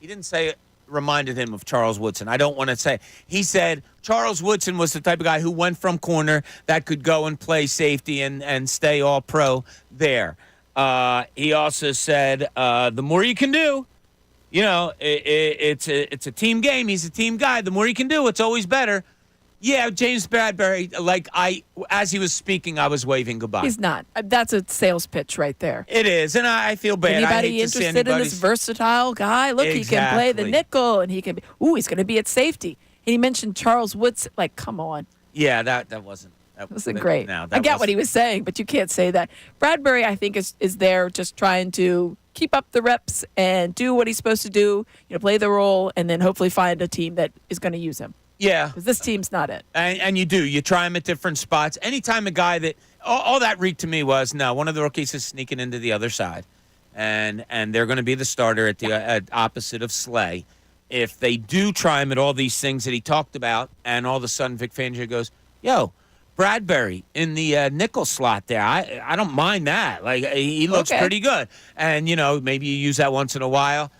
S1: he didn't say it. Reminded him of Charles Woodson. I don't want to say. He said Charles Woodson was the type of guy who went from corner that could go and play safety and stay all pro there. He also said the more you can do, it's a team game. He's a team guy. The more you can do, it's always better. Yeah, James Bradberry, as he was speaking, I was waving goodbye.
S2: He's not. That's a sales pitch right there.
S1: It is, and I feel bad.
S2: Anybody interested in this versatile guy? Look, he can play the nickel, and he's going to be at safety. And he mentioned Charles Woodson. Like, come on.
S1: Yeah, that wasn't.
S2: It wasn't great.
S1: No,
S2: I get what he was saying, but you can't say that. Bradbury, I think, is there just trying to keep up the reps and do what he's supposed to do, play the role, and then hopefully find a team that is going to use him.
S1: Yeah.
S2: Because this team's not it.
S1: And you do. You try him at different spots. Anytime a guy that all that reeked to me was, no, one of the rookies is sneaking into the other side. And they're going to be the starter at the at opposite of Slay. If they do try him at all these things that he talked about, and all of a sudden Vic Fangio goes, yo, Bradbury in the nickel slot there, I don't mind that. Like, he looks pretty good. And, maybe you use that once in a while.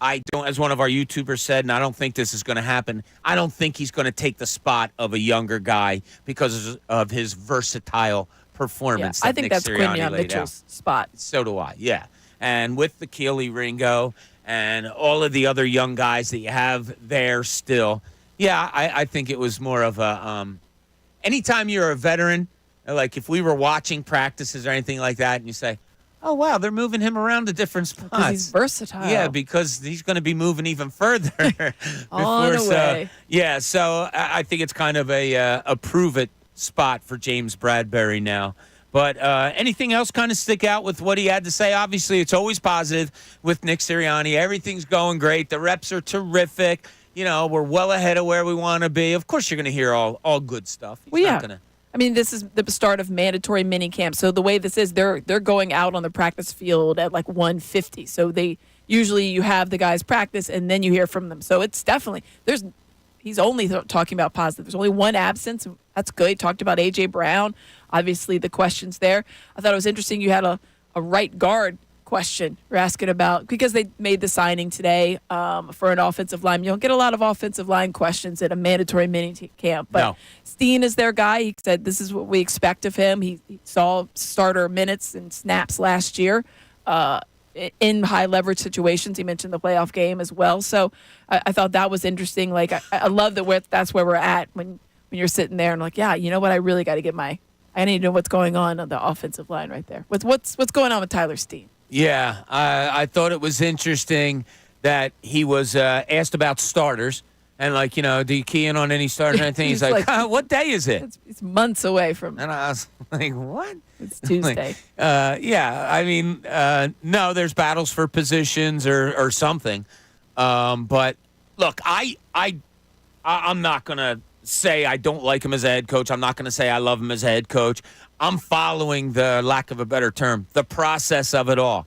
S1: I don't, as one of our YouTubers said, and I don't think this is going to happen, I don't think he's going to take the spot of a younger guy because of his versatile performance.
S2: Yeah, I think that's Quinion Mitchell's spot.
S1: So do I, yeah. And with the Keely Ringo and all of the other young guys that you have there still, yeah, I think it was more of a anytime you're a veteran, like if we were watching practices or anything like that, and you say, oh, wow, they're moving him around to different spots.
S2: Because he's versatile.
S1: Yeah, because he's going to be moving even further.
S2: On the way.
S1: Yeah, so I think it's kind of a prove-it spot for James Bradbury now. But anything else kind of stick out with what he had to say? Obviously, it's always positive with Nick Sirianni. Everything's going great. The reps are terrific. We're well ahead of where we want to be. Of course, you're going to hear all good stuff. He's not gonna...
S2: I mean, this is the start of mandatory mini camp. So the way this is, they're going out on the practice field at like 1:50. So usually you have the guys practice and then you hear from them. So it's definitely he's only talking about positive. There's only one absence. And that's good. He talked about A.J. Brown. Obviously, the questions there. I thought it was interesting. You had a right guard question you're asking about because they made the signing today for an offensive line. You don't get a lot of offensive line questions at a mandatory mini camp. But
S1: no.
S2: Steen is their guy. He said this is what we expect of him. He saw starter minutes and snaps last year in high leverage situations. He mentioned the playoff game as well. So I thought that was interesting. Like I love that's where we're at when you're sitting there and like, yeah, you know what? I really got to get I need to know what's going on the offensive line right there. What's going on with Tyler Steen?
S1: Yeah, I thought it was interesting that he was asked about starters. And, do you key in on any starters or anything? He's like, what day is it?
S2: It's months away from.
S1: And I was like, what?
S2: It's Tuesday.
S1: Yeah, I mean, no, there's battles for positions or something. But, look, I'm not going to say I don't like him as a head coach. I'm not going to say I love him as a head coach. I'm following the lack of a better term, the process of it all.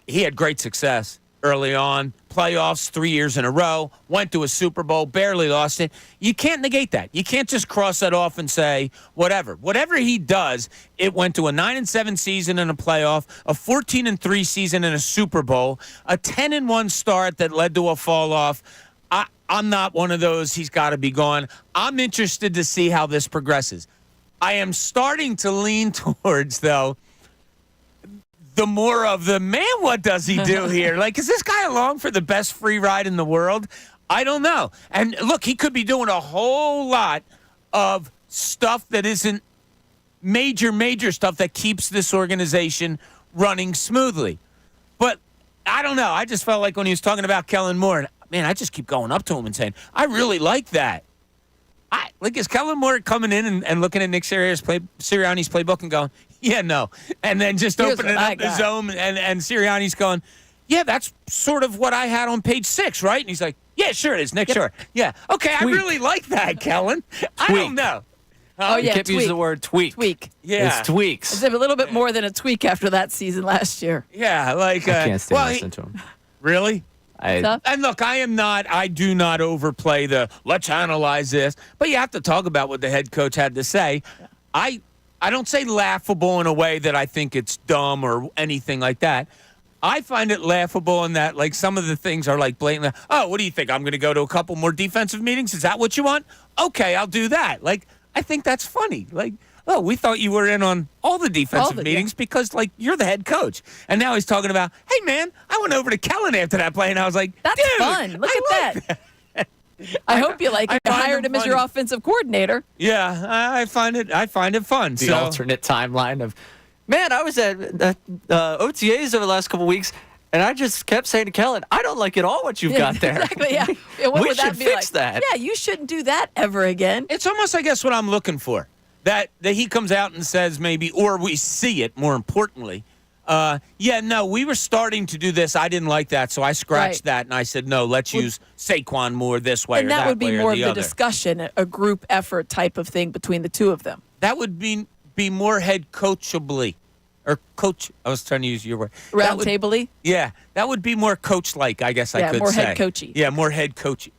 S1: He had great success early on, playoffs 3 years in a row, went to a Super Bowl, barely lost it. You can't negate that. You can't just cross that off and say whatever. Whatever he does, it went to a 9-7 season in a playoff, a 14-3 season in a Super Bowl, a 10-1 start that led to a fall off. I'm not one of those, he's got to be gone. I'm interested to see how this progresses. I am starting to lean towards, though, the more of the, man, what does he do here? Like, is this guy along for the best free ride in the world? I don't know. And, look, he could be doing a whole lot of stuff that isn't major stuff that keeps this organization running smoothly. But I don't know. I just felt like when he was talking about Kellen Moore, man, I just keep going up to him and saying, I really like that. Is Kellen Moore coming in and looking at Nick Sirianni's playbook and going, yeah, no. And then just opening up the zone and Sirianni's going, yeah, that's sort of what I had on page 6, right? And he's like, yeah, sure it is, Nick, sure. Yeah. Okay, I really like that, Kellen. I don't know.
S4: You kept using the word tweak.
S2: Tweak.
S1: Yeah.
S4: It's tweaks.
S2: It's a little bit more than a tweak after that season last year.
S1: Yeah,
S4: I can't stand listening to him.
S1: Really? And look, I do not overplay let's analyze this, but you have to talk about what the head coach had to say. Yeah. I don't say laughable in a way that I think it's dumb or anything like that. I find it laughable in that, like, some of the things are like blatantly, oh, what do you think? I'm going to go to a couple more defensive meetings? Is that what you want? Okay, I'll do that. Like, I think that's funny. Like, oh, we thought you were in on all the defensive meetings because, like, you're the head coach. And now he's talking about, hey, man, I went over to Kellen after that play, and I was like,
S2: that's fun. Look at that. I hope you like it. I hired him as your offensive coordinator.
S1: Yeah, I find it fun.
S4: The alternate timeline of, man, I was at OTAs over the last couple of weeks, and I just kept saying to Kellen, I don't like at all what you've got there.
S2: Exactly, yeah.
S4: We should fix that.
S2: Yeah, you shouldn't do that ever again.
S1: It's almost, I guess, what I'm looking for. that he comes out and says maybe, or we see it more importantly. We were starting to do this. I didn't like that, so I scratched that and I said, no, let's use Saquon more this way or that way.
S2: And that would be more of the
S1: other.
S2: discussion, a group effort type of thing between the two of them.
S1: That would be more head coachably. Or coach, I was trying to use your word.
S2: Round table-y?
S1: Yeah, that would be more coach-like, I guess I could say.
S2: Yeah, more head coachy.
S1: Yeah, more head coachy.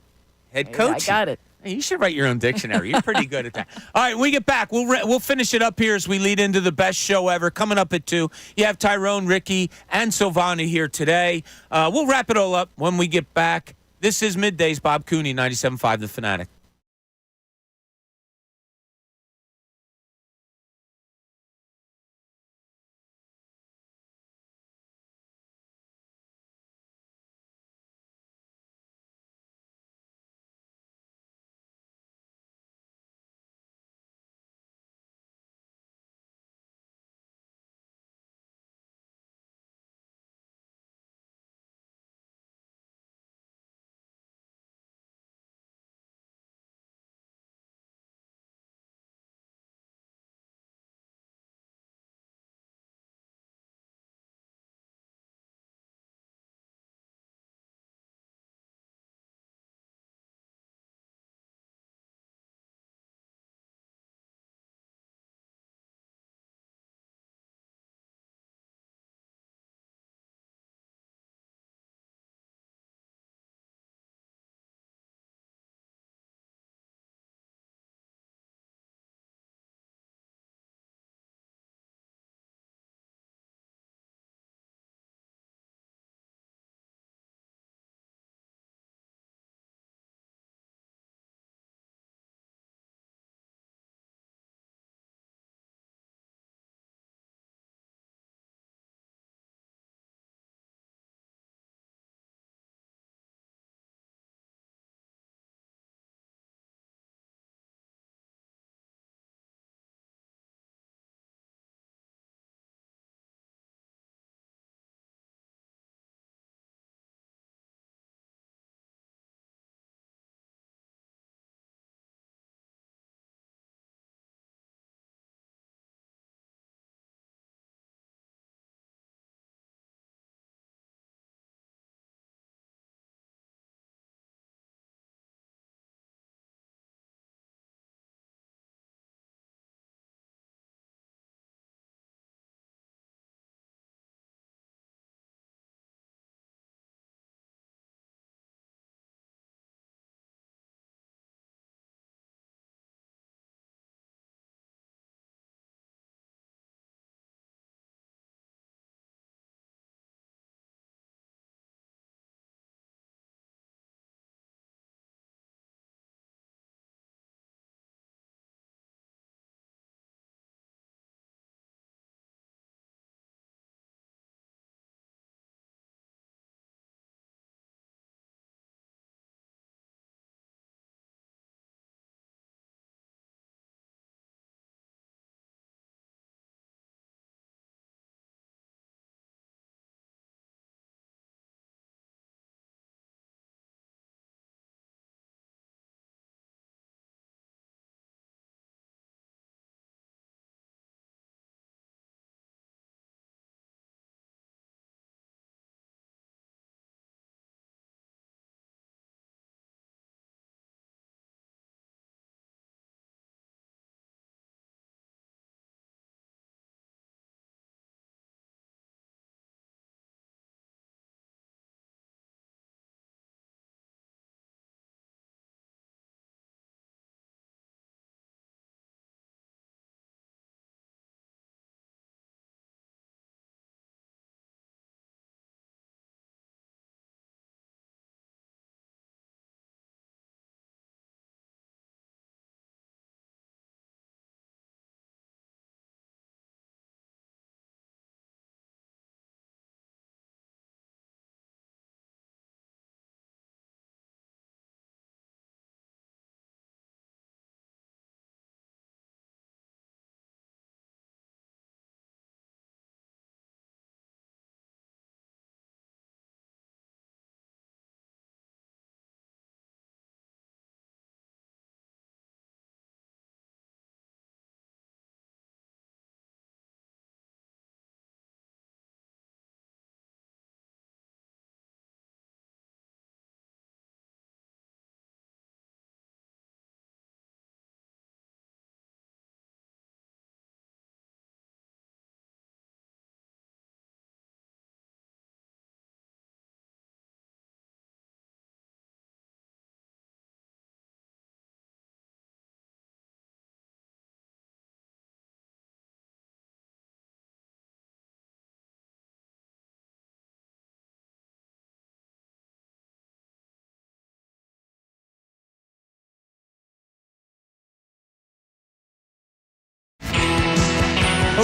S1: Head coachy.
S2: I got it.
S1: Hey, you should write your own dictionary. You're pretty good at that. All right, when we get back, we'll finish it up here as we lead into the best show ever. Coming up at 2, you have Tyrone, Ricky, and Silvana here today. We'll wrap it all up when we get back. This is Middays, Bob Cooney, 97.5 The Fanatic.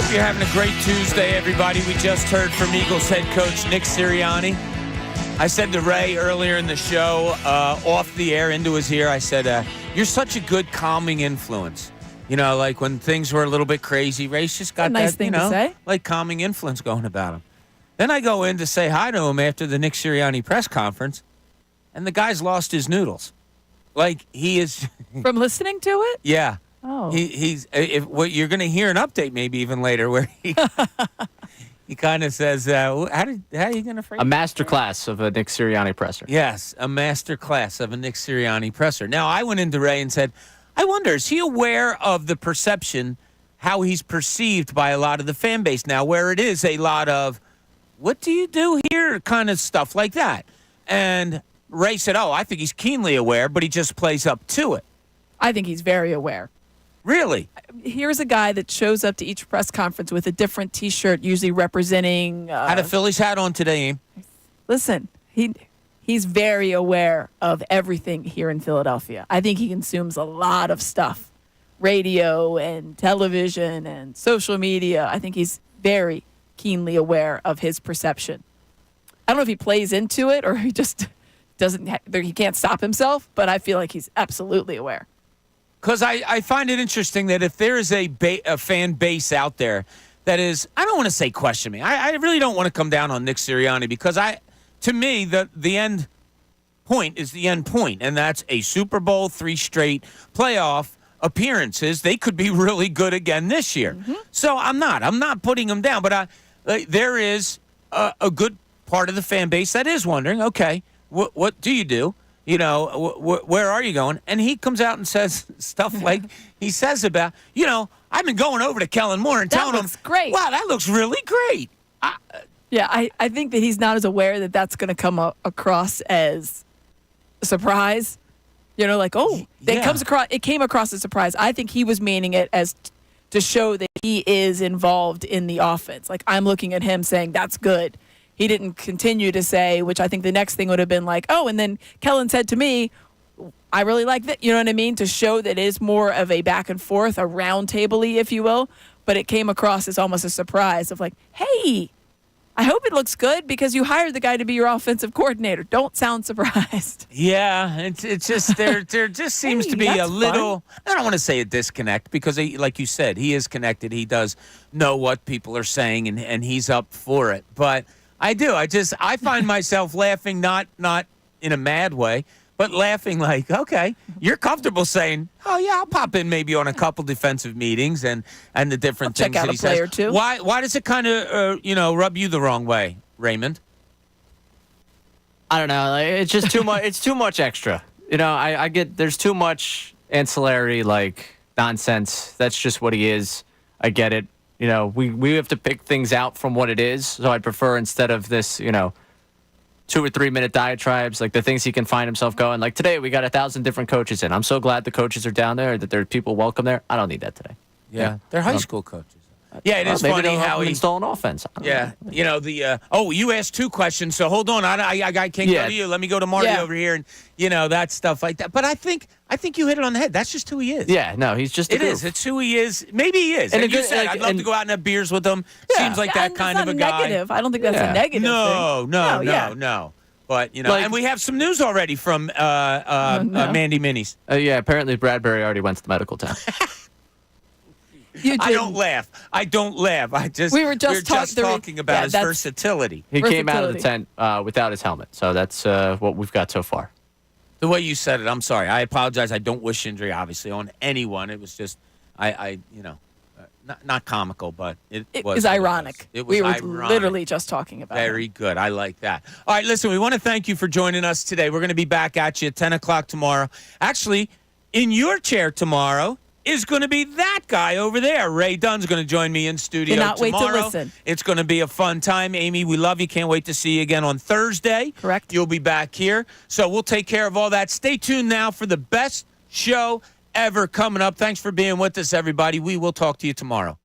S1: Hope you're having a great Tuesday, everybody. We just heard from Eagles head coach Nick Sirianni. I said to Ray earlier in the show, off the air, into his ear, I said, you're such a good calming influence. You know, like when things were a little bit crazy, Ray's just got
S2: nice
S1: that,
S2: thing to say.
S1: like calming influence going about him. Then I go in to say hi to him after the Nick Sirianni press conference, and the guy's lost his noodles. Like, he is...
S2: From listening to it?
S1: Yeah.
S2: Oh.
S1: He's you're going to hear an update maybe even later where he kind of says, how are you going to phrase
S4: A master class of a Nick Sirianni presser.
S1: Yes, a master class of a Nick Sirianni presser. Now, I went into Ray and said, I wonder, is he aware of the perception, how he's perceived by a lot of the fan base now, where it is a lot of, what do you do here, kind of stuff like that. And Ray said, I think he's keenly aware, but he just plays up to it.
S2: I think he's very aware.
S1: Really?
S2: Here's a guy that shows up to each press conference with a different T-shirt, usually representing...
S1: Had a Phillies hat on today, Aim.
S2: Listen, he's very aware of everything here in Philadelphia. I think he consumes a lot of stuff. Radio and television and social media. I think he's very keenly aware of his perception. I don't know if he plays into it or he just doesn't... he can't stop himself, but I feel like he's absolutely aware.
S1: Because I find it interesting that if there is a fan base out there that is, I don't want to say question me. I really don't want to come down on Nick Sirianni because to me, the end point is the end point, and that's a Super Bowl, 3 straight playoff appearances. They could be really good again this year. Mm-hmm. So I'm not putting them down, but there is a good part of the fan base that is wondering, okay, what do you do? You know, where are you going? And he comes out and says stuff like he says about, I've been going over to Kellen Moore and telling him,
S2: great.
S1: Wow, that looks really great.
S2: I think that he's not as aware that that's going to come across as a surprise. It came across as a surprise. I think he was meaning it as to show that he is involved in the offense. Like, I'm looking at him saying, that's good. He didn't continue to say, which I think the next thing would have been like, and then Kellen said to me, I really like that. You know what I mean? To show that it is more of a back and forth, a round table-y, if you will. But it came across as almost a surprise of like, hey, I hope it looks good because you hired the guy to be your offensive coordinator. Don't sound surprised.
S1: Yeah, it's just there just seems to be a little, I don't want to say a disconnect because, like you said, he is connected. He does know what people are saying, and he's up for it. But I do. I find myself laughing, not in a mad way, but laughing like, okay, you're comfortable saying, oh, yeah, I'll pop in maybe on a couple defensive meetings and the different things that he says.
S2: Check out a play or two.
S1: Why does it kind of, rub you the wrong way, Raymond?
S4: I don't know. It's just too much. It's too much extra. I get there's too much ancillary, nonsense. That's just what he is. I get it. We have to pick things out from what it is. So I'd prefer instead of this, 2 or 3 minute diatribes, like the things he can find himself going. Like today, we got 1,000 different coaches in. I'm so glad the coaches are down there, that there are people welcome there. I don't need that today.
S1: Yeah. They're high school coaches. Yeah, it is funny how he
S4: install an offense.
S1: Yeah, you asked 2 questions, so hold on. I can't go to you. Let me go to Marty over here, and that stuff like that. But I think you hit it on the head. That's just who he is.
S4: Yeah, no, he's just.
S1: It is. It's who he is. Maybe he is. And you said I'd love to go out and have beers with him. Seems like that kind of a guy.
S2: Negative. I don't think that's a negative.
S1: No. But and we have some news already from Mandy Minis.
S4: Yeah, apparently Bradbury already went to the medical tent.
S1: I don't laugh. We were just talking about his versatility.
S4: He came out of the tent without his helmet. So that's what we've got so far.
S1: The way you said it, I'm sorry. I apologize. I don't wish injury, obviously, on anyone. It was just, not comical, but it was
S2: ironic.
S1: We
S2: were literally just talking about it.
S1: Very good. I like that. All right, listen, we want to thank you for joining us today. We're going to be back at you at 10 o'clock tomorrow. Actually, in your chair tomorrow is going to be that guy over there. Ray Dunn's going to join me in studio tomorrow.
S2: Wait to listen.
S1: It's going to be a fun time. Amy, we love you. Can't wait to see you again on Thursday.
S2: Correct.
S1: You'll be back here. So we'll take care of all that. Stay tuned now for the best show ever coming up. Thanks for being with us, everybody. We will talk to you tomorrow.